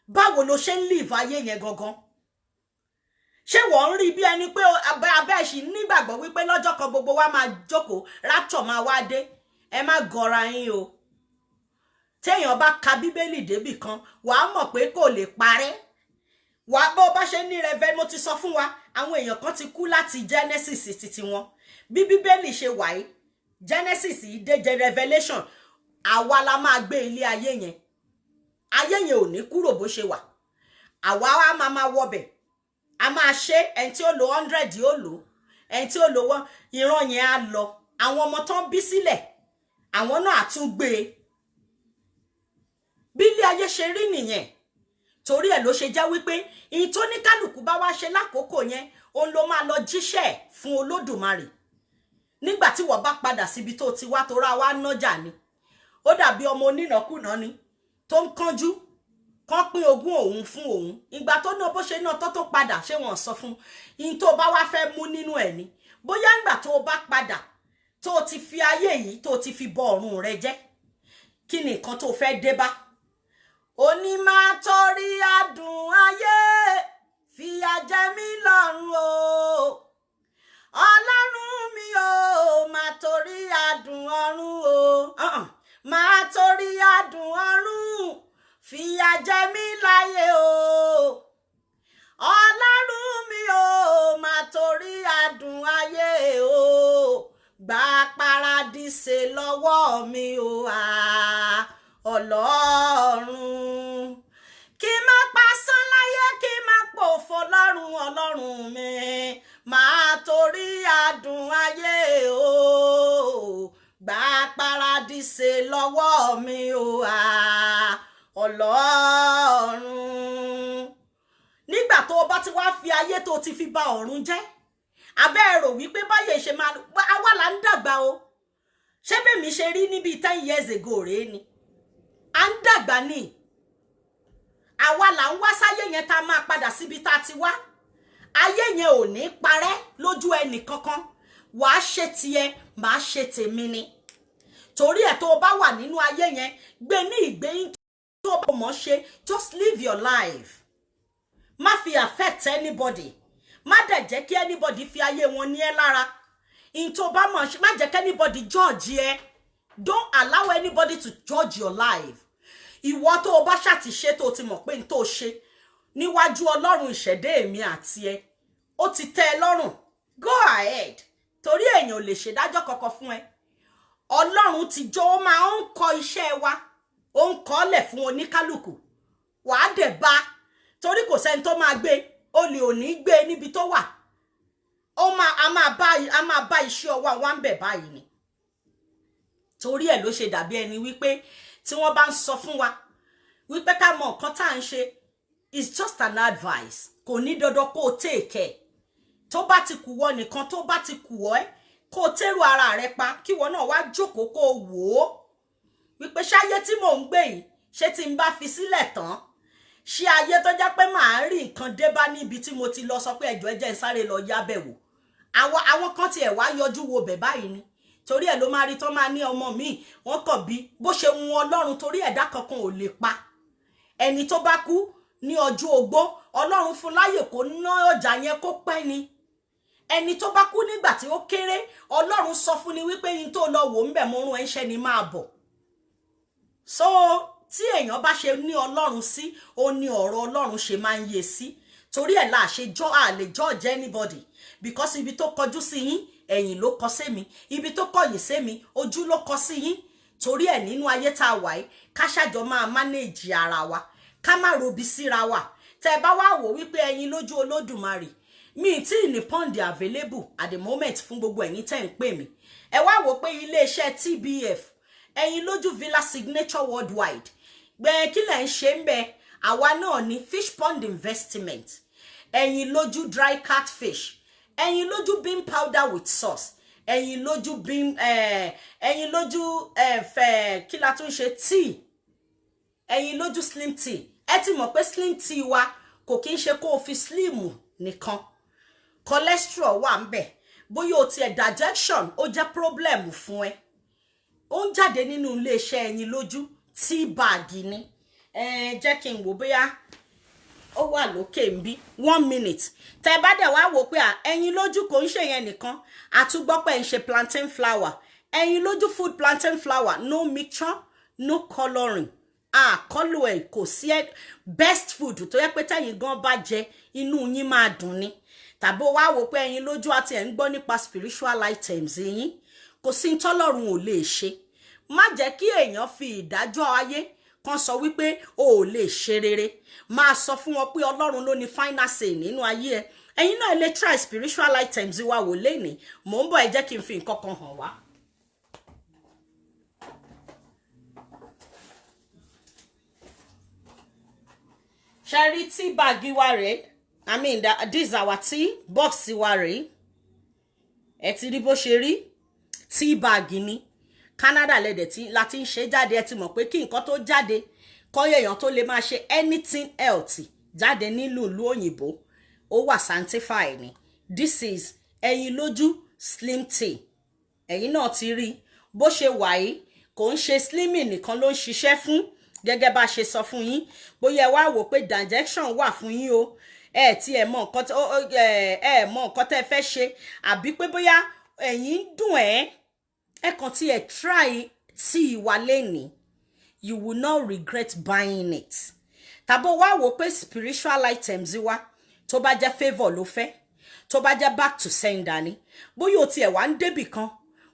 S1: Báwo ló ṣe ń live ayé yẹn gangan? Ṣé wọ́n ń rí bí ẹni pé abẹ́ ṣì nígbàgbọ́ wípé lọ́jọ́ kan gbogbo wa máa jókòó, rapture máa wá dé? Ẹ má gọra yín o. Téèyàn bá ka Bíbélì débì kan, wàá mọ̀ pé kò lè parẹ́. Wàá bó bá ṣe ní mo ti sọ fún wa, àwọn èèyàn kan ti kú láti Genesis títí wọn. Bí Bíbélì ṣe wà yìí, Genesis dé Revelation, àwa la máa gbé ilé ayé yẹn. Ayé yẹn ò ní kúrò bó ṣe wà. Àwa wa máa wọbẹ̀. A máa ṣe, ẹni tí ó lo 100 yóò lò, ẹni tí ó lo wọ́n, ìran yẹn á lọ. Àwọn ọmọ tán bí sílẹ̀, àwọn náà á tún gbé. Bí ilé ayé ṣe rí nìyẹn. Torí ẹ̀ ló ṣe jẹ́ wípé ìyí tó ní kálukú bá wá ṣe lákòókò yẹn, òun ló máa lọ jíṣẹ́ fún Olódùmarè. Nígbà tí wọ́n bá padà síbi tó ti wá, tó ra wá nájà ni. Ó dàbí ọmọ onínàkúnà ni tó ń kánjú kán pín ogún òun fún òun. Ìgbà tó ná bó ṣe ná tó padà, ṣé wọ́n sọ fún ìyí tó bá wá fẹ́ mú nínú ẹ̀ ni. Bóyá ìgbà tó bá padà, tó ti fi ayé yìí tó ti fi bọ ọ̀run rẹ jẹ́, kí ni nǹkan tó fẹ́ dé bá? Oni máa torí adùn ayé fìyà jẹ mí lọ́run o. Ọlọ́run mi o, máa torí adùn ọ̀run o. Máa torí adùn ọ̀run fìyà jẹ mí láyé o. Ọlọ́run mi o, máa torí adùn ayé o. Gba paradíṣe lọ́wọ́ mi o. Ọlọ́run kí má pasán láyé, kí má pòfo lọ́run. Ọlọ́run mi máa torí adùn ayé o. Gba paradíṣe lọ́wọ́ mi o. Ọlọ́run. Nígbà tó bá ti wá fi ayé tó ti fi ba ọ̀run jẹ́, abẹ́ rò wípé báyé ṣe máa àwa là ń dàgbà o. Ṣé bẹ́ẹ̀ mi ṣe rí níbi 10 years ago rèé ni? À ń dàgbà ni. Àwa là ń wá sáyé yẹn tá máa padà síbi tá ti wá. Ayé yẹn ò ní parẹ́ lójú ẹnì kankan. Wàá ṣe tiẹ̀, màá ṣe tèmi ni. Torí ẹ̀ tó bá wà nínú ayé yẹn, gbé ní ìgbéyìn tó bá mọ̀ ṣe, just live your life. Má fi affect anybody. Má dẹ̀ jẹ́ kí anybody fi ayé wọn ní ẹ lára. In tó bá mọ̀ ṣe, má jẹ́ kí anybody judge ẹ. Don't allow anybody to judge your life. Ìwọ tó bá ṣá ti ṣe tó ti mọ̀ pé n tó ṣe níwájú Ọlọ́run ìṣẹ̀dá èmi àti ẹ, ó ti tẹ́ ẹ lọ́rùn. Go ahead. Torí èèyàn ò lè ṣèdájọ́ kankan fún ẹ. Ọlọ́run ti jọ ó máa ń kọ iṣẹ́ wa. Ó ń kọ́lẹ̀ fún oníkálùkù. Wàá dẹ̀ bá. Torí kò sẹ́ni tó máa gbé. Olè ò ní gbé níbi tó wà. A máa bá iṣẹ́ ọwọ́ wa ń bẹ̀ báyìí ni. Torí ẹ̀ ló ṣe dàbí ẹni wípé tí wọ́n bá ń sọ fún wa wípé ká mọ nǹkan tá à ń ṣe, is just an advice. Kò ní dandan kó o take care. Tó bá ti kù wọ́ nìkan, tó bá ti kù ọ́ ẹ́, kó o tẹ́rù ara rẹ pa, kí wọ́n náà wá jókòó kó o wò ó. Wípé ṣáyé tí mò ń gbé yìí, ṣé tí n bá fi sílẹ̀ tán? Ṣé ayé tó jẹ́ pé màá rí nǹkan dé bá níbi tí mo ti lọ sọ pé ẹjọ́ ẹ jẹ́ n sáré lọ yábẹ̀ wò. Àwọn kan tiẹ̀ wá yọjú wo bẹ̀ báyìí ni. Torí ẹ̀ ló máa rí tán máa ní ọmọ mi, wọ́n kàn bí bó ṣe wù Ọlọ́run, torí ẹ̀dá kankan ò lè pa. Ẹni tó bá kú ní ọjọ́ ogbó, Ọlọ́run fún láyè kó ná ọjà yẹn kó pẹ́ ni. Ẹni tó bá kú nígbà tí ó kéré, Ọlọ́run sọ fún ni wípé yín tó lọ wò ń bẹ̀ mo rún ẹ̀ṣẹ̀ ni máa bọ̀. So tí èèyàn bá ṣe ní Ọlọ́run sí, ó ní ọ̀rọ̀ Ọlọ́run ṣe máa ń yé sí. Torí ẹ̀ la ṣe lè judge anybody, because ibi tó kọjú sí yín, ẹ̀yìn ló kọ sí mi. Ibi tó kọ̀yìn sí mi, ojú ló kọ sí yín. Torí ẹ̀ nínú ayé tá a wà yìí, ká ṣàjọ máa manage ara wa, ká má robi síra wa. Tẹ́ bá wá wò wípé ẹ̀yin lójú Olódùmarè, mi tí ní pọ́ǹdì available at the moment fún gbogbo ẹ̀yin tẹ́ ń pè mí. Ẹ wá wò pé iléeṣẹ́ TBF, ẹ̀yin lójú Villa Signature Worldwide, gbẹ̀ẹ́ kí lẹ̀ ń ṣe ń bẹ, àwa náà ní Fish Pond Investment, ẹ̀yin lójú Dry Catfish, ẹ̀yin lójú bean powder with sauce, ẹ̀yin lójú bean ẹ̀yin lójú kí la tún ṣe tea, ẹ̀yin lójú slim tea. Ẹ ti mọ̀ pé slim tea wa kò kí ń ṣe kó o fi slim nìkan. Cholesterol wà ń bẹ. Bóyá o tiẹ̀ digestion ó jẹ́ problem fún ẹ. Ó ń jáde nínú iléeṣẹ́ ẹ̀yin lójú tea bag ni. Jẹ́ kí n wò bóyá ó wà lókè ń bí 1 minute. Tẹ́ bá dẹ̀ wá wò pé ẹ̀yin lójú kò ń ṣe yẹn nìkan, àtúgbọ́pẹ́ ń ṣe plantain flour. Ẹ̀yin lójú food plantain flour, no mixture, no coloring. Kọ́lù ẹ̀ kò sí best food tó yẹ pé tẹ́yin gan bá jẹ inú yín máa dùn ni. Tàbí wá wò pé ẹ̀yin lójú àti ẹ̀ ń gbọ́ nípa spiritual items yín, kò sí ń tọ́lọ́run ò lè ṣe. Má jẹ́ kí èèyàn fi ìdájọ́ ayé kan sọ wípé o ò lè ṣe rere. Máa sọ fún wọn pé Ọlọ́run ló ní final say nínú ayé ẹ. Ẹ̀yin náà lè try spiritual items wa wò lénìí. Mò ń bọ̀, ẹ jẹ́ kí n fi nǹkan kan hàn wá. Sherry tea bag wa rèé. I mean this is our tea box wa rèé. Ẹ ti rí bó ṣe rí. Tea bag ni. Canada lẹ́dẹ̀ tí láti ń ṣe jáde. Ẹ ti mọ̀ pé kí nǹkan tó jáde, kọ́ èèyàn tó lè máa ṣe anything healthy jáde nílùú ìlú òyìnbó, ó wà sanctify ni. This is ẹ̀yin lójú slim tea. Ẹ̀yin náà ti rí bó ṣe wà yìí, kò ń ṣe slimming nìkan ló ń ṣiṣẹ́ fún. Gẹ́gẹ́ bá ṣe sọ fún yín, bóyá ẹ wá wò pé digestion wà fún yín o, ẹ mọ nǹkan tẹ́ fẹ́ ṣe, àbí pé bóyá ẹ̀yin dùn ẹ kàn tí ẹ try tea wa lẹ́ni, you will not regret buying it. Tàbó wá wò pé spiritual items wa tó bá jẹ́ favour ló fẹ́, tó bá jẹ́ back to sender ni, bóyá o tiẹ̀ wá ń débì kan,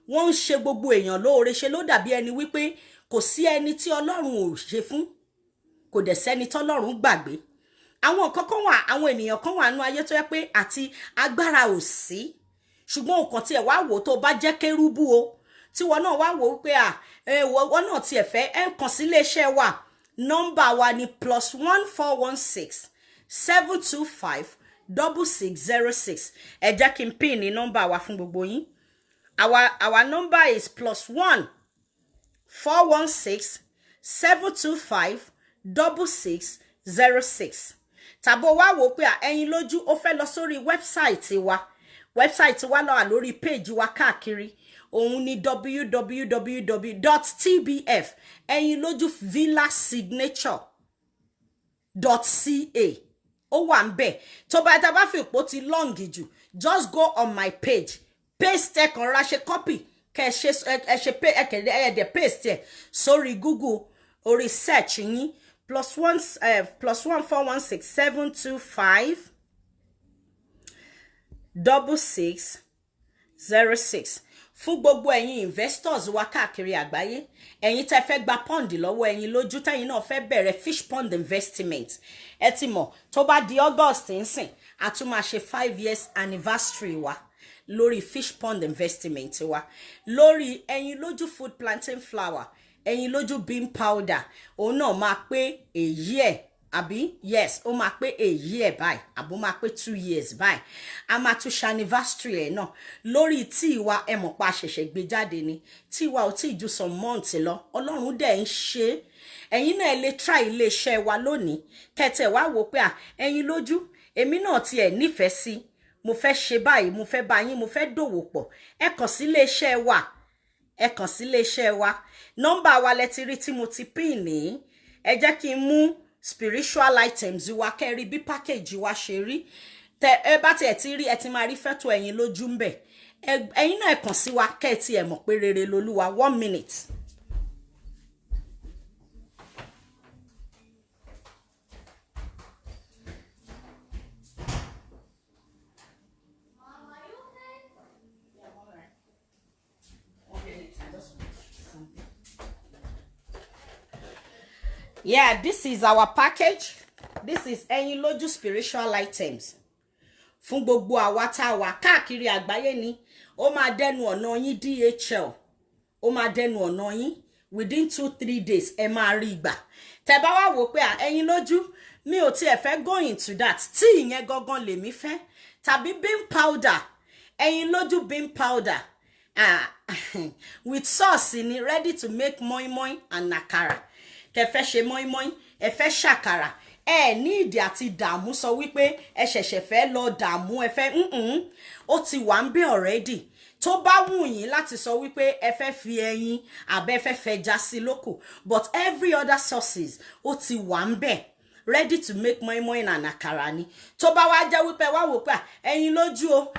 S1: wọ́n ń ṣe gbogbo èèyàn lóore, ṣe ló dàbí ẹni wípé kò sí ẹni tí Ọlọ́run ò ṣe fún, kò dẹ̀ sẹ́ni tí Ọlọ́run gbàgbé. Àwọn nǹkan kan wà, àwọn ènìyàn kan wà nínú ayé tó yẹ pé àti agbára ò sí, ṣùgbọ́n nǹkan tí ẹ wá wò tó bá jẹ́ kérúbù o, tí wọ́n náà wá wò wípé wọ́n náà tiẹ̀ fẹ́ kàn sí iléeṣẹ́ wa. Nọ́mbà wa ni +1416 725 6606. Ẹ jẹ́ kí n pin ní nọ́mbà wa fún gbogbo yín. Our number is +1 416 725 6606. Tàbó wá wò pé ẹ̀yin lójú ó fẹ́ lọ sórí wẹ́bsáìtì wa. Wẹ́bsáìtì wa lọ wà lórí péèjì wa káàkiri. òun ni www.tbf eyinlojuvillasignature.ca. ó wà ńbẹ̀. tó bá tá bá fi pò ti long jù, just go on my page, paste ẹ kàn ra ṣe copy kẹ́ ẹ ṣe paste ẹ sórí Google orí search yín +14167256606 fún gbogbo ẹ̀yin investors wa káàkiri àgbáyé, ẹ̀yin tẹ́ fẹ́ gba pond lọ́wọ́ ẹ̀yin lójú, tẹ́yin náà fẹ́ bẹ̀rẹ̀ fish pond investment. ẹ ti mọ̀ tó bá di August nsìn a tún máa ṣe 5 years anniversary wa lórí fish pond investment wa, lórí ẹ̀yin lójú food plantain flour, ẹ̀yin lójú bean powder. òun náà máa pé èyí ẹ̀ àbí yes, ó máa pé èyí ẹ̀ báyìí àbó máa pé 2 years báyìí. a máa tún ṣe anniversary ẹ̀ náà lórí tí wa ẹ mọ̀ pa ṣẹ̀ṣẹ̀ gbé jáde ni, tí wa ò tí ì ju some months lọ. Ọlọ́run dẹ̀ ń ṣe. ẹ̀yin náà lè try iléeṣẹ́ wa lónìí kẹ́tẹ̀ wá wò pé ẹ̀yin lójú èmi náà tiẹ̀ nífẹ̀ẹ́ sí, mo fẹ́ ṣe báyìí, mo fẹ́ bá yín, mo fẹ́ dòwò pọ̀. ẹ kàn sí iléeṣẹ́ wa, ẹ kàn sí iléeṣẹ́ wa. nọ́mbà wa lẹ ti rí tí mo ti pín ní. ẹ jẹ́ kí n mú spiritual items wa kẹ́rí bí package wa ṣe rí. ẹ bá tiẹ̀ ti rí, ẹ ti máa rí fẹ́tò ẹ̀yin lójú ń bẹ̀. ẹ̀yin náà ẹ kàn sí wa kẹ́ ẹ ti ẹ̀ mọ̀ pé rere lolúwa. 1 minute. Yeah, this is our package. This is ẹ̀yin lójú spiritual items. Fún gbogbo àwa tá wà káàkiri àgbáyé ni. Ó máa dẹnu ọ̀nà yín DHL. Ó máa dẹnu ọ̀nà yín within 2-3 days ẹ máa rí gbà. Tẹ́ bá wá wò pé ẹ̀yin lójú mi ò tiẹ̀ fẹ́ go into that. Tí ìyẹn gangan lèmi fẹ́. Tàbí bean powder. Ẹ̀yin lójú bean powder. With sauce in it, ready to make moi moi and akara. Kẹ́ fẹ́ ṣe moi moi, ẹ fẹ́ ṣàkàrà. Ẹ ní ìdí àti dààmú sọ wípé ẹ ṣẹ̀ṣẹ̀ fẹ́ lọ dààmú, ẹ fẹ́ ó ti wà ńbẹ̀ already. Tó bá wù yín láti sọ wípé ẹ fẹ́ fi ẹyin àbẹ́ fẹ́ fẹja sí lóko, but every other sauces ó ti wà ńbẹ̀ ready to make moi moi and akara ni. Tó bá wá jẹ́ wípé wá wò pé ẹyin lójú o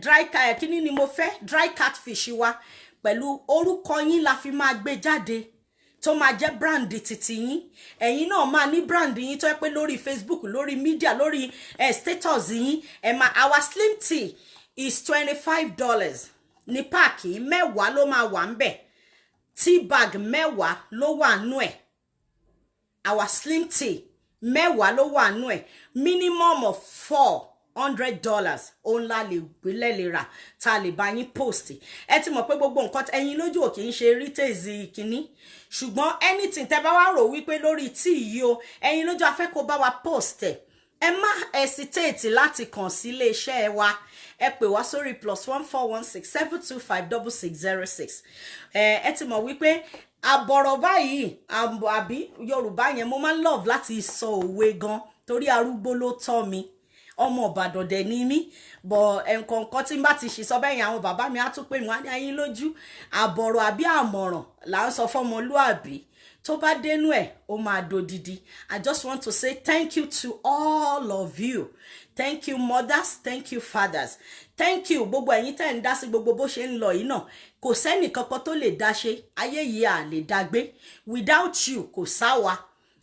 S1: dry kíní ni mo fẹ́, dry catfish wa pẹ̀lú orúkọ yín la fi máa gbé jáde. Tó máa jẹ́ brand titi yín. Ẹ̀yin náà máa ní brand yín tó jẹ́ pé lórí Facebook, lórí media, lórí status yín. Our slim tea is $25. Ní páàkì mẹ́wàá ló máa wà ńbẹ̀. Tea bag mẹ́wàá ló wà nú ẹ̀. Our slim tea mẹ́wàá ló wà nú ẹ̀. Minimum of $400 òun la lè gbélé lè rà tá lè bá yín post. Ẹ ti mọ̀ pé gbogbo nǹkan ẹ̀yin lójú ò kì í ṣe retails kíní. Ṣùgbọ́n anything tẹ́ bá wá rò wípé lórí tí yìí o ẹ̀yin lójú afẹ́ kó bá wa post ẹ̀. Ẹ má hesitate láti kàn sí iléeṣẹ́ wa. Ẹ pè wá sórí +14167256606. Ẹ ti mọ̀ wípé àbọ̀rọ̀ báyìí àbí Yorùbá yẹn mo máa ń love láti sọ òwe gan torí arúgbó ló tọ́ mi. Ọmọ Ìbàdàn dẹ̀ ni mí, bọ̀ nǹkan tí n bá ti ṣì sọ bẹ́yìn àwọn bàbá mi á tún pè wọ́n á ní ẹ̀yin lójú. Àbọ̀rọ̀ àbí àmọ̀ràn là ń sọ fọ́mọlúàbí. Tó bá dénú ẹ̀ ó máa dodidi. I just want to say thank you to all of you. Thank you mothers, thank you fathers. Thank you gbogbo ẹ̀yin tẹ́ ń dá sí gbogbo bó ṣe ń lọ yìí náà. Kò sẹ́nì kankan tó lè dá ṣe. Ayé yìí à lè dá gbé. Without you kò sáwa.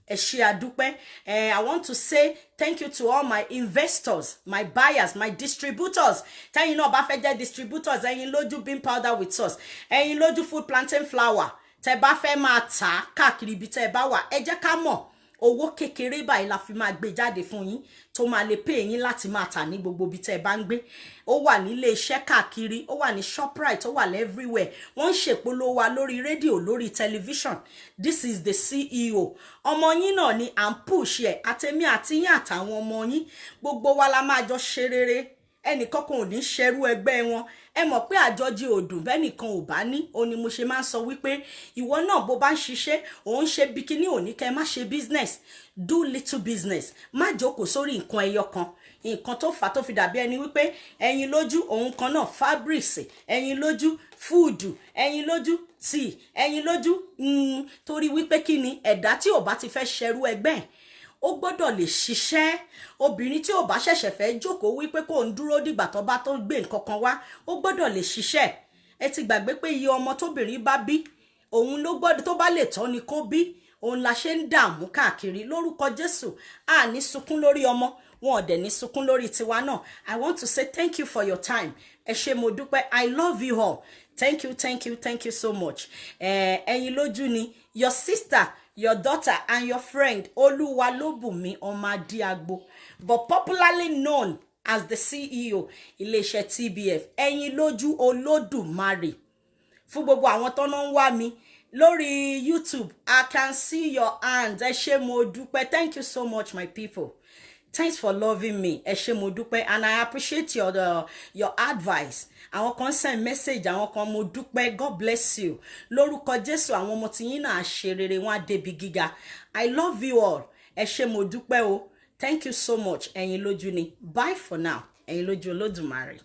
S1: Ẹ ṣé àdúpẹ́. I want to say thank you to all my investors, my buyers, my distributors. Tẹ́yin náà bá fẹ́ jẹ́ distributors, ẹ̀yin lójú bean powder with sauce, ẹ̀yin lójú food plantain flour. Tẹ́ bá fẹ́ máa tà káàkiri ibi tẹ́ bá wà, ẹ jẹ́ ká mọ̀. Owó kékeré báyìí la fi máa gbé jáde fún yín tó máa lè pay yín láti máa tà ní gbogbo ibi tẹ́ bá ń gbé. Ó wà ní ilé iṣẹ́ káàkiri, ó wà ní Shoprite, ó wà everywhere. Wọ́n ṣèpolówó wa lórí rédíò, lórí television. This is the CEO. Ọmọ yín náà ni à ń push ẹ̀ àtẹ̀mí àti yín àtàwọn ọmọ yín. Gbogbo wa la máa jọ ṣe rere. ẹnìkan kan ò ní ṣerú ẹgbẹ́ wọn. Ẹ mọ̀ pé àjọjì òdùn bẹ́nìkan ò bá ní, ó ní mo ṣe máa ń sọ wípé ìwọ náà bó bá ń ṣiṣẹ́ òun ṣe bikini òní kẹ́ má ṣe business, do little business, má jókòó sórí nǹkan ẹyọ kan. Nǹkan tó fà tó fi dàbí ẹni wípé ẹyin lójú òun kan náà fabrics, ẹyin lójú fúùdù, ẹyin lójú tíì, ẹyin lójú torí wípé kí ni ẹ̀dá tí ò bá ti fẹ́ ṣerú ẹgbẹ́ ó gbọ́dọ̀ lè ṣiṣẹ́. Obìnrin tí ò bá ṣẹ̀ṣẹ̀ fẹ́ jókòó wípé kò ń dúró dìgbà tó bá tó gbé nǹkan kan wá, ó gbọ́dọ̀ lè ṣiṣẹ́. Ẹ ti gbàgbé pé iye ọmọ tóbìnrin bá bí òun ló gbọ́dọ̀ tó bá lè tọ́ ni kó bí. Òun la ṣe ń dààmú káàkiri. Lórúkọ Jésù a ní sunkún lórí ọmọ, wọn ò dẹ̀ ní sunkún lórí tiwa náà. I want to say thank you for your time. Ẹ ṣé mo dúpẹ́. I love you all. Thank you, thank you, thank you so much. Ẹ̀yin lójú ni your sister, your daughter and your friend Oluwalobumi Omadiagbo, but popularly known as the CEO iléeṣẹ́ TBF. Ẹ̀yin lójú Olódùmarè. Fún gbogbo àwọn tó ń wá mi lórí YouTube, I can see your hands. Ẹ ṣé mo dúpẹ́. Thank you so much, my people. Thanks for loving me. Ẹ ṣé mo dúpẹ́, and I appreciate your advice. Àwọn kan send message, àwọn kan mo dúpẹ́. God bless you. Lórúkọ Jésù àwọn ọmọ tí yín náà ṣe rere wọn á débi gíga. I love you all. Ẹ ṣé mo dúpẹ́ o. Thank you so much. Ẹ̀yin lójú ni. Bye for now. Ẹ̀yin lójú Olódùmarè.